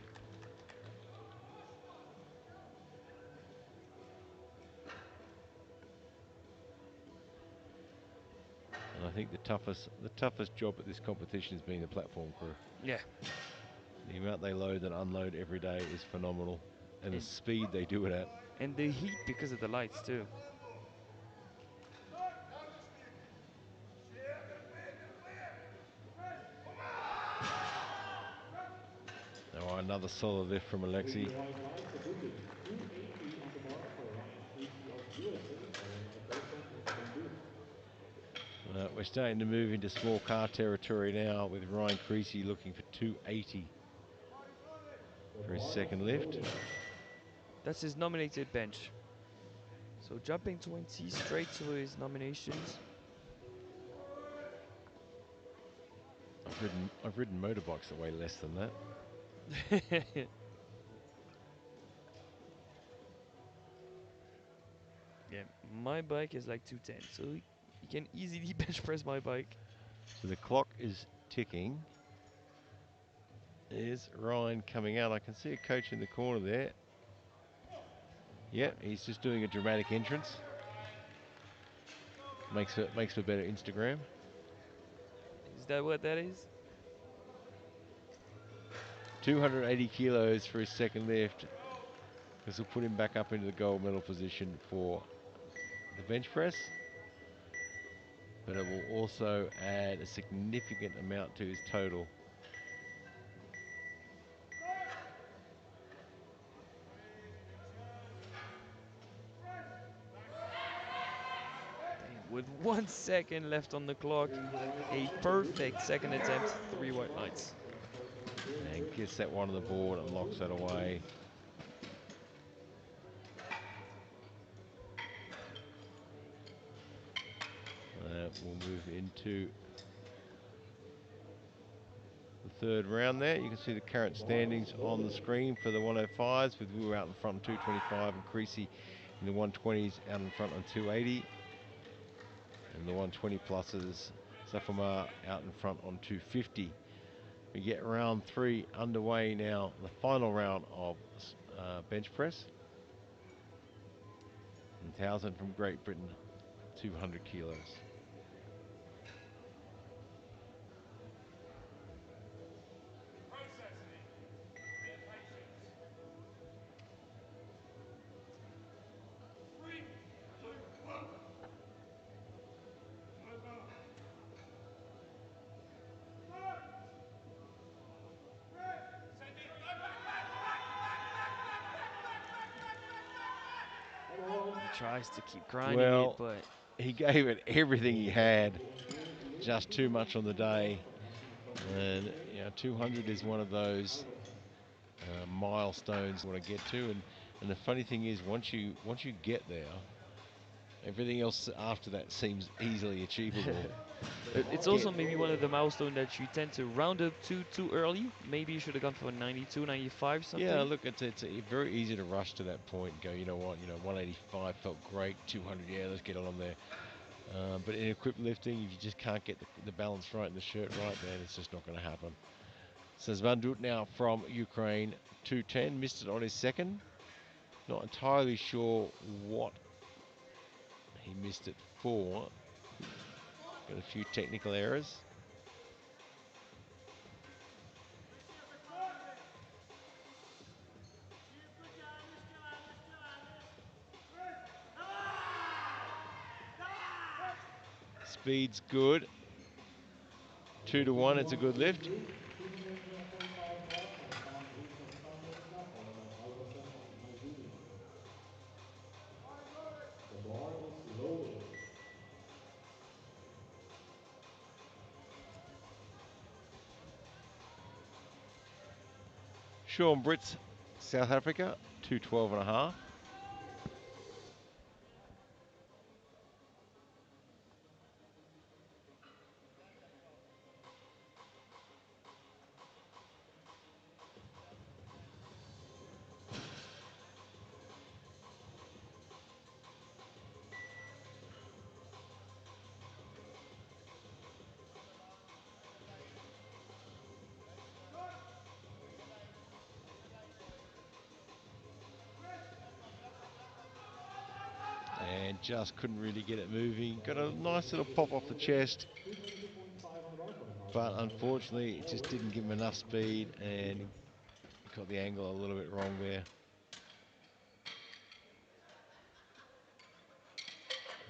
And I think the toughest job at this competition has been the platform crew. Yeah. The amount they load and unload every day is phenomenal. And the speed they do it at. And the heat because of the lights too. Now another solid lift from Alexei. 280 on the bar for Ryan Creasy of USA, followed by Bosheng Wu. We're starting to move into small car territory now with Ryan Creasy looking for 280 for his second lift. That's his nominated bench. So jumping 20 straight to his nominations. I've ridden motorbikes that weigh less than that. Yeah, my bike is like 210, so you can easily bench press my bike. So the clock is ticking. There's Ryan coming out. I can see a coach in the corner there. Yeah, he's just doing a dramatic entrance. Makes for better Instagram. Is that what that is? 280 kilos for his second lift. This will put him back up into the gold medal position for the bench press. But it will also add a significant amount to his total. Damn, with 1 second left on the clock, a perfect second attempt, 3 white knights. And gets that one on the board and locks that away. We'll move into the third round there. You can see the current standings on the screen for the 105s, with Wu out in front on 225 and Creasy in the 120s out in front on 280. And the 120 pluses, Safamar out in front on 250. We get round 3 underway now, the final round of bench press. And Townsend from Great Britain, 200 kilos. He tries to keep grinding it, Well, but he gave it everything he had, just too much on the day. And you know, 200 is one of those milestones you want to get to. And the funny thing is, once you get there, everything else after that seems easily achievable. it's also maybe one of the milestones that you tend to round up too early. Maybe you should have gone for 92, 95, something. Yeah, look, it's very easy to rush to that point and go, you know what, 185 felt great, 200, yeah, let's get on there. But in equipped lifting, if you just can't get the balance right and the shirt right, then it's just not going to happen. So Zvandut now from Ukraine, 210, missed it on his second. Not entirely sure what he missed it for. Got a few technical errors. Speed's good. 2-1, it's a good lift. 245 mark from San Luis of South Africa, followed by Alberson of Nigeria. The bar is loaded. Sean Brits, South Africa, 212.5. And just couldn't really get it moving. Got a nice little pop off the chest, 222.5 on the bar for the but Northern Ireland unfortunately it just didn't give him enough powerlifting speed and champions. got the angle a little bit wrong there.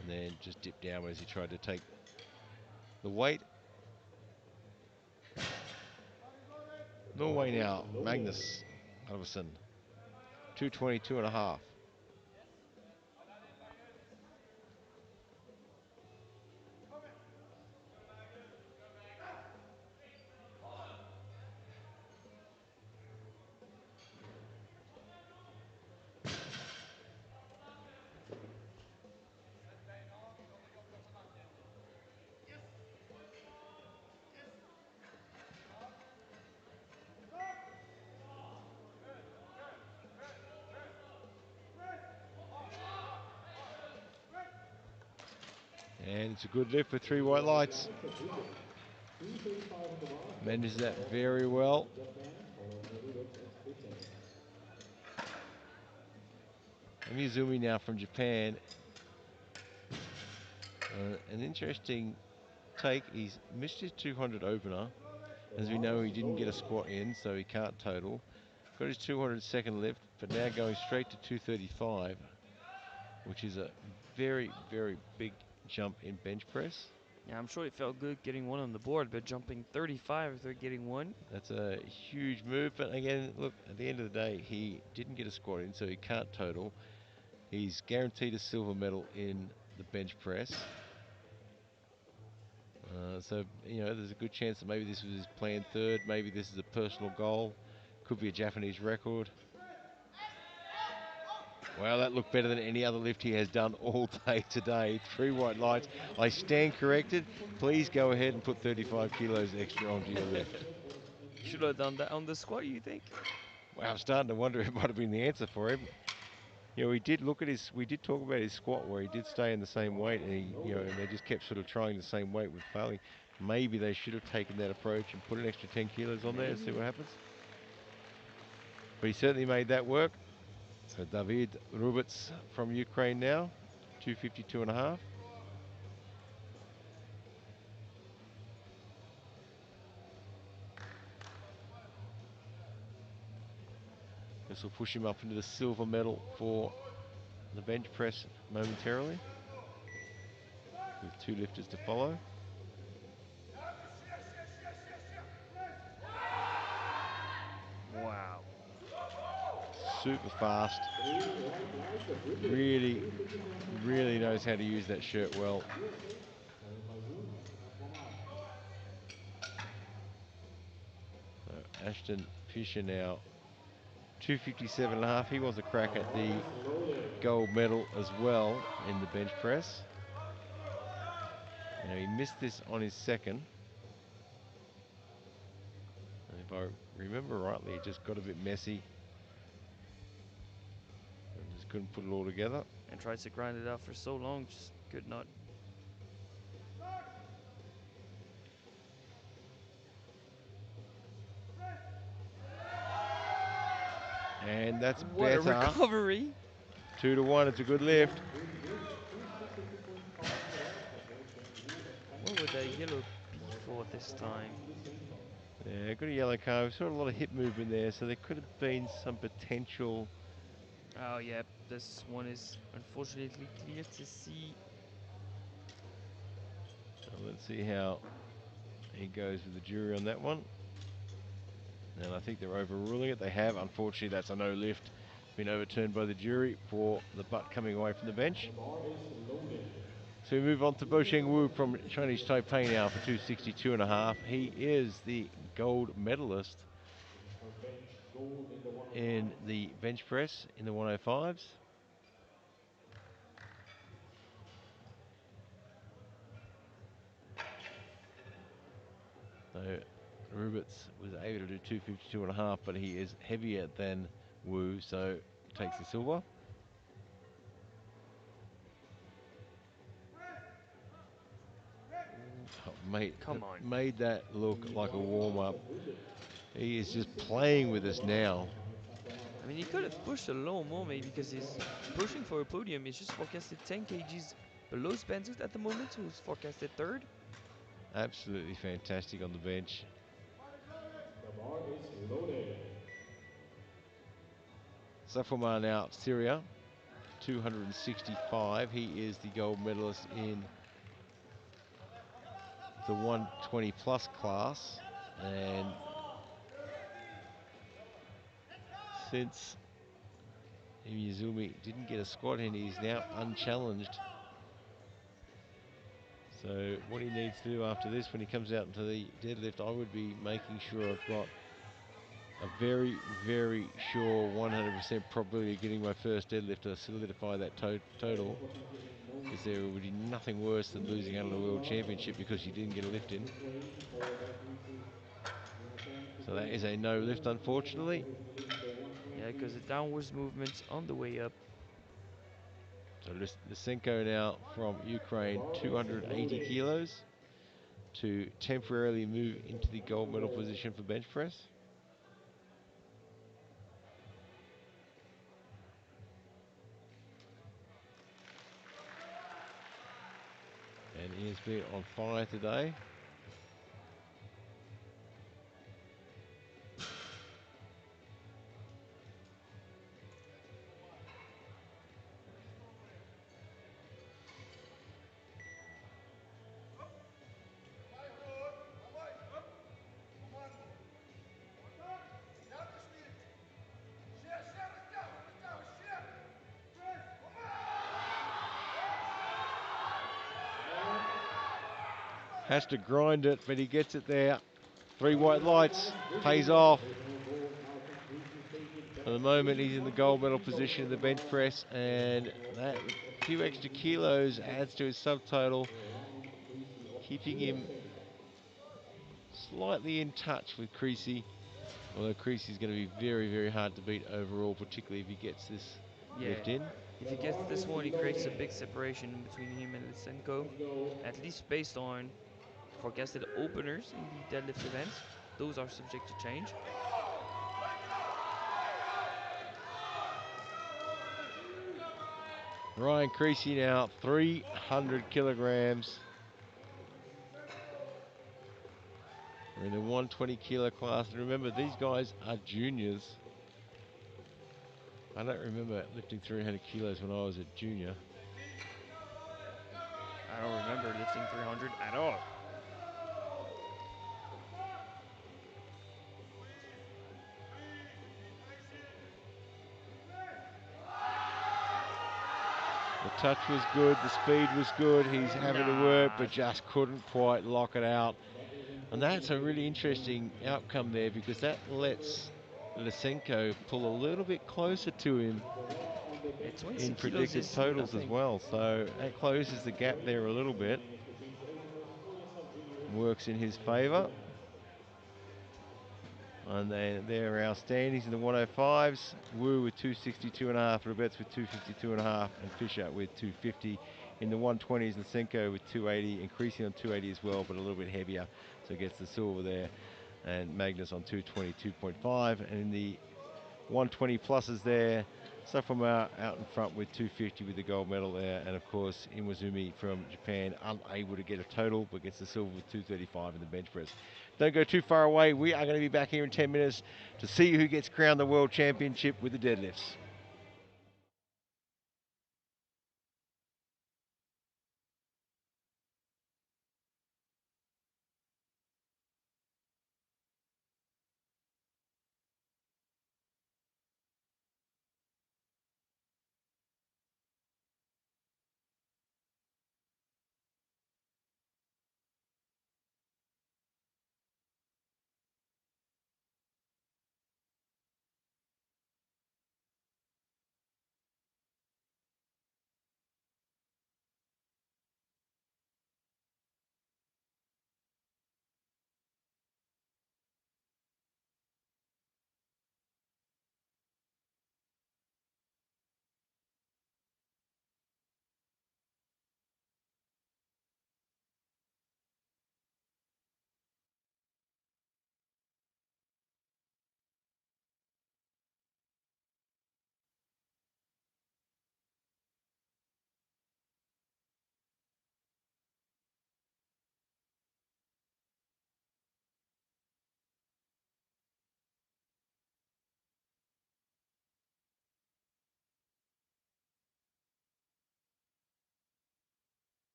And then just dipped down as he tried to take the weight. The bar Norway is now, loaded. Magnus Halvorsen, 222.5. And it's a good lift with 3 white lights. That's a good lift. 2:35 on the bar. Manages that very well. Japan, followed by Rubens at 3:10. Miyazumi now from Japan. An interesting take. He's missed his 200 opener. As we know, he didn't get a squat in, so he can't total. Got his 200 second lift, but now going straight to 235, which is a very, very big jump in bench press. Yeah, I'm sure it felt good getting one on the board, but jumping 35 after getting one. That's a huge move, but again, look, at the end of the day, he didn't get a squat in, so he can't total. He's guaranteed a silver medal in the bench press. So, you know, there's a good chance that maybe this was his planned third, maybe this is a personal goal, could be a Japanese record. Wow, that looked better than any other lift he has done all day today. 3 white lights. I stand corrected. Please go ahead and put 35 kilos extra onto your lift. Should have done that on the squat, you think? Wow, I'm starting to wonder if it might have been the answer for him. You know, we did talk about his squat where he did stay in the same weight, and and they just kept sort of trying the same weight with failing. Maybe they should have taken that approach and put an extra 10 kilos on there and see what happens. But he certainly made that work. So David Rubets from Ukraine now, 252 and a half. This will push him up into the silver medal for the bench press momentarily, with 2 lifters to follow. Wow. Super fast. Really knows how to use that shirt well. So Ashton Fisher now, 257 and a half. He wants a crack at the gold medal as well in the bench press. Now he missed this on his second. And if I remember rightly, it just got a bit messy. And just couldn't put it all together. And tried to grind it out for so long, just could not. And that's what better. a recovery. 2 to 1, it's a good lift. What would that yellow be for this time? Yeah, got a yellow card. We saw a lot of hip movement there, so there could have been some potential. Oh, yeah, this one is unfortunately clear to see. So let's see how he goes with the jury on that one. And I think they're overruling it. They have. Unfortunately, that's a no lift. Been overturned by the jury for the butt coming away from the bench. So we move on to Bosheng Wu from Chinese Taipei now for 262 and a half. He is the gold medalist in the bench press in the 105s. So Rubets was able to do 252 and a half, but he is heavier than Wu, so takes the silver. Come on. Made that look like a warm-up. He is just playing with us now. I mean, he could have pushed a little more maybe because he's pushing for a podium. He's just forecasted 10 kgs below Spencer at the moment, who's forecasted third. Absolutely fantastic on the bench. The bar is loaded. Safomar now, Syria, 265. He is the gold medalist in the 120 plus class, and since Miyazumi didn't get a squat in, he's now unchallenged. So what he needs to do after this, when he comes out into the deadlift, I would be making sure I've got a very, very sure 100% probability of getting my first deadlift to solidify that total. Because there would be nothing worse than losing out on a world championship because you didn't get a lift in. So that is a no lift, unfortunately. Yeah, because the downwards movement's on the way up. So Lysenko now from Ukraine, 280 kilos to temporarily move into the gold medal position for bench press. And he has been on fire today. Has to grind it, but he gets it there. 3 white lights, pays off. For the moment, he's in the gold medal position in the bench press, and that few extra kilos adds to his subtotal, keeping him slightly in touch with Creasy. Although Creasy's going to be very, very hard to beat overall, particularly if he gets this lift in. If he gets this one, he creates a big separation between him and Lysenko, at least based on forecasted openers in the deadlift events. Those are subject to change. Ryan Creasy now, 300 kilograms. We're in the 120 kilo class. And remember, these guys are juniors. I don't remember lifting 300 kilos when I was a junior. I don't remember lifting 300 at all. The touch was good, the speed was good. He's having to work, but just couldn't quite lock it out. And that's a really interesting outcome there, because that lets Lysenko pull a little bit closer to him in predicted totals as well. So that closes the gap there a little bit. Works in his favour. And then there are our standings in the 105s. Wu with 262.5, Rebets with 252.5, and Fisher with 250. In the 120s, Lysenko with 280, increasing on 280 as well, but a little bit heavier, so gets the silver there. And Magnus on 222.5, and in the 120 pluses there, Safama out in front with 250 with the gold medal there, and of course Iwazumi from Japan unable to get a total, but gets the silver with 235 in the bench press. Don't go too far away. We are going to be back here in 10 minutes to see who gets crowned the World Championship with the deadlifts.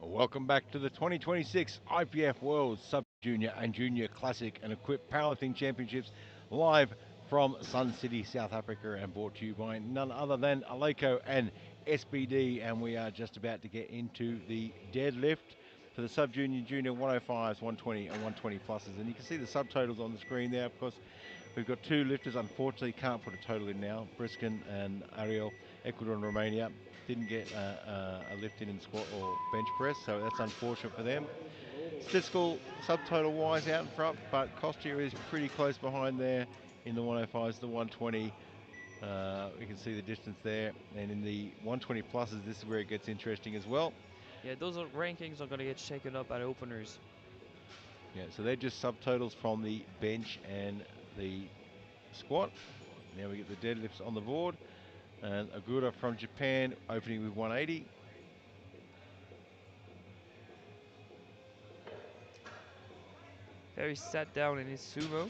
Welcome back to the 2026 IPF World Sub Junior and Junior Classic and Equipped Powerlifting Championships live from Sun City, South Africa, and brought to you by none other than Aleco and SBD. And we are just about to get into the deadlift for the Sub Junior Junior 105s, 120 and 120 pluses. And you can see the subtotals on the screen there. Of course, we've got two lifters. Unfortunately, can't put a total in now. Briskin and Ariel, Ecuador and Romania, didn't get a lift in squat or bench press, so that's unfortunate for them. Statistical subtotal wise out in front, but Costier is pretty close behind there in the 105s, the 120. We can see the distance there, and in the 120 pluses, this is where it gets interesting as well. Yeah, those rankings are going to get shaken up at openers. Yeah, so they're just subtotals from the bench and the squat. Now we get the deadlifts on the board. And Agura from Japan opening with 180. Very sat down in his sumo.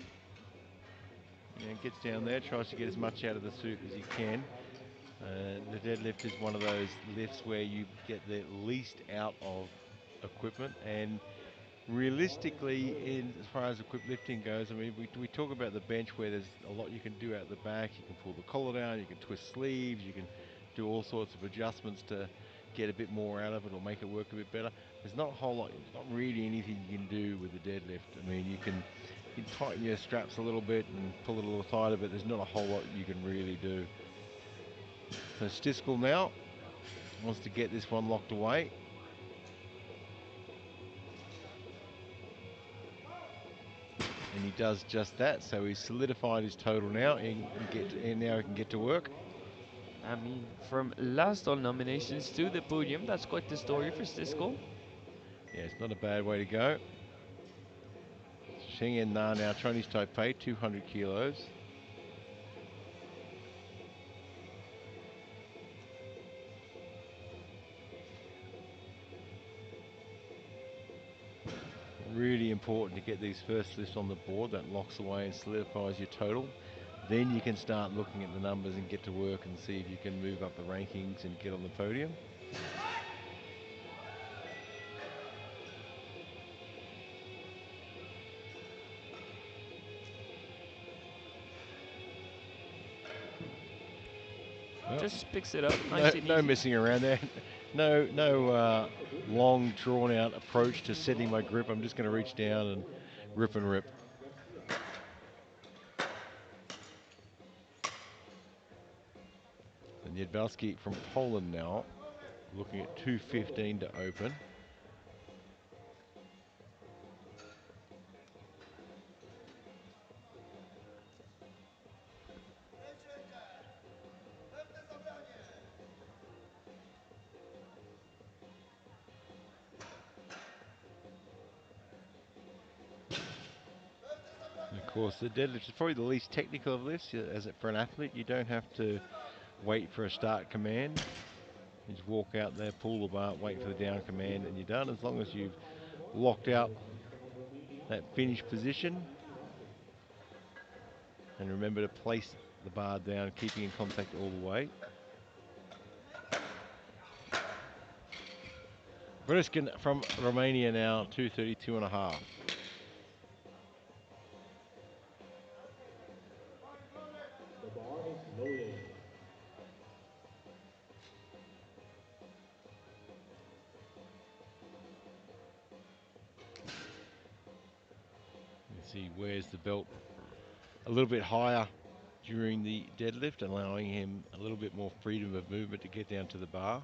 And gets down there, tries to get as much out of the suit as he can. The deadlift is one of those lifts where you get the least out of equipment, and realistically, as far as equipped lifting goes, I mean, we talk about the bench where there's a lot you can do out the back. You can pull the collar down, you can twist sleeves, you can do all sorts of adjustments to get a bit more out of it or make it work a bit better. There's not a whole lot, not really anything you can do with the deadlift. I mean, you can tighten your straps a little bit and pull it a little tighter, but there's not a whole lot you can really do. So Stiskel now wants to get this one locked away. And he does just that, so he's solidified his total now, and now he can get to work. I mean, from last all nominations to the podium, that's quite the story for Stiskel. Yeah, it's not a bad way to go. Shengen Na now, Chinese Taipei, 200 kilos. Really important to get these first lifts on the board. That locks away and solidifies your total. Then you can start looking at the numbers and get to work and see if you can move up the rankings and get on the podium. Well, just picks it up, nice and no easy. messing around there. No long drawn out approach to setting my grip. I'm just going to reach down and rip and rip. And Jedwabski from Poland now, looking at 2:15 to open. And of course, the deadlift is probably the least technical of lifts. As for an athlete, you don't have to wait for a start command. You just walk out there, pull the bar, wait for the down command, and you're done. As long as you've locked out that finish position. And remember to place the bar down, keeping in contact all the way. Briskin from Romania now, 232.5. The bar is loaded. You see, wears the belt a little bit higher during the deadlift, allowing him a little bit more freedom of movement to get down to the bar.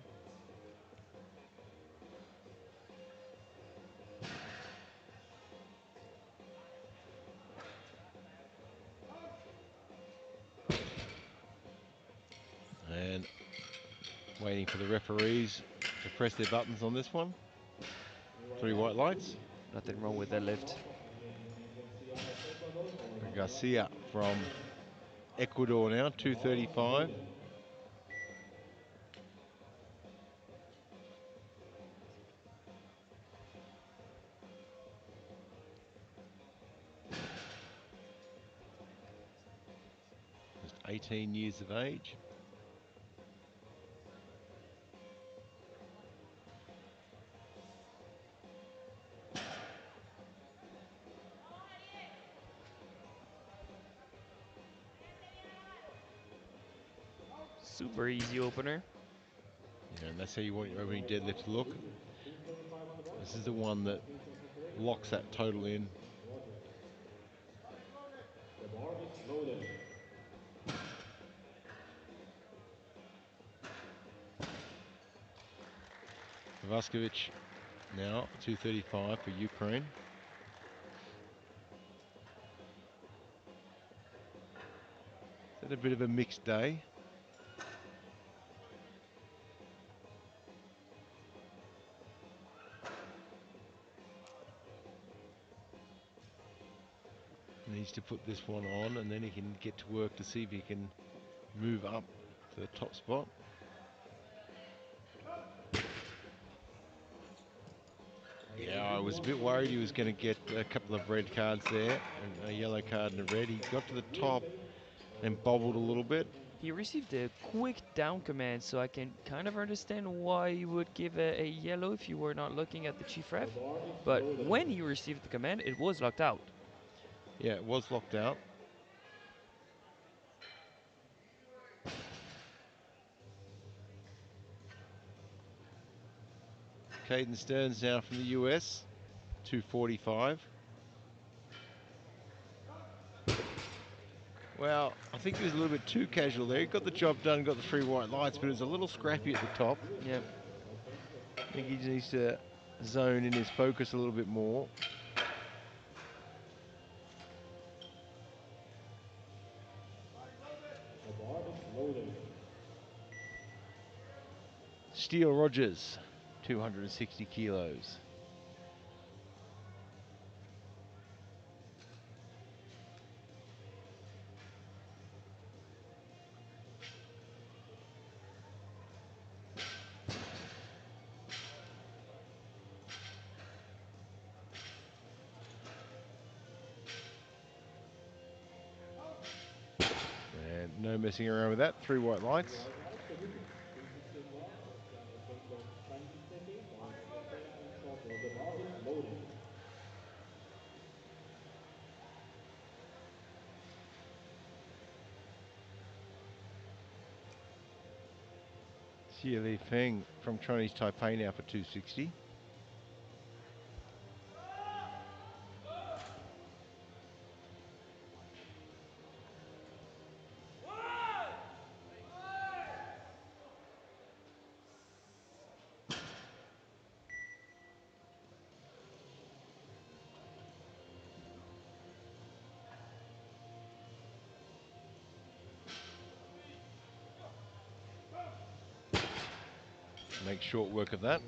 And waiting for the referees to press their buttons on this one. 3 white lights. Nothing wrong with that lift. Garcia from Ecuador now, 235. Just 18 years of age. Super easy opener. Yeah, and that's how you want your opening deadlift to look. 225 on the bar. This is the one that Location separation. locks that total in. Roger. The bar is loaded. Vaskovic now 235 for Ukraine. It's had a bit of a mixed day. Needs to put this one on, and then he can get to work to see if he can move up to the top spot. Yeah, I was a bit worried he was going to get a couple of red cards there, and a yellow card and a red. He got to the top and bobbled a little bit. He received a quick down command, so I can kind of understand why you would give a yellow if you were not looking at the chief ref. But when he received the command, it was locked out. Yeah, it was locked out. Caden Stearns now from the US, 245. Well, I think he was a little bit too casual there. He got the job done, got the 3 white lights, but it was a little scrappy at the top. Yep. I think he just needs to zone in his focus a little bit more. The bar is loaded. Steele Rogers, 260 kilos. And no messing around with that, 3 white lights. The bar is loaded. Xie Li Feng from Chinese Taipei now for 260. Make short work of that.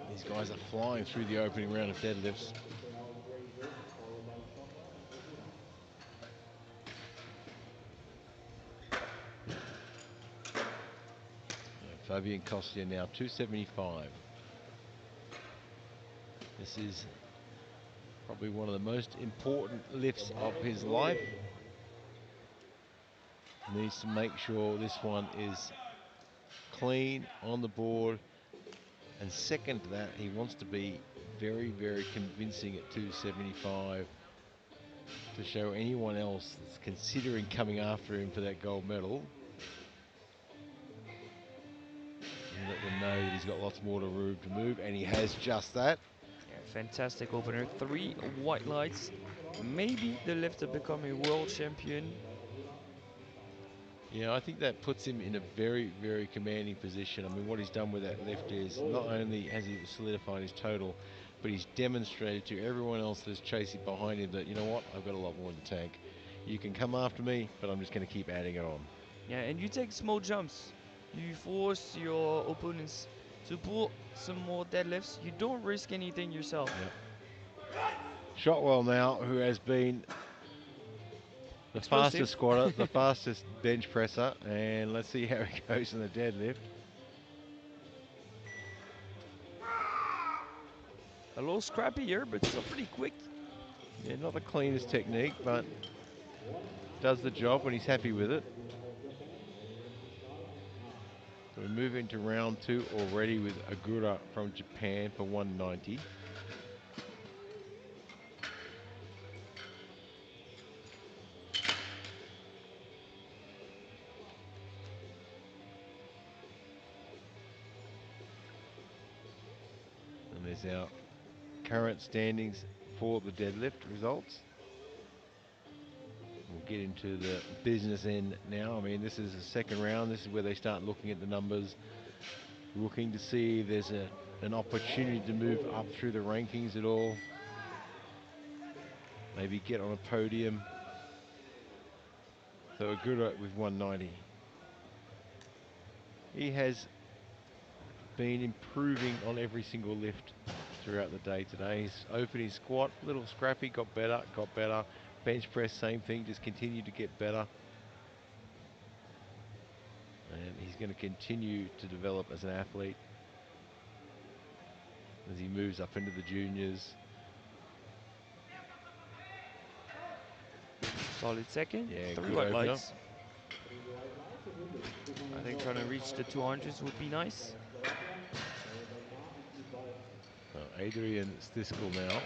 These guys are flying through the opening round of deadlifts. Fabian Costia now 275. This is probably one of the most important lifts of his life. Needs to make sure this one is clean on the board. And second to that, he wants to be very, very convincing at 275 to show anyone else that's considering coming after him for that gold medal. And let them know that he's got lots more room to move, and he has just that. Yeah, fantastic opener. 3 white lights. Maybe the lifter become a world champion. Yeah, I think that puts him in a very, very commanding position. I mean, what he's done with that lift is not only has he solidified his total, but he's demonstrated to everyone else that's chasing behind him that, you know what, I've got a lot more in the tank. You can come after me, but I'm just going to keep adding it on. Yeah, and you take small jumps. You force your opponents to pull some more deadlifts. You don't risk anything yourself. Yep. Shotwell now, who has been the Explosive. fastest squatter, the fastest bench presser, and let's see how he goes in the deadlift. A little scrappy here, but still pretty quick. Yeah, not the cleanest technique, but does the job and he's happy with it. So we move into round 2 already with Agura from Japan for 190. There's our current standings for the deadlift results. We'll get into the business end now. I mean, this is the second round. This is where they start looking at the numbers, looking to see if there's an opportunity to move up through the rankings at all. Maybe get on a podium. So we're good with 190. He has been improving on every single lift throughout the day today. His opening squat, little scrappy, got better, got better. Bench press, same thing, just continued to get better. And he's going to continue to develop as an athlete as he moves up into the juniors. Solid second. Yeah, 3 good white opener. lights. I think trying to reach the 200s would be nice. Adrian Stiskel now.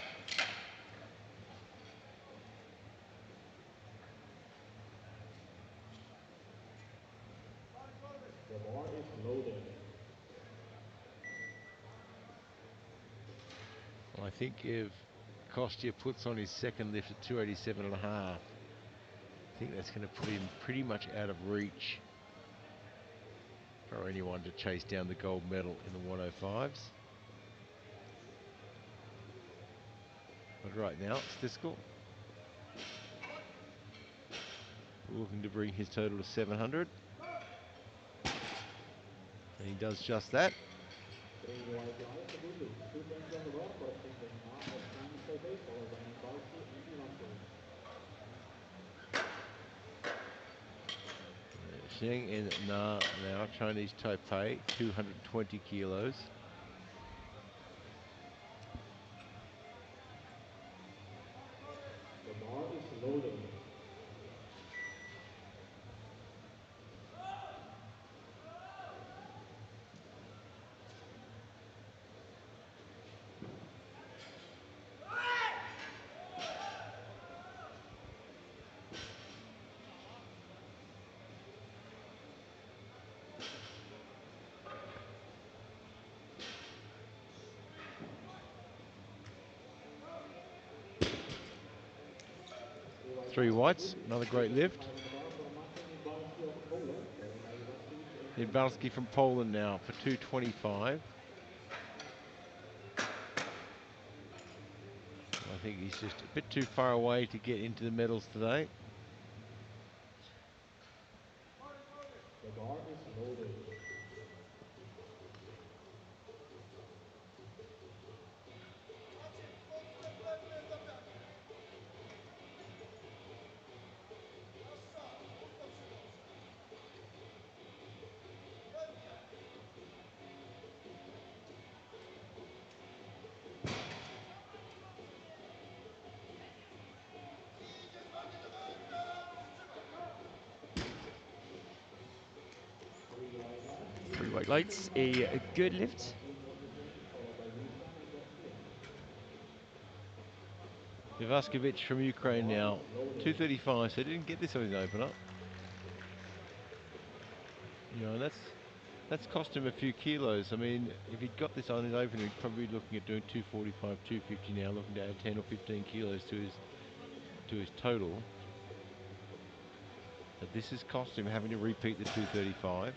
The bar is loaded. Well, I think if Kostya puts on his second lift at 287.5, I think that's going to put him pretty much out of reach for anyone to chase down the gold medal in the 105s. But right now, Stiskel looking to bring his total to 700. And he does just that. 3 white lights, a good lead. 220 on the bar, corresponding now of Sam Sobe, followed by Barsi and Ivanko. Sheng and Na now, Chinese Taipei, 220 kilos. The bar is loaded. Three whites, another great lift. Nidbalski from Poland now for 225. I think he's just a bit too far away to get into the medals today. The bar is loaded. Three white lights, a good lift. Ivaskovic from Ukraine now, 235, so he didn't get this on his opener. You know, that's cost him a few kilos. I mean, if he'd got this on his opener, he'd probably be looking at doing 245, 250 now, looking to add 10 or 15 kilos to his total. But this has cost him having to repeat the 235.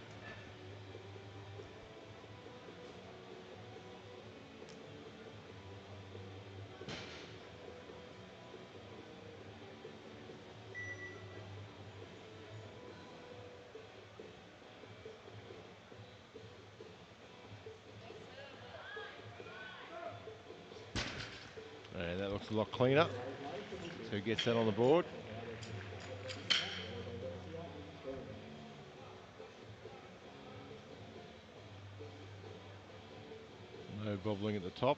And that looks a lot cleaner. So he gets that on the board. No bobbling at the top.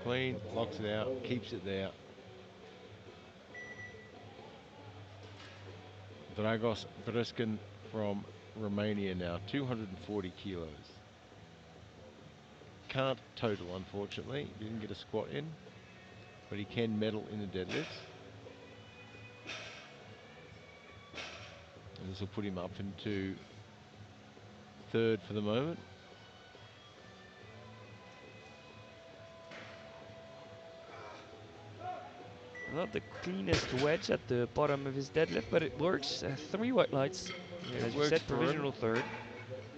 Clean, locks it out, keeps it there. Dragos Briskin from Romania now, 240 kilos. Can't total, unfortunately. Didn't get a squat in, but he can medal in the deadlifts. And this will put him up into third for the moment. Not the cleanest wedge at the bottom of his deadlift, but it works. 3 white lights. Yeah, And it as you works said, for him. provisional third.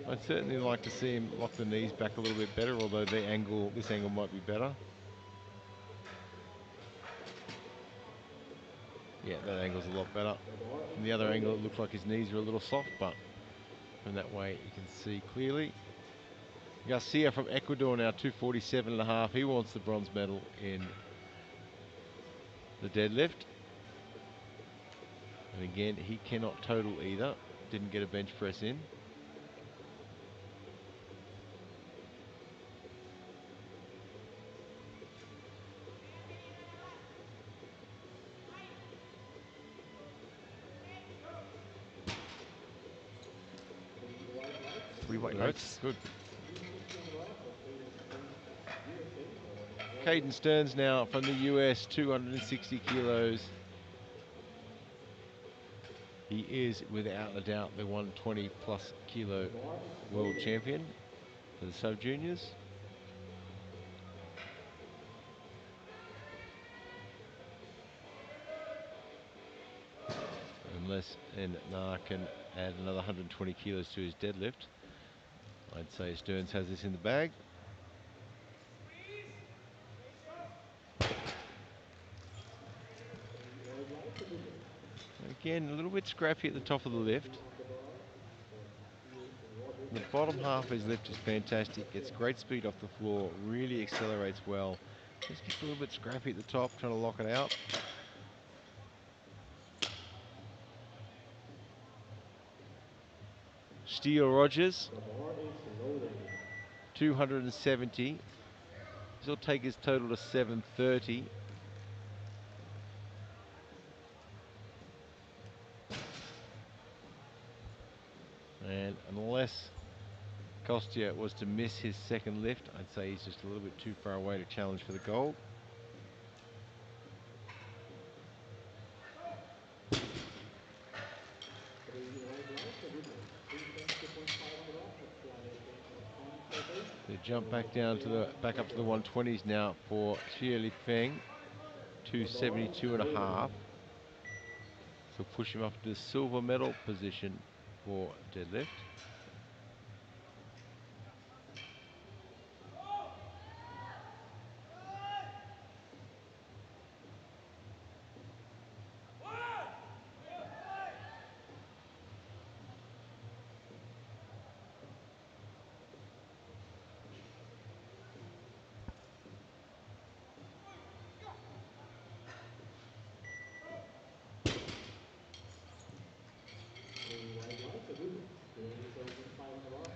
I'd certainly like to see him lock the knees back a little bit better, although this angle might be better. Yeah, that angle's a lot better. From the other angle, it looked like his knees were a little soft, but from that way, you can see clearly. Garcia from Ecuador now, 247.5. He wants the bronze medal in the deadlift. And again, he cannot total either. Didn't get a bench press in. Three white Right, lights. good. Caden Stearns now from the US, 260 kilos. He is, without a doubt, the 120 plus kilo world champion for the sub-juniors. Unless Nah can add another 120 kilos to his deadlift. I'd say Stearns has this in the bag. Again, a little bit scrappy at the top of the lift. The bottom half of his lift is fantastic. Gets great speed off the floor. Really accelerates well. Just gets a little bit scrappy at the top, trying to lock it out. Steele Rogers, 270. He'll take his total to 730. And unless Kostya was to miss his second lift, I'd say he's just a little bit too far away to challenge for the gold. They jump back down to the up to the 120s now for Xie Li Feng, 272.5. So push him up to the silver medal position for deadlift.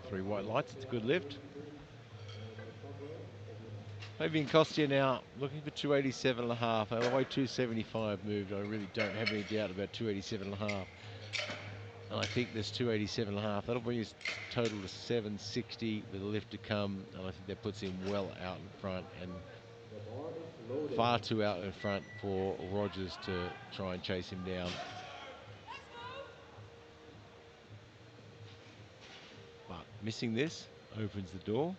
Three white lights, it's a good lift. Fabian Kostya now looking for 287.5. And the way 275 moved, I really don't have any doubt about 287.5. And I think there's 287.5. That'll bring his total to 760 with a lift to come. And I think that puts him well out in front and far too out in front for Rogers to try and chase him down. But missing this opens the door.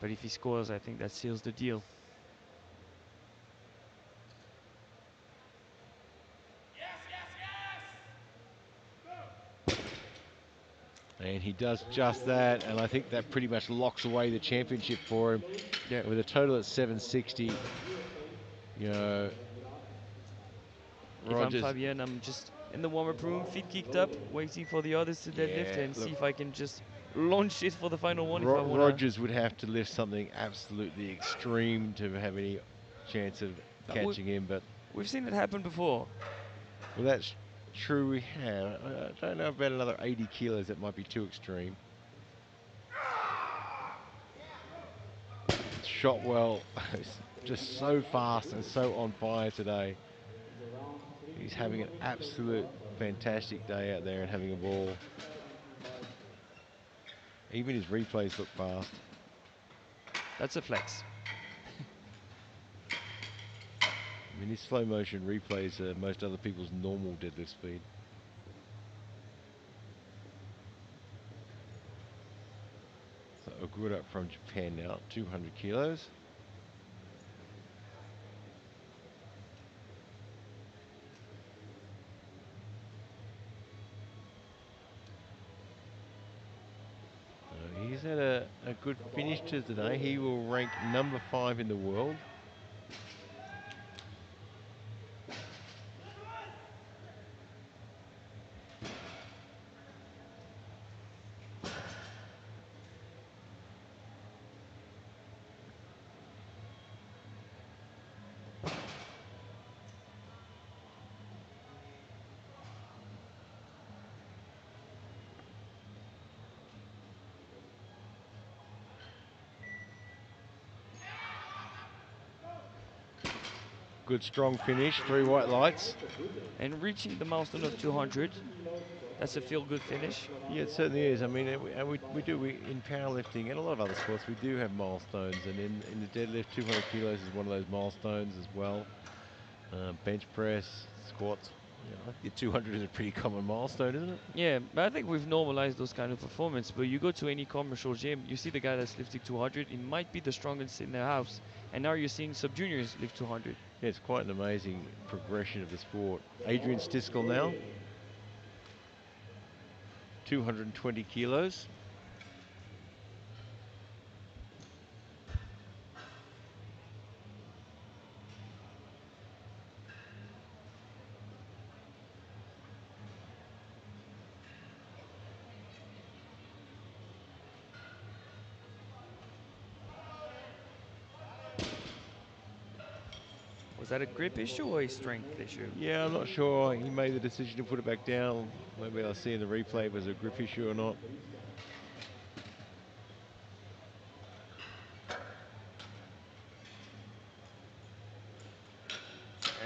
But if he scores, I think that seals the deal. And he does just that, and I think that pretty much locks away the championship for him. Yeah. With a total at 760, you know, If I'm Rogers. Fabian, I'm just in the warm-up room, feet kicked up, waiting for the others to deadlift and see if I can just launch it for the final one. If I want Rogers would have to lift something absolutely extreme to have any chance of catching him, but we've seen it happen before. Well, that's true, we have. I don't know about another 80 kilos, that might be too extreme. Shot well, just so fast and so on fire today. He's having an absolute fantastic day out there and having a ball. Even his replays look fast. That's a flex. I mean, his slow motion replays are most other people's normal deadlift speed. So Ogura from Japan now, 200 kilos. He's had a good finish to today. He will rank number 5 in the world. Good strong finish, 3 white lights. And reaching the milestone of 200, that's a feel-good finish. Yeah, it certainly is. I mean, in powerlifting and a lot of other sports, we do have milestones. And in the deadlift, 200 kilos is one of those milestones as well. Bench press, squats. You know, I think 200 is a pretty common milestone, isn't it? Yeah, but I think we've normalized those kind of performance. But you go to any commercial gym, you see the guy that's lifting 200, it might be the strongest in their house. And now you're seeing sub-juniors lift 200. Yeah, it's quite an amazing progression of the sport. Adrian Stiskel now, 220 kilos. Was that a grip issue or a strength issue? Yeah, I'm not sure. He made the decision to put it back down. Maybe I'll see in the replay if it was a grip issue or not.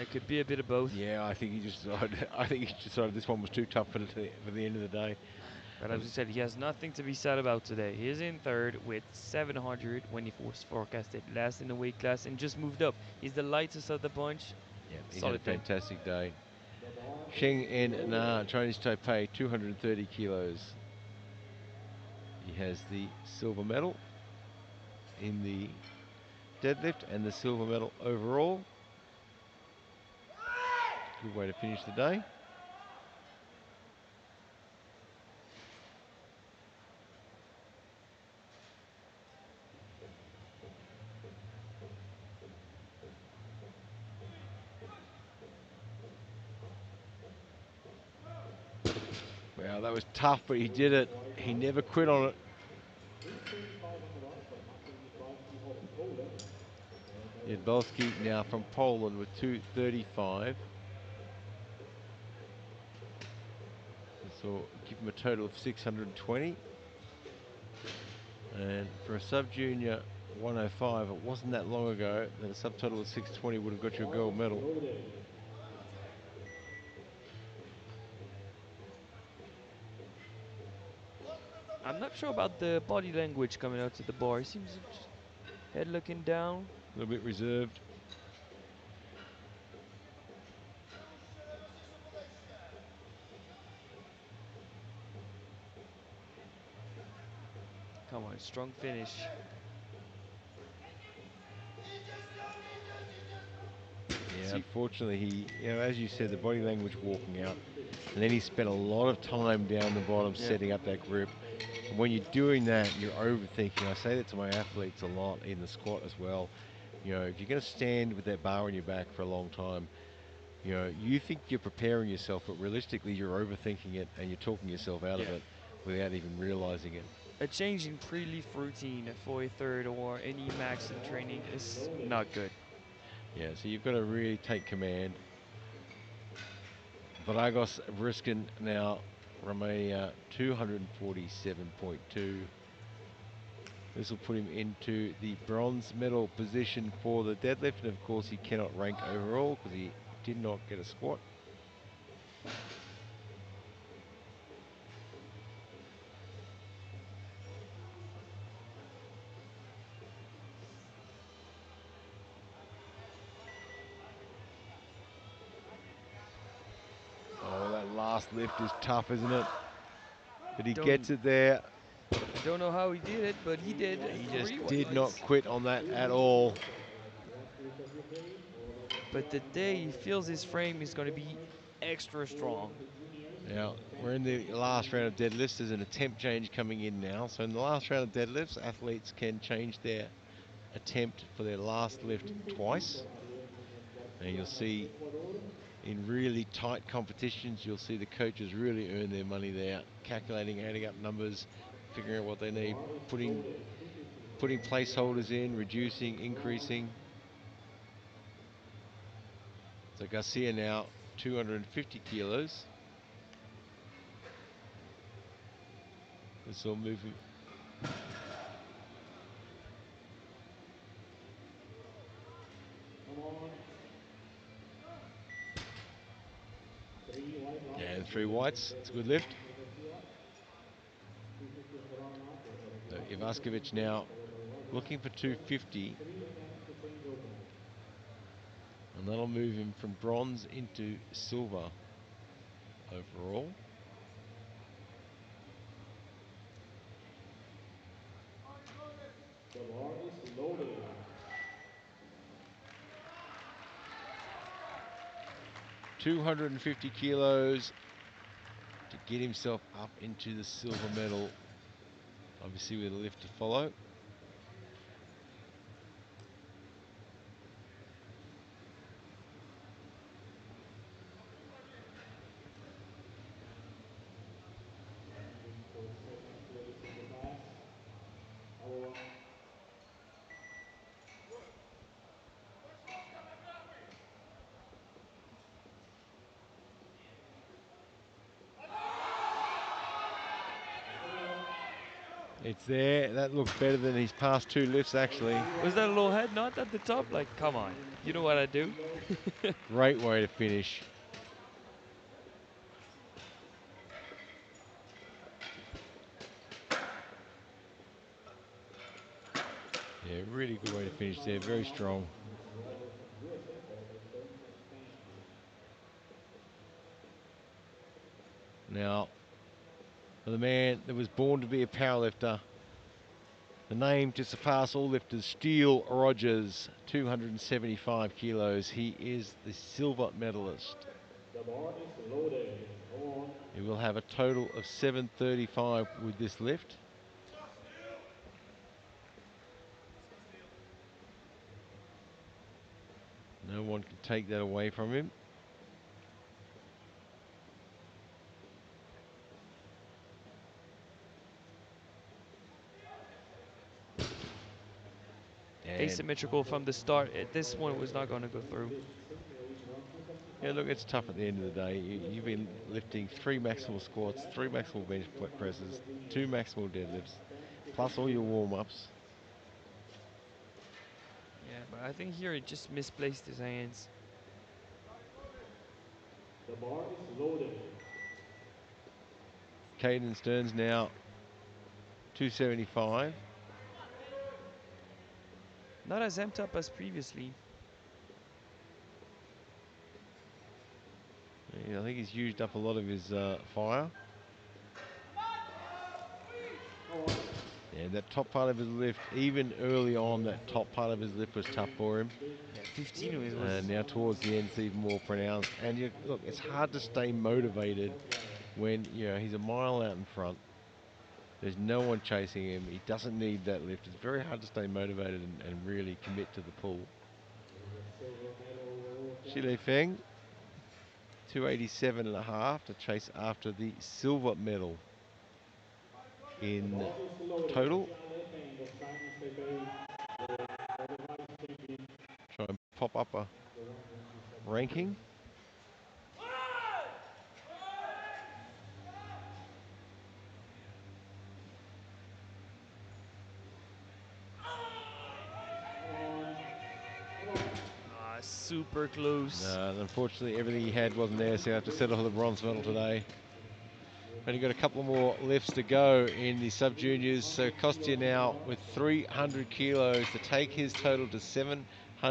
It could be a bit of both. Yeah, I think he just decided. I think he decided this one was too tough for the end of the day. But as we said, he has nothing to be sad about today. He is in third with 700 when he was forecasted last in the weight class and just moved up. He's the lightest of the bunch. Yeah, he Solid had a fantastic day. Sheng En Na, Chinese Taipei, 230 kilos. He has the silver medal in the deadlift and the silver medal overall. Good way to finish the day. Wow, that was tough, but he did it. He never quit on it. Jadbolski now from Poland with 235. So give him a total of 620. And for a sub-junior 105, it wasn't that long ago that a subtotal of 620 would have got you a gold medal. I'm not sure about the body language coming out to the bar. He seems just head looking down. A little bit reserved. Come on, strong finish. Yeah, unfortunately, as you said, the body language walking out, and then he spent a lot of time down the bottom setting up that grip. And when you're doing that, you're overthinking. I say that to my athletes a lot in the squat as well. You know, if you're going to stand with that bar on your back for a long time, you know, you think you're preparing yourself, but realistically, you're overthinking it and you're talking yourself out of it without even realizing it. A change in pre-leaf routine for a third or any max in training is not good. Yeah, so you've got to really take command. Varagos Vriskin now, Romania, 247.2. This will put him into the bronze medal position for the deadlift, and of course he cannot rank overall because he did not get a squat. Oh, that last lift is tough, isn't it? But he gets it there. I don't know how he did it, but he 3 did white He just 3 marks. white did not lights. quit on that at 200 all. kilometers. Last week of Ukraine, all of But Russia, and today he all feels his frame is going to be powerlifters extra for strong. the juniors. Now, we're in the 10 last round of to deadlifts. There's an attempt change coming in now. So in the last round of deadlifts, athletes can change their attempt for their last lift 250 twice. for Ariel Munoz And you'll Garcia of see Ecuador. in really tight competitions, you'll see the coaches really earn their money there, calculating, adding up numbers, figuring out what they The need, bar is putting loaded. 250 for placeholders Garcia in, for reducing, second bronze. increasing. So Garcia now 250 kilos. This will move him. Come on. 3 white lights. And 3 whites. It's a good lift. 250 on the bar now for Eric So Larson, second Ivaskovic place, now followed by Vargas. looking for Then 250, 3 attempts to change openers. and that'll move him from bronze into silver overall. The bar is loaded. 250 kilos to get himself up into the silver medal, obviously with a lift to follow. Challenging for second place in the class. Our 4. It's there. That looks better than his past 2 lifts, actually. Was that a little head nod at the top? Like, come on. You know what I do? Great way to finish. Yeah, really good way to finish there. Very strong. Brawler from USA, followed by Stone from Spain. Now, for the man that was born to be a powerlifter, the name to surpass all lifters, Steele Rogers, 275 kilos. He is the silver medalist. The bar is loaded. Come on. He will have a total of 735 with this lift. No one can take that away from him. And Asymmetrical from the start. This one was not going to go through. yeah, look, it's tough at the end of the day. You've been lifting 3 maximal squats, 3 maximal bench presses, 2 maximal deadlifts, plus all your warm-ups. Yeah, but I think here he just misplaced his hands. The bar is loaded. Caden Stearns now 275. Not as amped up as previously. Yeah, I think he's used up a lot of his fire. And that top part of his lift, even early on, that top part of his lift was tough for him. Yeah, 15 was. And now towards the end, it's even more pronounced. And look, it's hard to stay motivated when he's a mile out in front. There's no one chasing him. He doesn't need that lift. It's very hard to stay motivated and really commit to the pull. Shilei Feng, 287.5 to chase after the silver medal in total. Try and pop up a ranking. Super close. Unfortunately, everything he had wasn't there, so he had to settle for the bronze medal today. Only got a couple more lifts to go in the sub-juniors, so Kostya now with 300 kilos to take his total to 772.5. No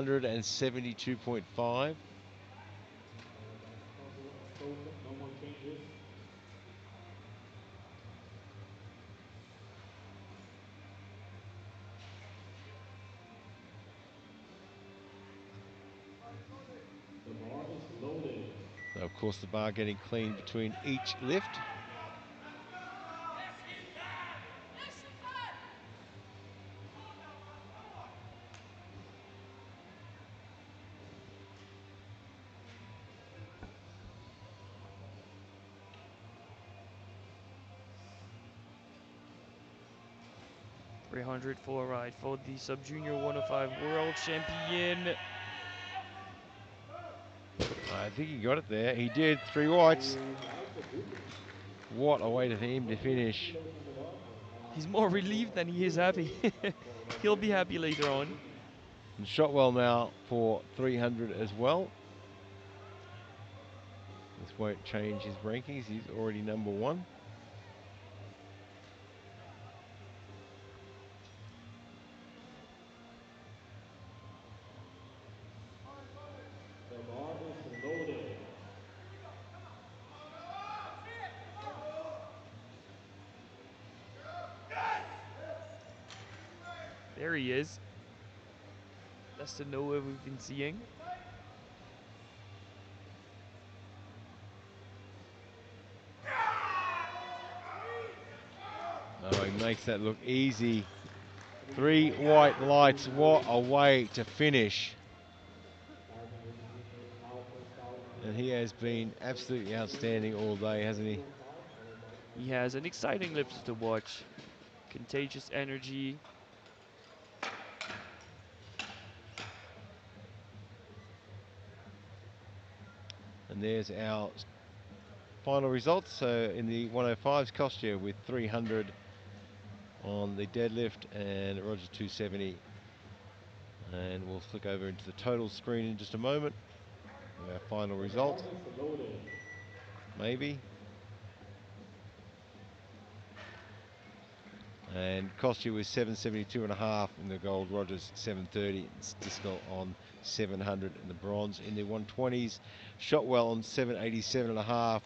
more changes. of course, the bar getting clean between each lift. .300 full ride for the sub-junior 105 world champion. I think he got it there. He did. 3 whites. Right addition. What a way to him to finish. Kilos on the bar for He's more relieved than he is happy. He'll be happy later on. And Shotwell now for 300 as well. This won't change his rankings. He's already number 1. The bar is loaded. There he is. That's the Noah we've been seeing. Oh, he makes that look easy. 3 white lights. What a way to finish. Starting with the meters now for 1,000 And he has been absolutely outstanding all day, hasn't he? followed by He has an exciting lips to watch. Contagious energy. And there's our final results. So in the 105s, Kostya with 300 on the deadlift and Roger 270. And we'll flick over into the total screen in just a moment. Our final result, The bar is loaded. maybe. And Kostya was 772.5 in the gold, Rogers 730, Stiskel on 700 in the bronze. In the 120s, Shotwell on 787.5,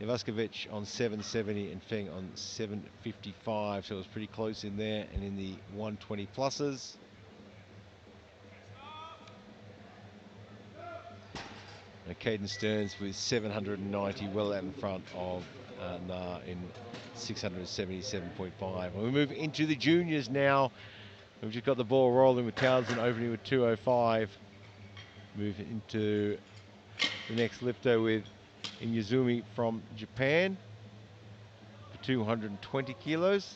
Ivaskovic on 770 and Feng on 755, so it was pretty close in there. And in the 120 pluses, Caden Stearns with 790, well out in front of Nah in 677.5. And we move into the juniors now. We've just got the ball rolling with Townsend opening with 205. Move into the next lifter with Inyazumi from Japan for 220 kilos.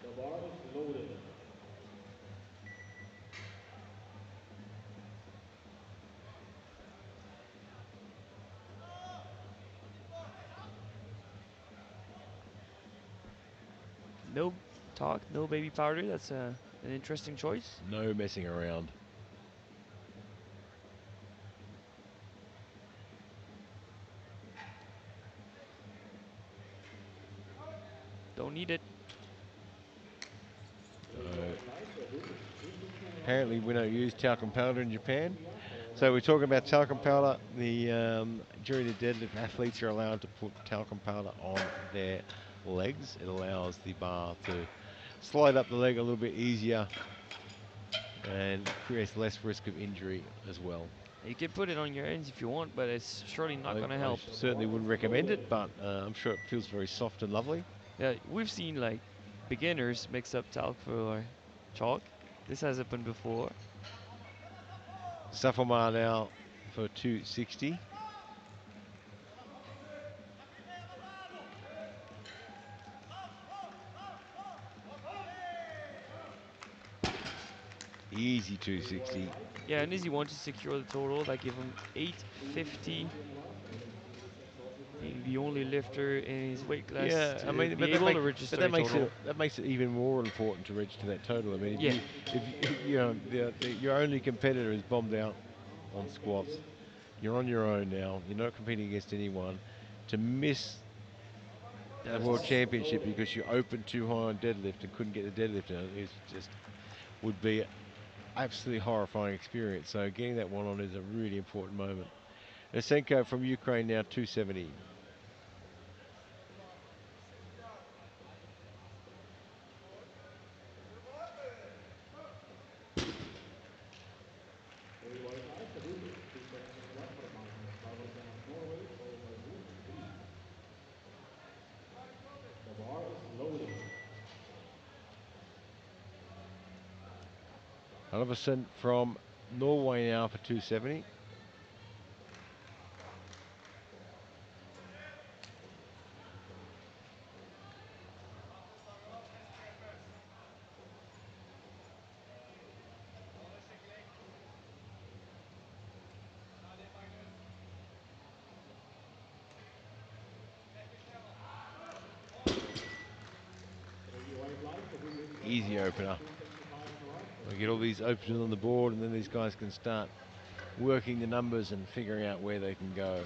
The bar is loaded. No talk, no baby powder. That's an interesting choice. No messing around. Don't need it. Apparently we don't use talcum powder in Japan. So we're talking about talcum powder. During the deadlift, athletes are allowed to put talcum powder on their legs. It allows the bar to slide up the leg a little bit easier and creates less risk of injury as well. You can put it on your ends if you want, but it's surely not going to help. I certainly wouldn't recommend it, but I'm sure it feels very soft and lovely. Yeah, we've seen like beginners mix up talc for chalk. This has happened before. Safomar now for 260. Easy 260. Yeah, and Izzy wants to secure the total. That give him 850. Being the only lifter in his weight class Yeah, I mean, be able to register a total. that makes it even more important to register that total. I mean, if Yeah. you know your only competitor is bombed out on squats, you're on your own now. You're not competing against anyone. To miss the world championship because you opened too high on deadlift and couldn't get the deadlift in, is just would be absolutely horrifying experience. So getting that one on is a really important moment. Nasenko from Ukraine now 270. Halvorsen from Norway now for 270. Easy opener. We get all these openers on the board, and then these guys can start working the numbers and figuring out where they can go.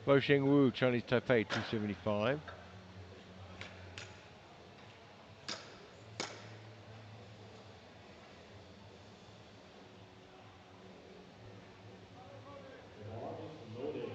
Bo Sheng Wu, Chinese Taipei, 275. The bar is loaded.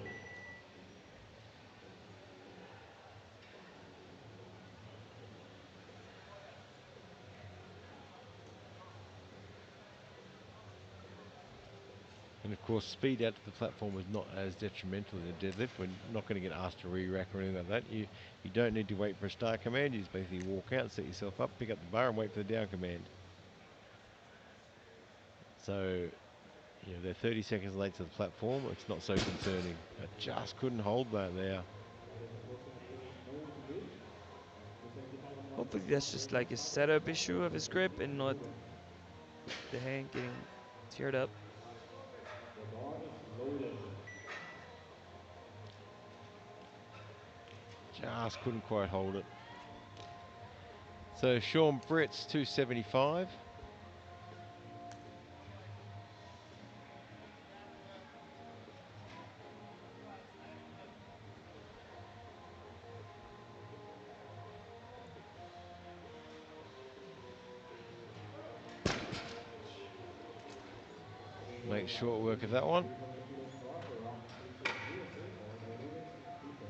And of course, speed out to the platform is not as detrimental in the deadlift. We're not going to get asked to re-rack or anything like that. You don't need to wait for a start command. You just basically walk out, set yourself up, pick up the bar, and wait for the down command. So, you know, they're 30 seconds late to the platform. It's not so concerning. I just couldn't hold that there. That is approximately known to be 275 on the bar. Hopefully that's just like a setup issue of his grip and not the hand getting teared up. The bar is loaded. Just couldn't quite hold it. So Sean Brett's 275. Make short work of that one. 300 kilos on the bar for round IPF USA, all dilated in people.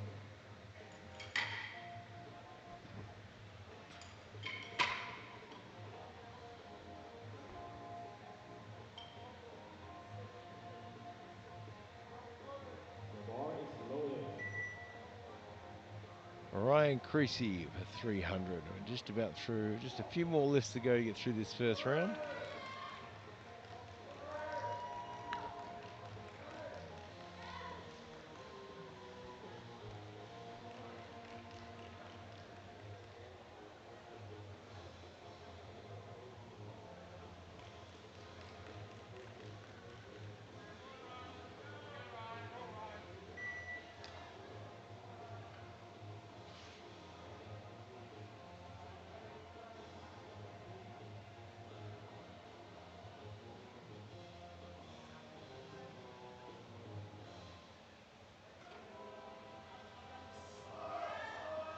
The bar is loaded. Ryan Creasy for 300. We're just about through. Just a few more lifts to go to get through this first round.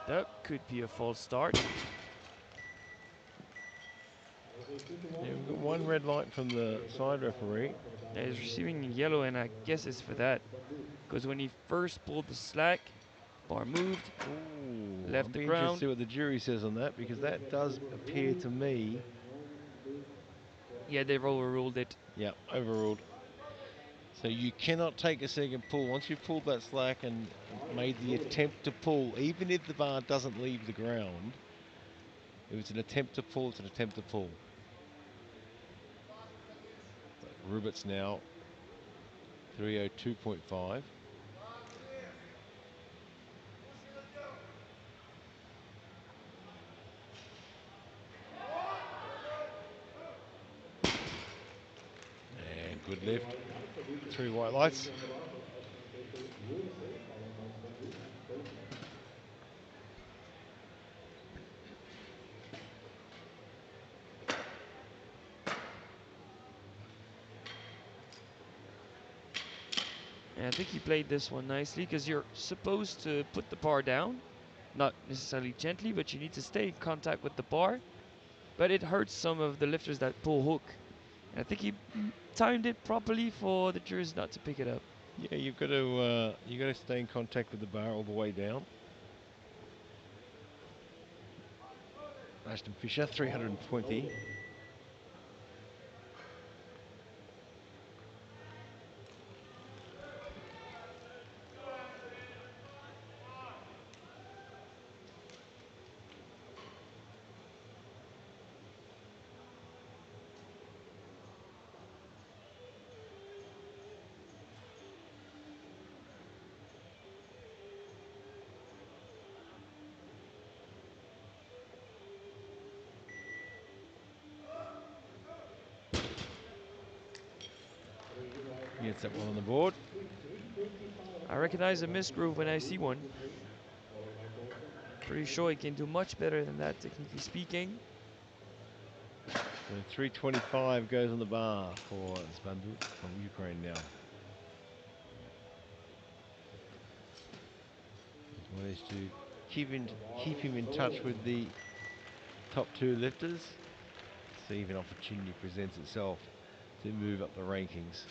That could be a false start. That is a 2-1 Yeah, we've got to one red light from the side referee. Yeah, he's receiving a yellow, and I guess it's for that. Because when he first pulled the slack, bar moved, Ooh, left I'll the be interested to ground. see what the jury says on that, because that does appear to me. Yeah, they've overruled it. Yeah, overruled. So you cannot take a second pull. Once you've pulled that slack and made the attempt to pull, even if the bar doesn't leave the ground, if it's an attempt to pull, it's an attempt to pull. So Rubert's now 302.5. And good lift. 3 white lights. USA, followed by Sven Wu and Belgium. And I think he played this one nicely because you're supposed to put the bar down. Not necessarily gently, but you need to stay in contact with the bar. But it hurts some of the lifters that pull hook. And I think he timed it properly for the jurors not to pick it up. Yeah, you've got to stay in contact with the bar all the way down. Ashton Fisher, 320. gets that one on the board. Swing 3:35 on I the bar recognize for a the missed basic groove when I see one. quadruple twist, followed by dorsal and Pretty single sure he twist. can do much better than that, technically speaking. So 325 goes on the bar for Zbandut from Ukraine now. He's managed to The bar keep is him in touch loaded. with the top two lifters. See if an opportunity presents itself to move up the rankings.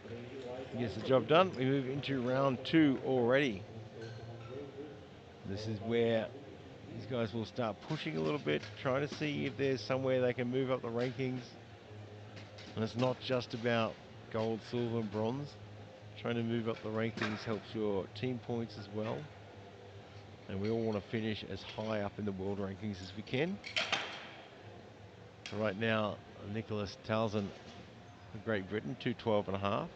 Crazy right Gets side the for job done. Ukraine. We move One into more round dorsal and 2 single twist, already. then dorsal and drill twist, This is followed by where single twist. these guys will start pushing a little bit, trying to see if there's somewhere they can move up the rankings. And it's not just about gold, silver, and bronze. Trying to move up the rankings helps your team points as well. And we all want to finish as high up in the world rankings as we can. So right now, Nicholas Townsend of Great Britain, 212.5.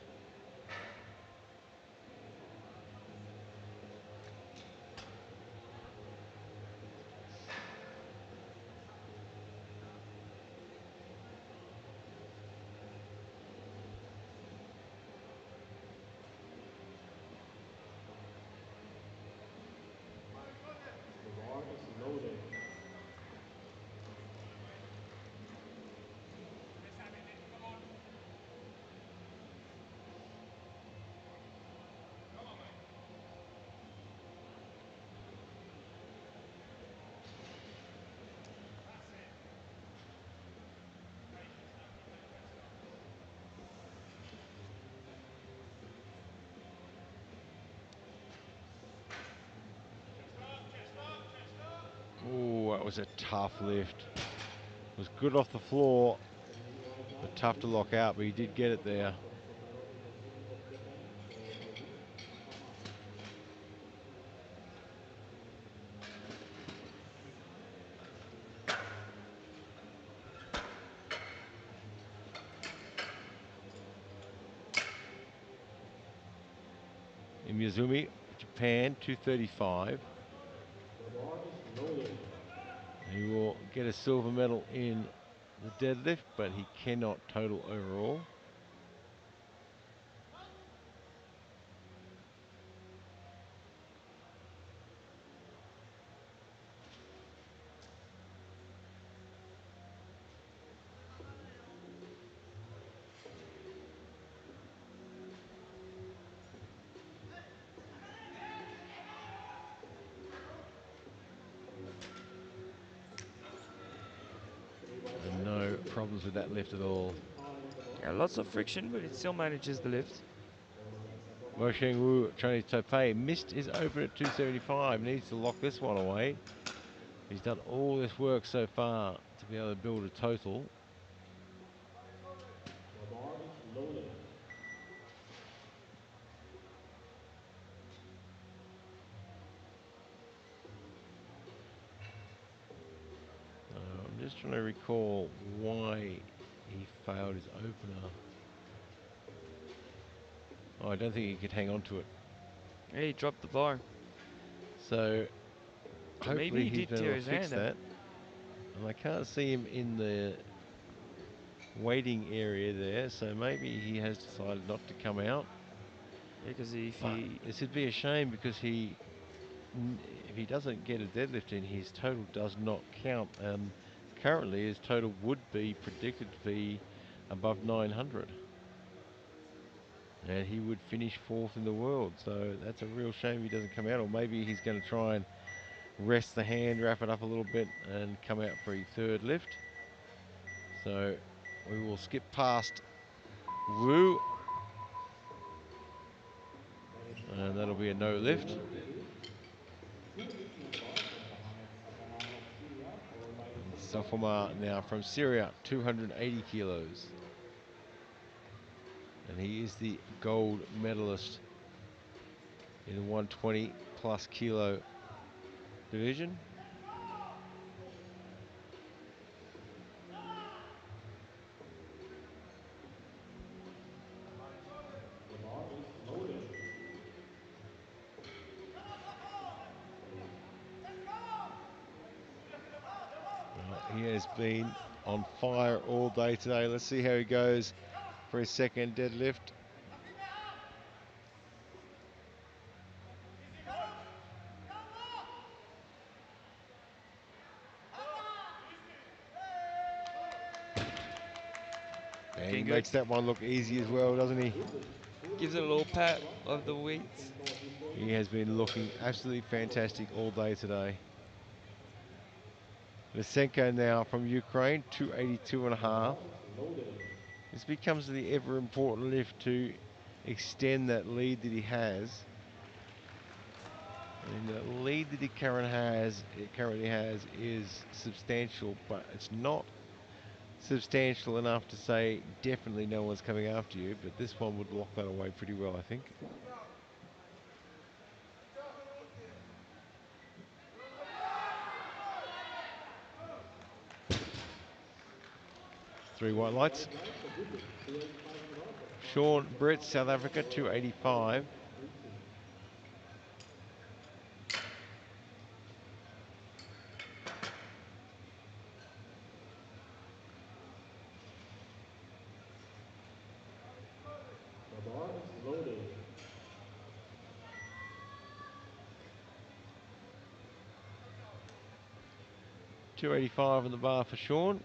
The bar is loaded. Oh, that was a tough lift. It was good off the floor, The knee right now but for tough to Russia. lock out, but he did get it The there. bronze medal in the team of Japan for Nobu Nakama. In Mizumi, Japan, 235. The bar is loaded. He will get a silver medal in the deadlift, but he cannot total overall. Knee right And side for no Russia. problems with that lift at all. 255 on the bar Yeah, for lots of Moshe friction, but it still Wu. manages the lift. Followed by Sakuraba. Mosheng Wu, Chinese Taipei, missed his open at 275. Needs to lock this one away. He's done all this work so far to be able to build a total. The bar is loaded. I'm just trying to recall why he failed his opener. Oh, I don't think he could hang on to it. Hey, he dropped the bar. So So maybe hopefully he he's did been tear able to his fix hand. that. And I can't see him in the waiting area there, so maybe he has decided not to come out. Yeah, because if But he... this would be a shame because if he doesn't get a deadlift in, his total does not count. Currently, his total would be predicted to be above 900. And he would finish 4th in the world. So that's a real shame he doesn't come out. Or maybe he's going to try and rest the hand, wrap it up a little bit, and come out for a 3rd lift. So we will skip past Wu, That is a and that'll timeout. be a no lift. Rule review. 250 on the bar for Mohamed Safama of Syria, followed by Safar Safoma Azim. now from Syria, 280 kilos. and he is the gold medalist in the 120 plus kilo division. The bar is loaded. Well, he has been on fire all day today. Let's see how he goes for his second deadlift. And he Looking good. makes that one look easy as well, doesn't he? Good. Gives it a little pat of the weights. He has been looking absolutely fantastic all day today. Lysenko now from Ukraine, 282 and a The half. bar is loaded. This becomes the ever important lift to extend that lead that he has. And the lead that he currently has is substantial, but it's not substantial enough to say definitely no one's coming after you, but this one would lock that away pretty well, I think. Three white lights. White lights, a good lift. 285 in the bar for Sean Sean Britt, South Africa, 285. The bar is loaded. 285 on the bar for Sean.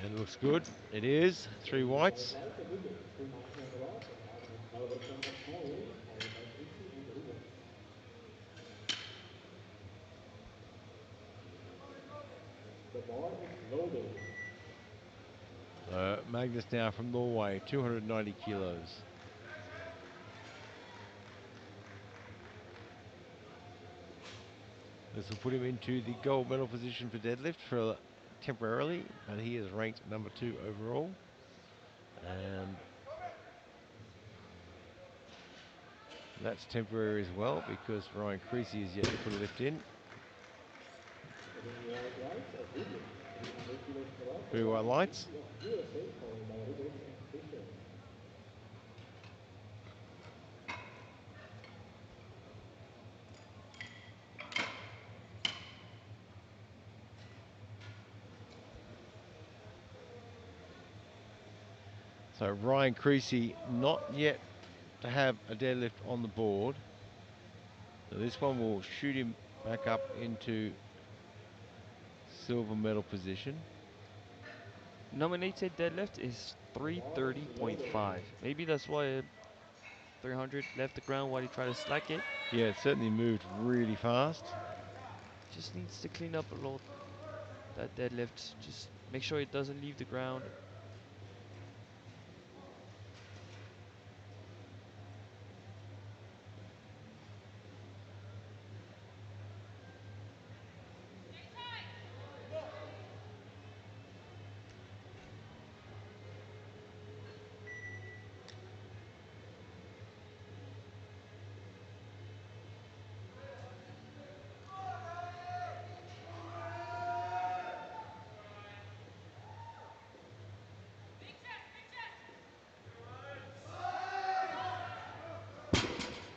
And it looks good. It is. Three whites. White lights, a good lift. 290 on the bar for Melbourne of Norway, followed by Chrissy and Ruben. The bar is loaded. Magnus now from Norway, 290 kilos. This will put him into the gold medal position for deadlift for temporarily, but he is ranked number 2 overall. And that's temporary as well because Ryan Creasy is yet to put a lift in. The white lights, a good lift. 300 kilos in the bar for Three white Ryan lights. Chrissy of USA, followed by Ruben and Fisher. So Ryan Creasy not yet to have a deadlift on the board. So this one will shoot him back up into silver medal position. Nominated deadlift is 330.5. Maybe that's why 300 left the ground while he tried to slack it. Yeah, it certainly moved really fast. Just needs to clean up a lot that deadlift. Just make sure it doesn't leave the ground.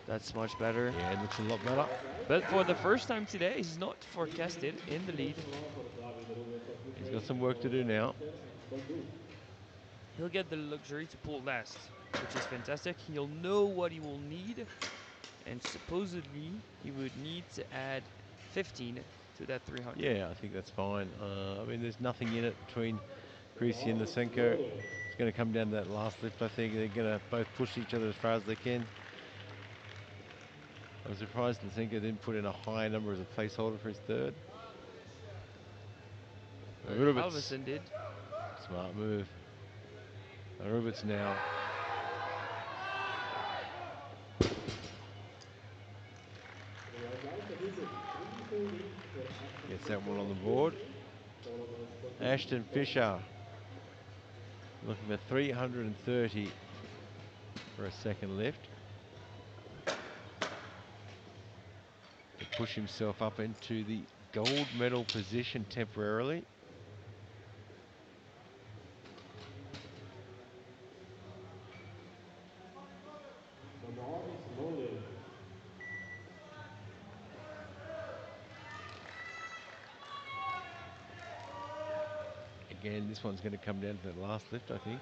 That's much better. Yeah, it looks a lot better. But for the first time today, he's not forecasted in the lead. He's got some work to do now. He'll get the luxury to pull last, which is fantastic. He'll know what he will need, and supposedly he would need to add 15 to that 300. Yeah, I think that's fine. I mean, there's nothing in it between Creasy and Lysenko. It's going to come down to that last lift, I think. They're going to both push each other as far as they can. I'm surprised Lysenko didn't put in a higher number as a placeholder for his third. Halverson did. Smart move. Rubitz now Gets that one on the board. followed by Scotty Ashton Fisher looking for 330 for a second lift. To push himself up into the gold medal position temporarily. The bar is loaded. Again, this one's going to come down to that last lift, I think.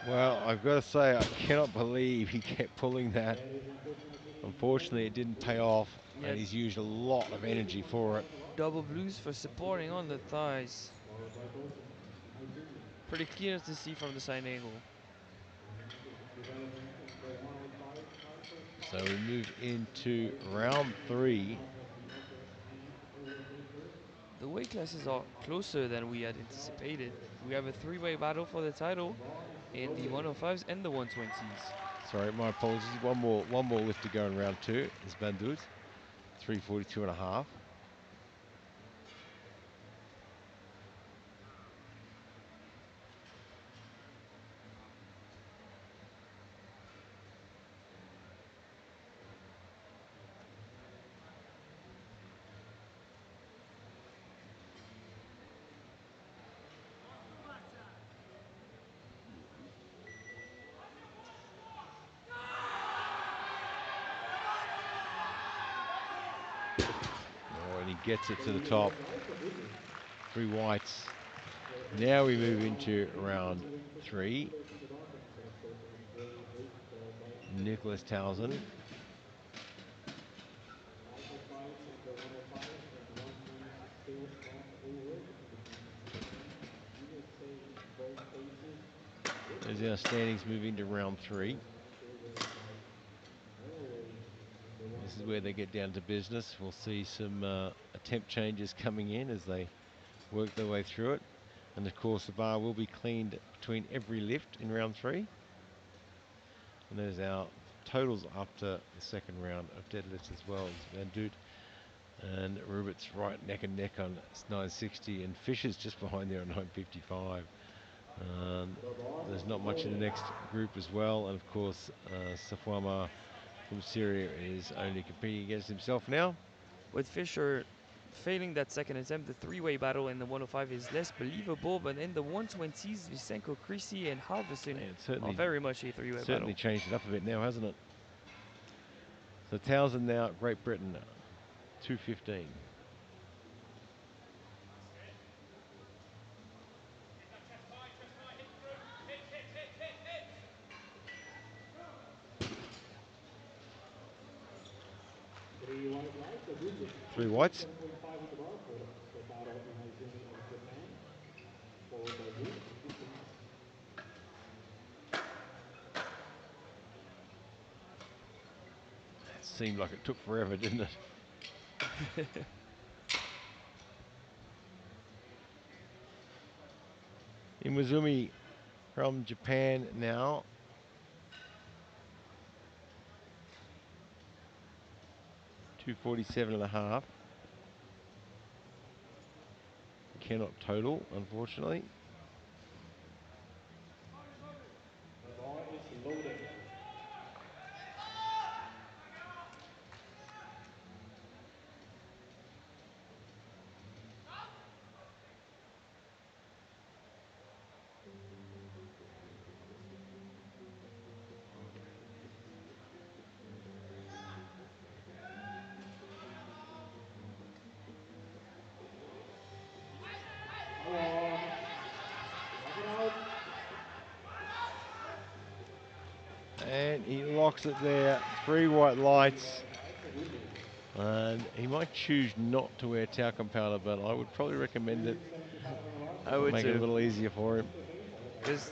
Well, I've got to say, I cannot believe he kept pulling that. That is unfortunately Unfortunately, it didn't pay off, Yeah, and he's used a lot of energy for it. double blues for supporting on the thighs. followed by Dalton, my junior. Pretty clear to see from the side angle. Development in the 105 title. So we move into round 3. The weight classes are closer than we had anticipated. We have a three-way battle for the title in the 105s and the 120s. Sorry, my apologies. One more lift to go in round 2. Is Bandut, 342.5. And he gets it to the top. 3 whites. Now we move into round 3. Nicholas Townsend. Title fight in the 105s and 120s is still not over between Japan and USA in both cases. There's our standings moving to round 3. This is where they get down to business. We'll see some attempt changes coming in as they work their way through it. And of course the bar will be cleaned between every lift in round 3. And there's our totals after the second round of deadlifts as well. As Van Doot and Rubert's right neck and neck on 960 and Fisher's just behind there on 955. There's not much in the next group as well. And of course Safwama from Syria is only competing against himself now. With Fisher failing that second attempt, the three-way battle in the 105 is less believable, but in the 120s, Vysenko, Creasy, and Halverson are very much a three-way battle. Certainly changed it up a bit now, hasn't it? So Townsend now, Great Britain, 215. Three whites. 7.5 in the bar for Kotaro Inaizumi of Japan, followed by Wu of Italy. It seemed like it took forever, didn't it? Iwazumi from Japan now. $247.5. Cannot total, unfortunately. The bar is loaded. Come on. Knock it out. And he locks it there. 3 white lights. And he might choose not to wear talcum powder, but I would probably recommend it. I would Make too. it a little easier for him. Because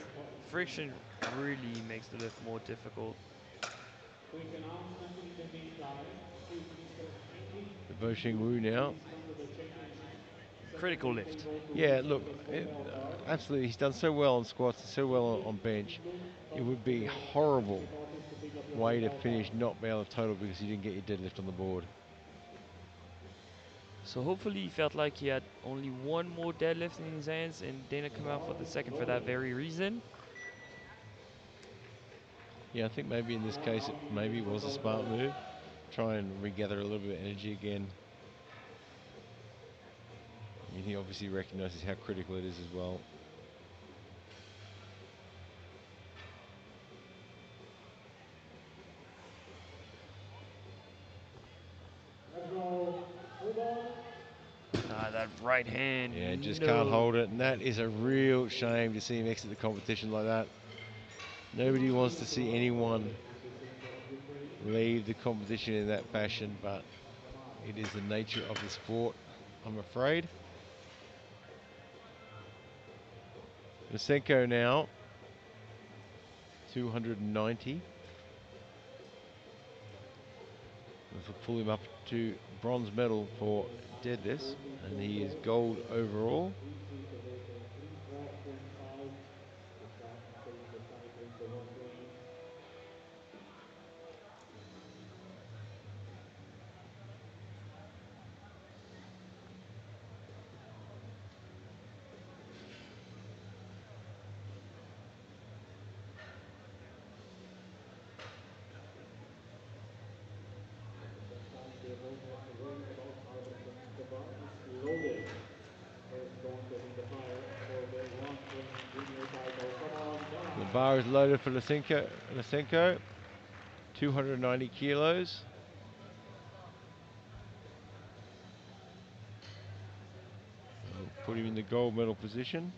friction really makes the lift more difficult. Quick announcement in the meantime. If Mr. Andy The Boshing Wu Wu now. is under the championship, Critical secondly lift. able to Yeah, reach look, the squat bell bar. absolutely. He's done so well on squats and so well on bench. It would be horrible Difficulties to pick up your way to barbell finish bar. not be able to total because you didn't get your deadlift on the board. So hopefully he felt like he had only one more deadlift in his hands and didn't The come out bar for the is second for that loaded. very reason. Yeah, I think maybe in this And case now it he maybe is was a above smart belly. move. Try and regather a little bit of energy again. And he obviously recognises how critical it is as well. Let's go. Move on. Ah, that right hand. Yeah, just can't No. hold it, and that is a real shame to see him exit the competition like that. Nobody wants to see anyone leave the competition in that fashion, but it is the nature of the sport, I'm afraid. Lysenko now, 290. This will pull him up to bronze medal for deadlifts, and he is gold overall. Please reach the weight of 312.5. Stays precisely in the 120. Sometimes we don't have to worry about powerlifting. The bar is loaded. First going to be the fire for the 120 junior title. Come on, The guys. bar is loaded for Lysenko, 290 kilos. Put him in the gold medal position.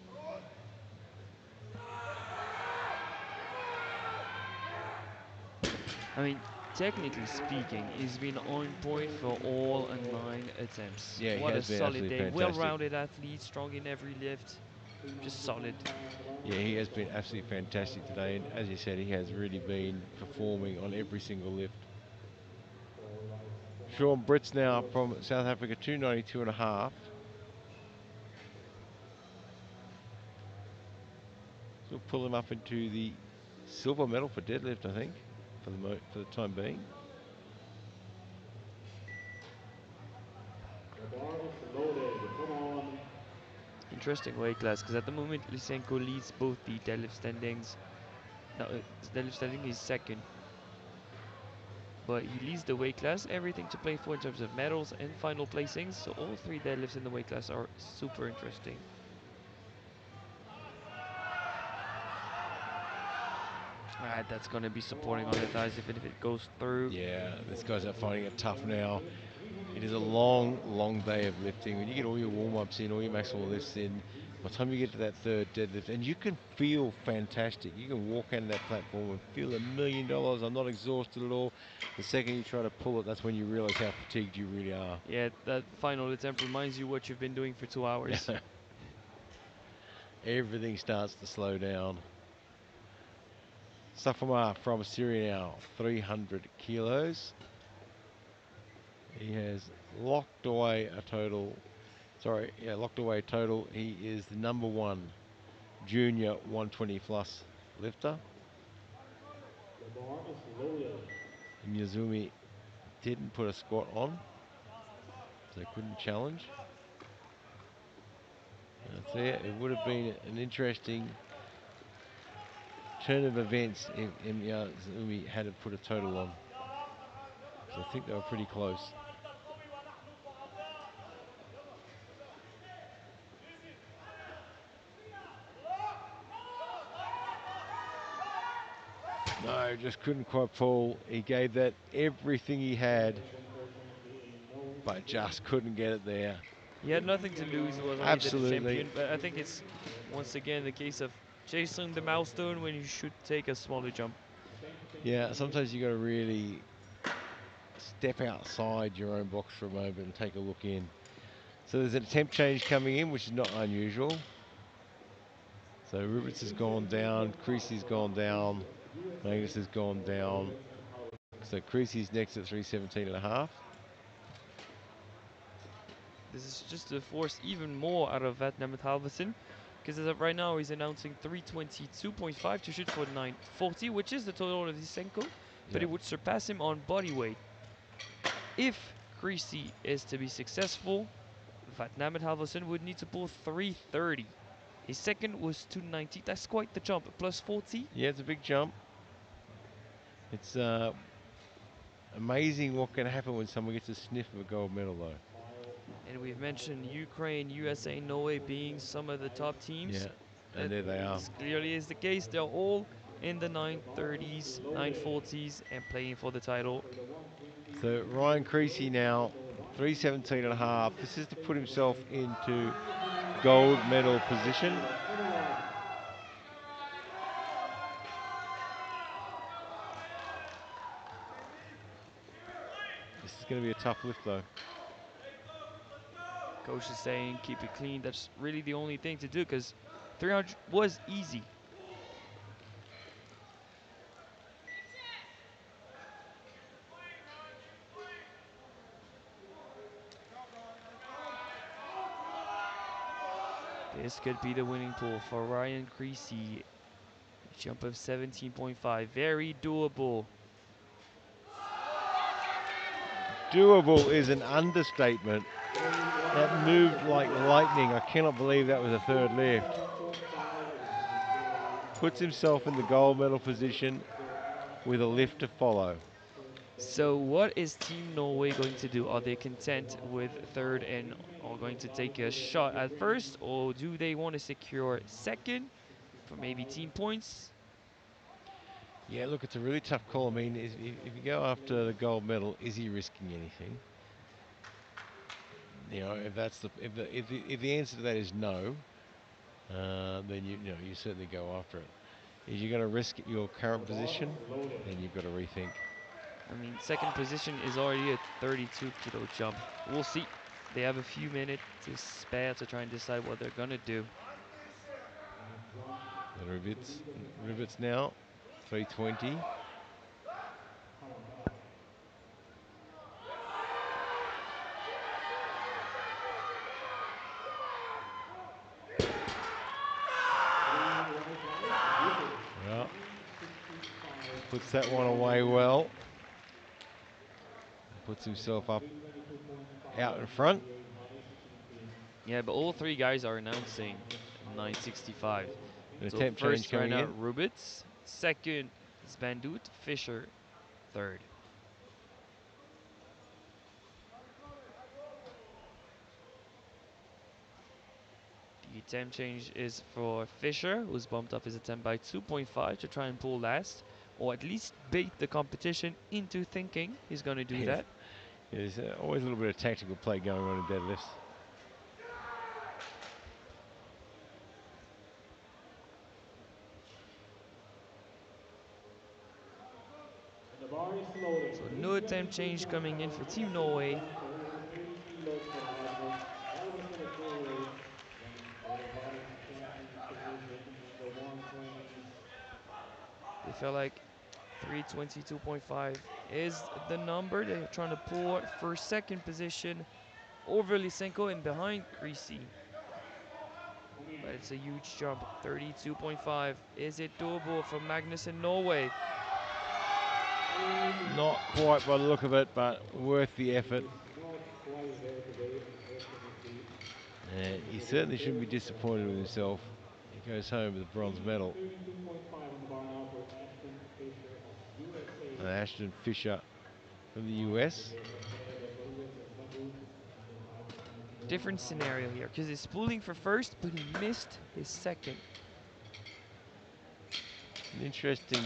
I mean, technically speaking, he's been on point for all 9 attempts. Yeah, he What a has been solid absolutely day. fantastic. Well-rounded athlete, strong in every lift. Just solid. Yeah, he has been absolutely fantastic today, and as you said, he has really been performing on every single lift. Sean Brits now from South Africa, 292 and a half. So we'll pull him up into the silver medal for deadlift, I think, for the time being. The bar is loaded. Come on. Interesting weight class, because at the moment Lysenko leads both the deadlift standings. No, deadlift standing is second. But he leads the weight class, everything to play for in terms of medals and final placings. So all 3 deadlifts in the weight class are super interesting. Alright, that's going to be supporting on the thighs even if it goes through. Yeah, these guys are finding it tough now. It is a long, long day of lifting. When you get all your warm-ups in, all your maximal lifts in, by the time you get to that third deadlift, and you can feel fantastic. You can walk out of that platform and feel $1,000,000. I'm not exhausted at all. The second you try to pull it, that's when you realize how fatigued you really are. Yeah, that final attempt reminds you what you've been doing for 2 hours. Everything starts to slow down. Safamar from Syria now, 300 kilos. He has locked away a total. Locked away a total. He is the #1 junior 120 plus lifter. The bar is loaded. Miyazumi didn't put a squat on, so he couldn't challenge. So yeah, it would have been an interesting turn of events if Miyazumi hadn't put a total on. So I think they were pretty close. No, just couldn't quite pull. He gave that everything he had, but just couldn't get it there. He had nothing to lose, he was only the Absolutely. champion, but I think it's once again the case of chasing the milestone when you should take a smaller jump. Yeah, sometimes you got to really step outside your own box for a moment and take a look in. So there's an attempt change coming in, which is not unusual. So Rubitz has gone down, Creasy's gone down, Magnus has gone down. So Creasy's next at 317.5. This is just to force even more out of Vatnamet Halverson, because as of right now he's announcing 322.5 to shoot for 940, which is the total of Lysenko, but it would surpass him on body weight. If Creasy is to be successful, Vatnamet Halverson would need to pull 330. His second was 290. That's quite the jump. Plus 40. Yeah, it's a big jump. It's amazing what can happen when someone gets a sniff of a gold medal, though. And we've mentioned Ukraine, USA, Norway being some of the top teams. Yeah, and there they are. This clearly is the case. They're all in the 930s, 940s, and playing for the title. So Ryan Creasy now, 317.5. This is to put himself into gold medal position. This is going to be a tough lift, though. Coach is saying keep it clean. That's really the only thing to do, because 300 was easy. This could be the winning pool for Ryan Creasy. Jump of 17.5, very doable. Doable is an understatement. That moved like lightning. I cannot believe that was a third lift. Puts himself in the gold medal position with a lift to follow. So what is Team Norway going to do? Are they content with third and are going to take a shot at first, or do they want to secure second for maybe team points? Yeah, look, it's a really tough call. I mean, if you go after the gold medal, is he risking anything? You know, if that's if the answer to that is no, then you certainly go after it. If you're going to risk your current position, then you've got to rethink. I mean, second position is already a 32 kilo jump. We'll see. They have a few minutes to spare to try and decide what they're gonna do. The rivets now, 320. Well, puts that one away well. Puts himself up out in front. Yeah, but all three guys are announcing 965. An So attempt first change right coming now, in. Rubitz. Second is Van Doet. Fischer, third. The attempt change is for Fischer, who's bumped up his attempt by 2.5 to try and pull last, or at least bait the competition into thinking he's going to do that. There's always a little bit of tactical play going on in deadlifts. So no attempt change coming in for Team Norway. Over 80 kilos for Magnus Halverson at full weight, running total body champion position in the 120s. They feel like 322.5 is the number. They're trying to pull for second position over Lysenko and behind Creasy. But it's a huge jump, 32.5. Is it doable for Magnus in Norway? Not quite by the look of it, but worth the effort. Not quite there today, unfortunately. He certainly shouldn't be disappointed with himself. He goes home with a bronze medal. 32.5 on the bar now for Ashton Fisher of USA. Ashton Fisher from the US. Different scenario here, because he's pulling for first, but he missed his second. An interesting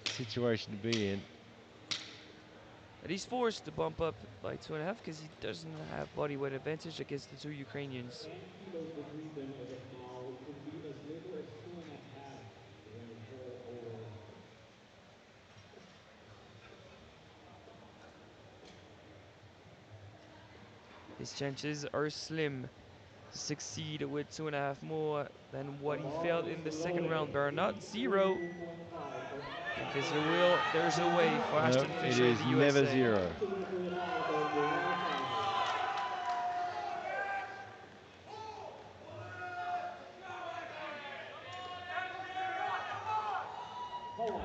situation to be in. But he's forced to bump up by 2.5 because he doesn't have body weight advantage against the two Ukrainians. 10 kilos between them as of now. Could be as little as 2.5 when it's all over. His chances are slim. succeed with 2.5 more than what The he bar failed is in the second round. loaded. Bernard 0. 32.5. If there's a will, there's a way for No, Ashton it Fisher in is the never USA. zero. To the referee final for the 105. Power.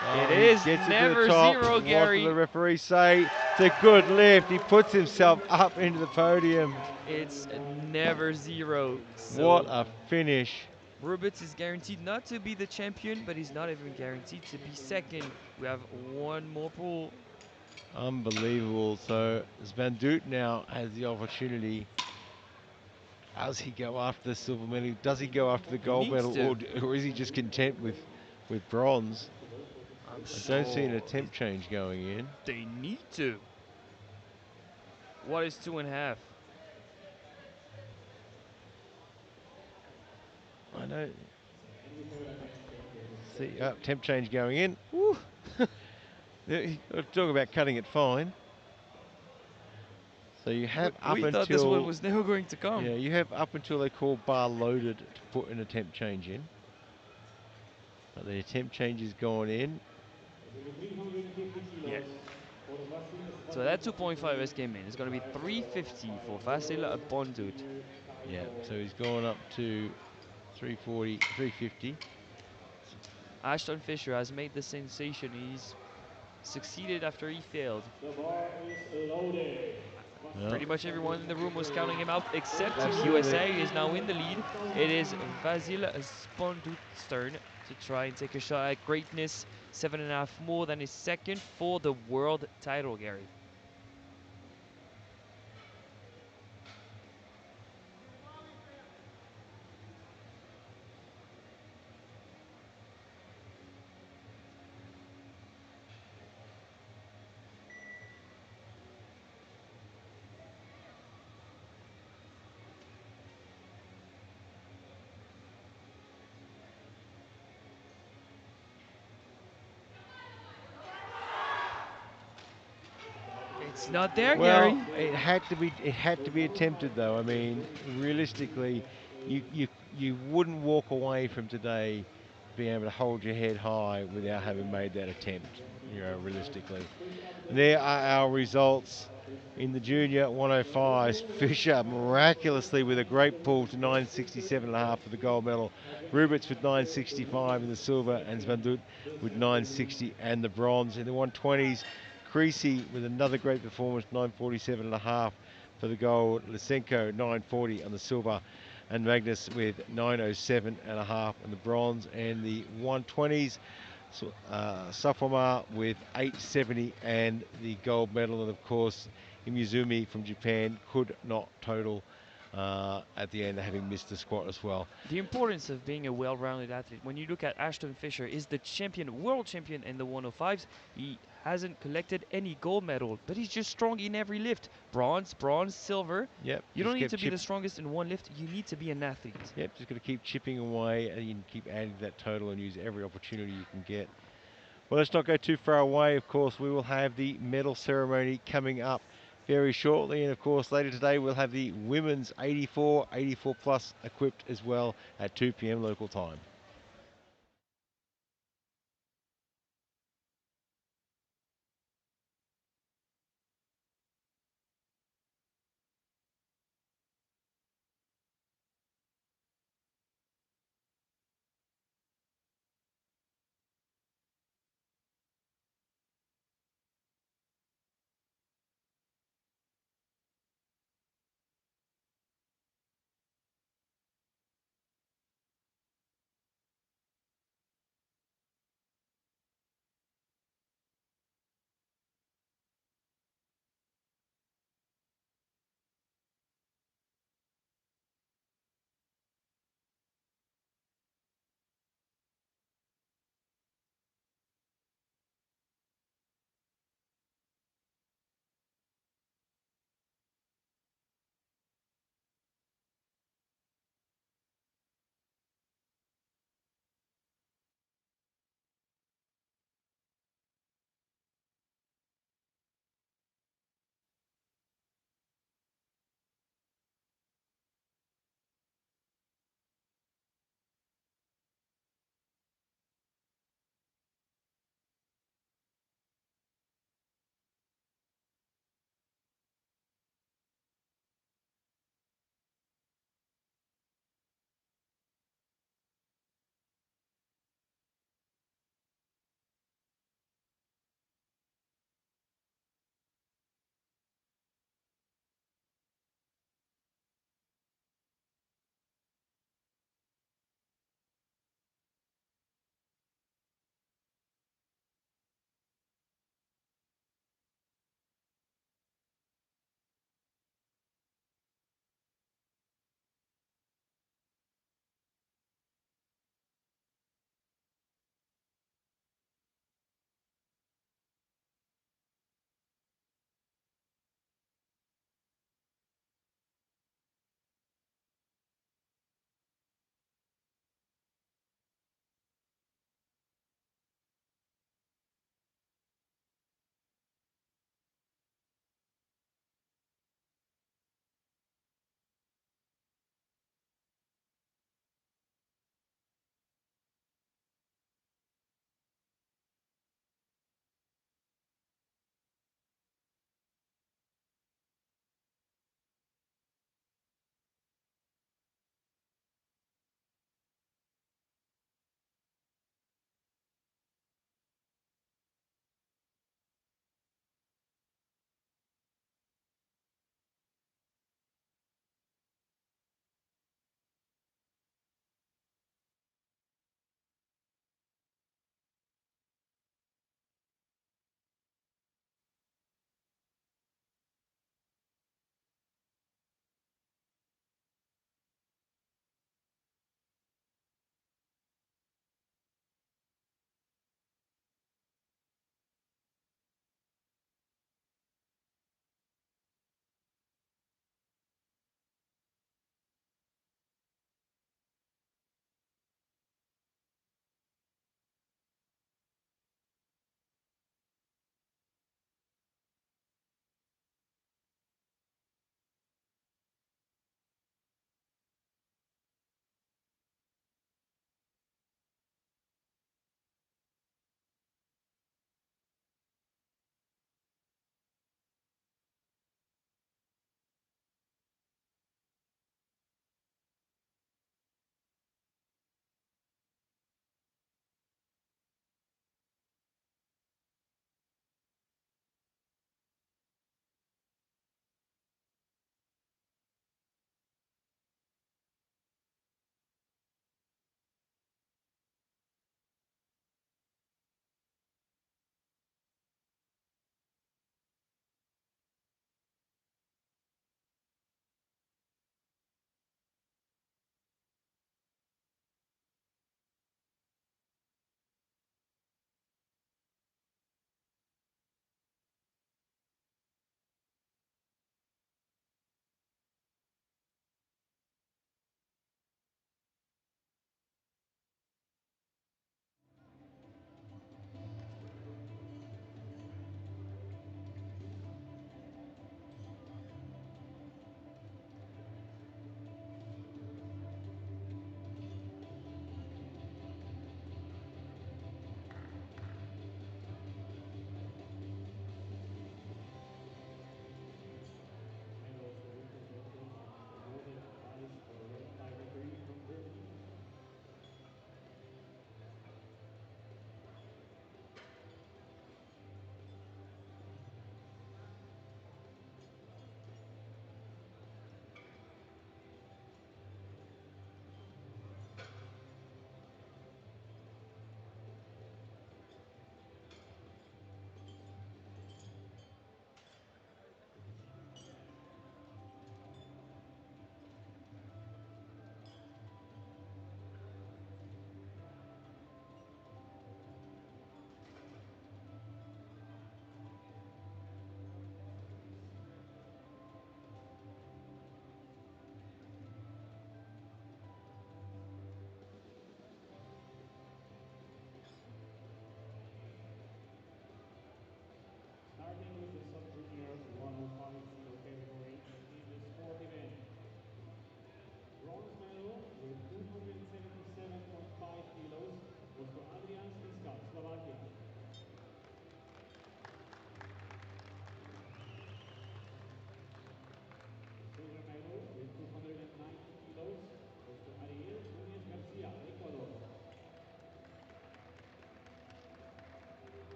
It He is gets it to never the top. zero, What Gary. did the referee say? It's a good lift. He puts himself up into the podium. It's never zero. What So a finish. Rubitz is guaranteed not to be the champion, but he's not even guaranteed to be second. We have one more pool. Unbelievable. So Van Doet now has the opportunity. Does he go after the silver medal? Does he go after the He gold needs medal, to. or is he just content with bronze? I'm I don't see an sure attempt change going in. they need to. What is 2.5? I don't see temp change going in. Woo. Talk about cutting it fine. So you have We up thought this one until was never going to come. yeah, you have up until they call bar loaded to put an attempt change in. But the attempt change is gone in. Yeah. So that 2.5 S came in. It's going to be 350 for Vasil Bondut. Yeah, so he's gone up to 340, 350. Ashton Fisher has made the sensation. He's succeeded after he failed. The bar is loaded. Well, Pretty much everyone in the room was counting him out, except Team absolutely. USA is now in the lead. It is Vasil Spondut's turn to try and take a shot at greatness. 7.5 more than his second for the world title, Gary. It's not there, well, Gary. it had to be attempted though. I mean, realistically, you wouldn't walk away from today being able to hold your head high without having made that attempt. You know, realistically. And there are our results in the junior 105s. Fisher miraculously with a great pull to 967.5 for the gold medal. Rubitz with 965 in the silver, and Van Doet with 960 and the bronze. In the 120s, Creasy with another great performance, 947.5 for the gold. Lysenko 940 on the silver, and Magnus with 907.5 on the bronze. And the 120s, Safoma with 870 and the gold medal, and of course Imizumi from Japan could not total at the end, having missed the squat as well. The importance of being a well-rounded athlete. When you look at Ashton Fisher, is the champion, world champion in the 105s. He hasn't collected any gold medal, but he's just strong in every lift. Bronze, silver. Yep. You don't need to be the strongest in one lift. You need to be an athlete. Yep. Just got to keep chipping away, and you can keep adding to that total and use every opportunity you can get. Well, let's not go too far away. Of course, we will have the medal ceremony coming up very shortly, and of course later today we'll have the women's 84 plus equipped as well at 2 p.m. local time.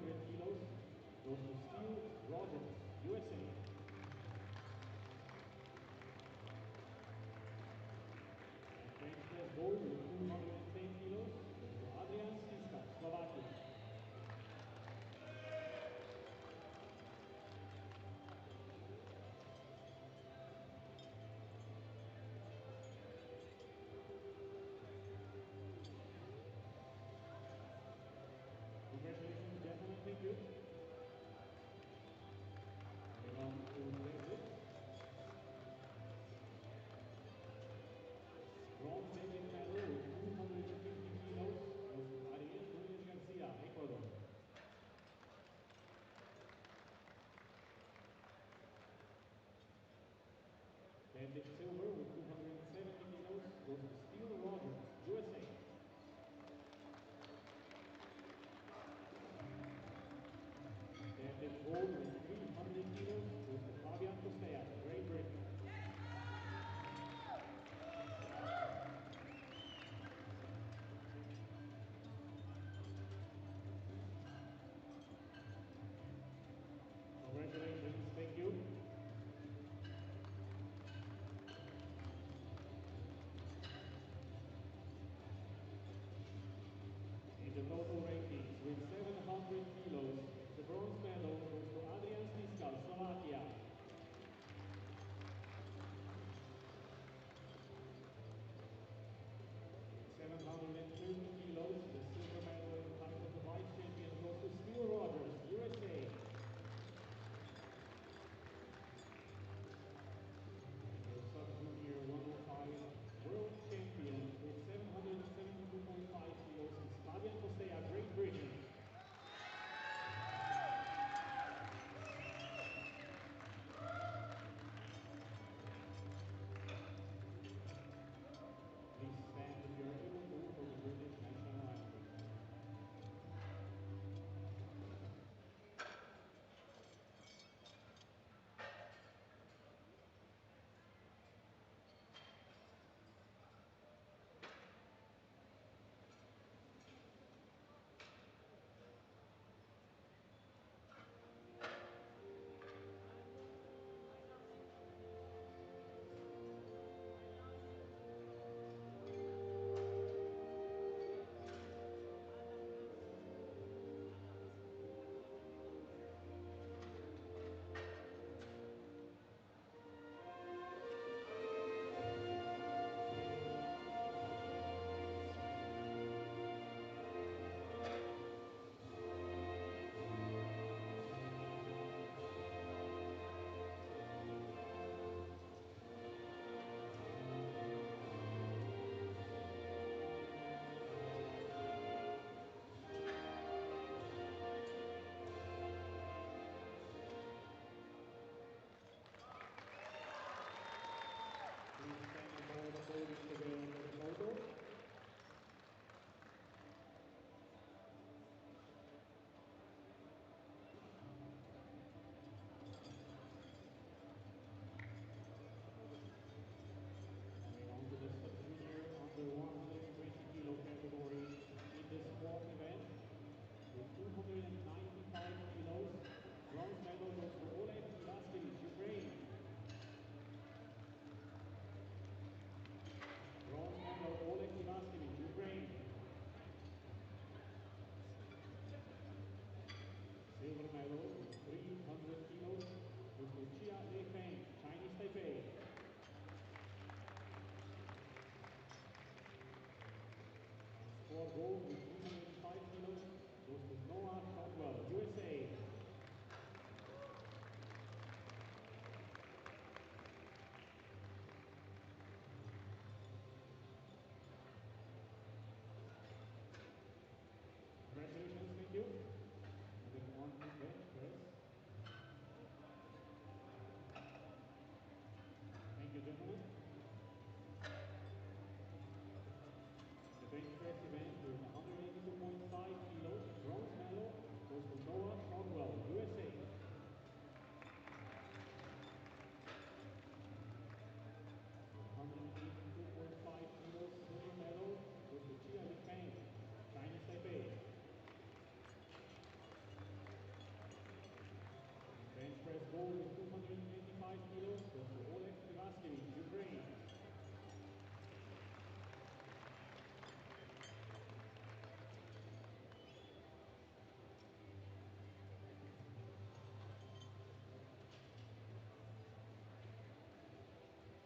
100 kilos goes to Steel Rogers, USA. And bench press gold with 210 kilos goes to Adrian Stiska, Slovakia. Congratulations, gentlemen, thank you. Moving on to deadlift. Bronze deadlift medal with 250 kilos goes to Ariel Nunez Garcia, Ecuador. Deadlift silver with 270 kilos goes to Steel Rogers, USA. Deadlift gold with 300 kilos goes to Fabian Costea, Great Britain. Congratulations, thank you. In the total rankings with 700 kilos, the bronze medal goes to Adrian Stiska, Slovakia. With 730 kilos, the silver medal and title of the vice champion goes to Steel Rogers, USA. Your sub-junior 105 world champion with 772.5 kilos is Fabian Costea, Great Britain. Please stand if you are able to for the British national anthem. Please stand in front of the podium together for the photo. Moving on to the sub-junior under 120 kilo category in the squat event with 295 kilos. Bronze medal goes to Oleg Ivaskevich, Ukraine. Bronze medal, Oleg Ivaskevich, Ukraine. Silver medal with 300 kilos goes to Chia Leifeng, Chinese Taipei. And squad gold with 305 kilos goes to Noah Tongwell, USA. Congratulations, thank you. Moving on to bench press. Thank you, gentlemen. The bench press event with 110 gold with 225 kilos goes to Oleg Pivaskevich, Ukraine.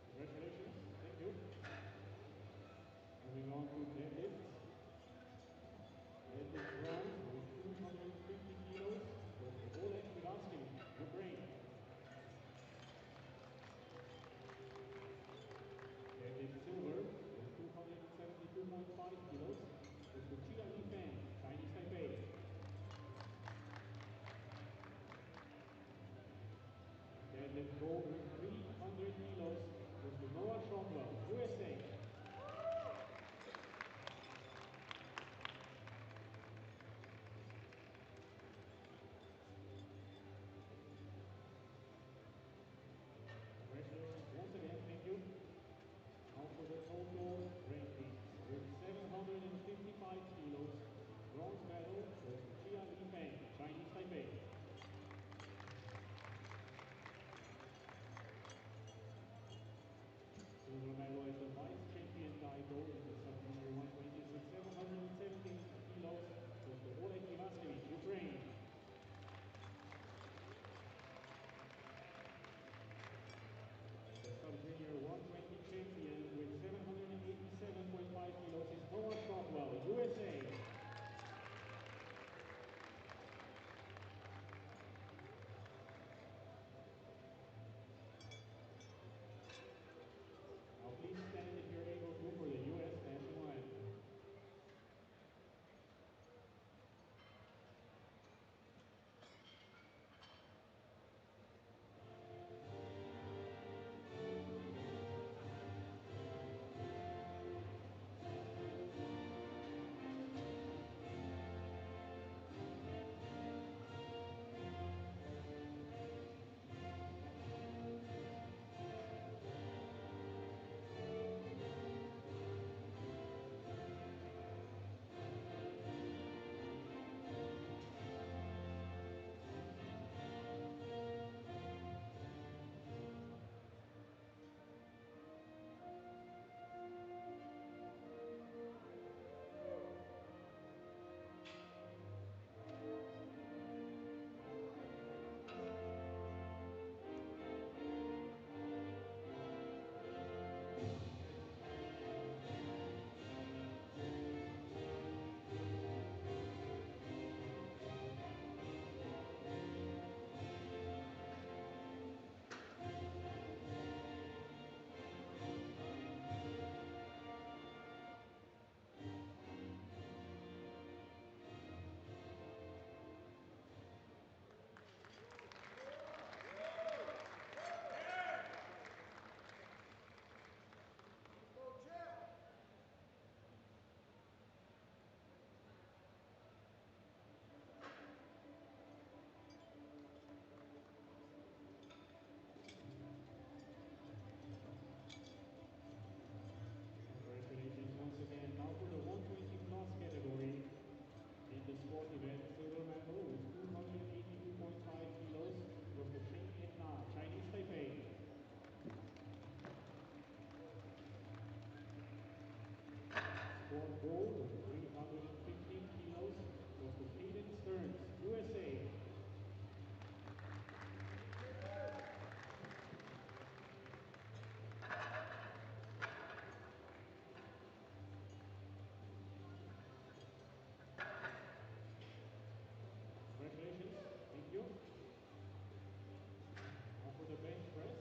Congratulations, thank you. Moving on to deadlifts. Deadlift bronze with 250 kilos goes to Oleg Pivaskevich, Ukraine. Deadlift silver with 272.5 kilos goes to Chia Li Fan, Chinese Taipei. Deadlift gold with 300 kilos goes to Noah Shotwell, USA. Congratulations once again, thank you. Now for the total rankings with 755 kilos, bronze medal goes to Chia Li Feng, Chinese Taipei. Silver medal as the vice champion title in the sub-junior 120s with 717 kilos goes to Oleg Pivaskevich, Ukraine. The sub-junior 120 champion with 787.5 kilos is Noah Shotwell, USA. Now please stand if you're able to for the US national anthem. Congratulations once again. Now for the 120 plus category in the sport event, silver medal with 282.5 kilos goes to Sheng En Na, Chinese Taipei. Sport gold with 315 kilos goes to Hayden Stearns, USA. Congratulations, thank you. Now for the bench press.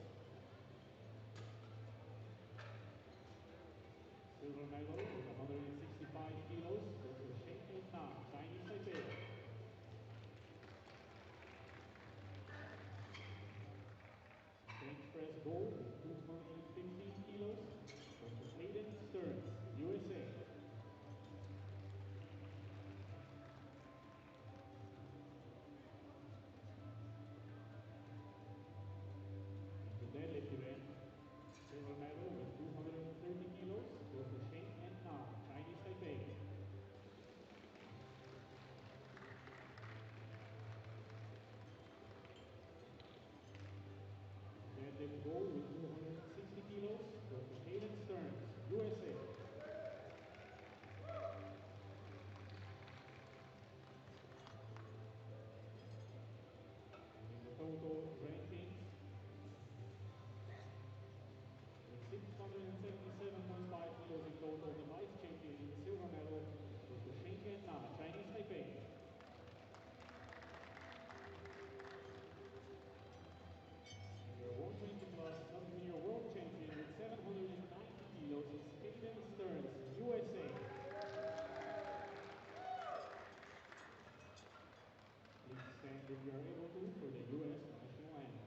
Silver medal with 165 kilos goes to Sheng En Na, Chinese Taipei. Bench press gold with 215 kilos goes to Hayden Stearns, USA. In the deadlift event, silver medal with 230 kilos goes to Sheng En Na, Chinese Taipei. gold with 260 kilos goes to Hayden Stearns, USA. In the total rankings, with 677.5 kilos in total, the vice champion in the silver medal goes to Shenzhen Na, Chinese Taipei. And your 120 plus sub-junior world champion with 790 kilos is Hayden Stearns, USA. Please stand if you are able to for the US national anthem.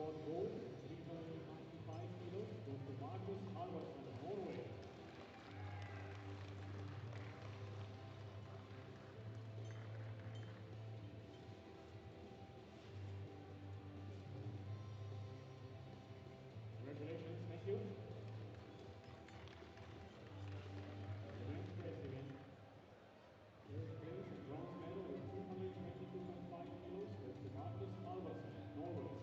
squad gold, 395 kilos, goes to Marcus Halvorsen, Norway. Congratulations, thank you. The bench press again. First place, bronze medal with 222.5 kilos goes to Marcus Halvorsen, Norway.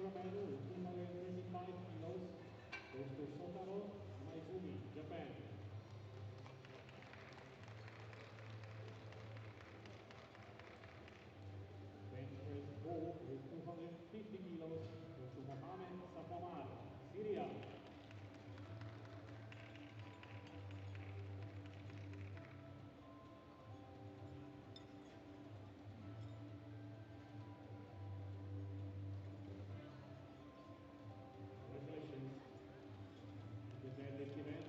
silver medal with 235 kilos goes to Sotaro Maizumi, Japan. Bench press gold with 250 kilos goes to Mohamed Safamar, Syria. Congratulations. In the deadlift event,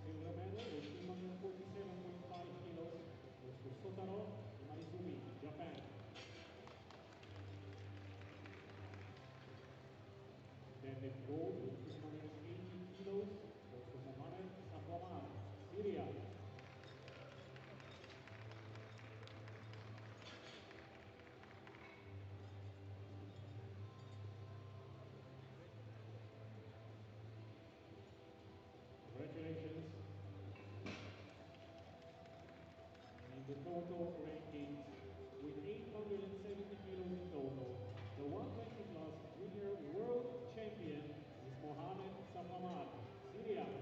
silver medal with 247.5 kilos goes to Sotaro Maizumi, Japan. Deadlift gold with 280 kilos goes to Mohamed Safamar, Syria. Congratulations. And in the total rankings, with 870 kilos in total, the 120 plus junior world champion is Mohamed Safamar, Syria.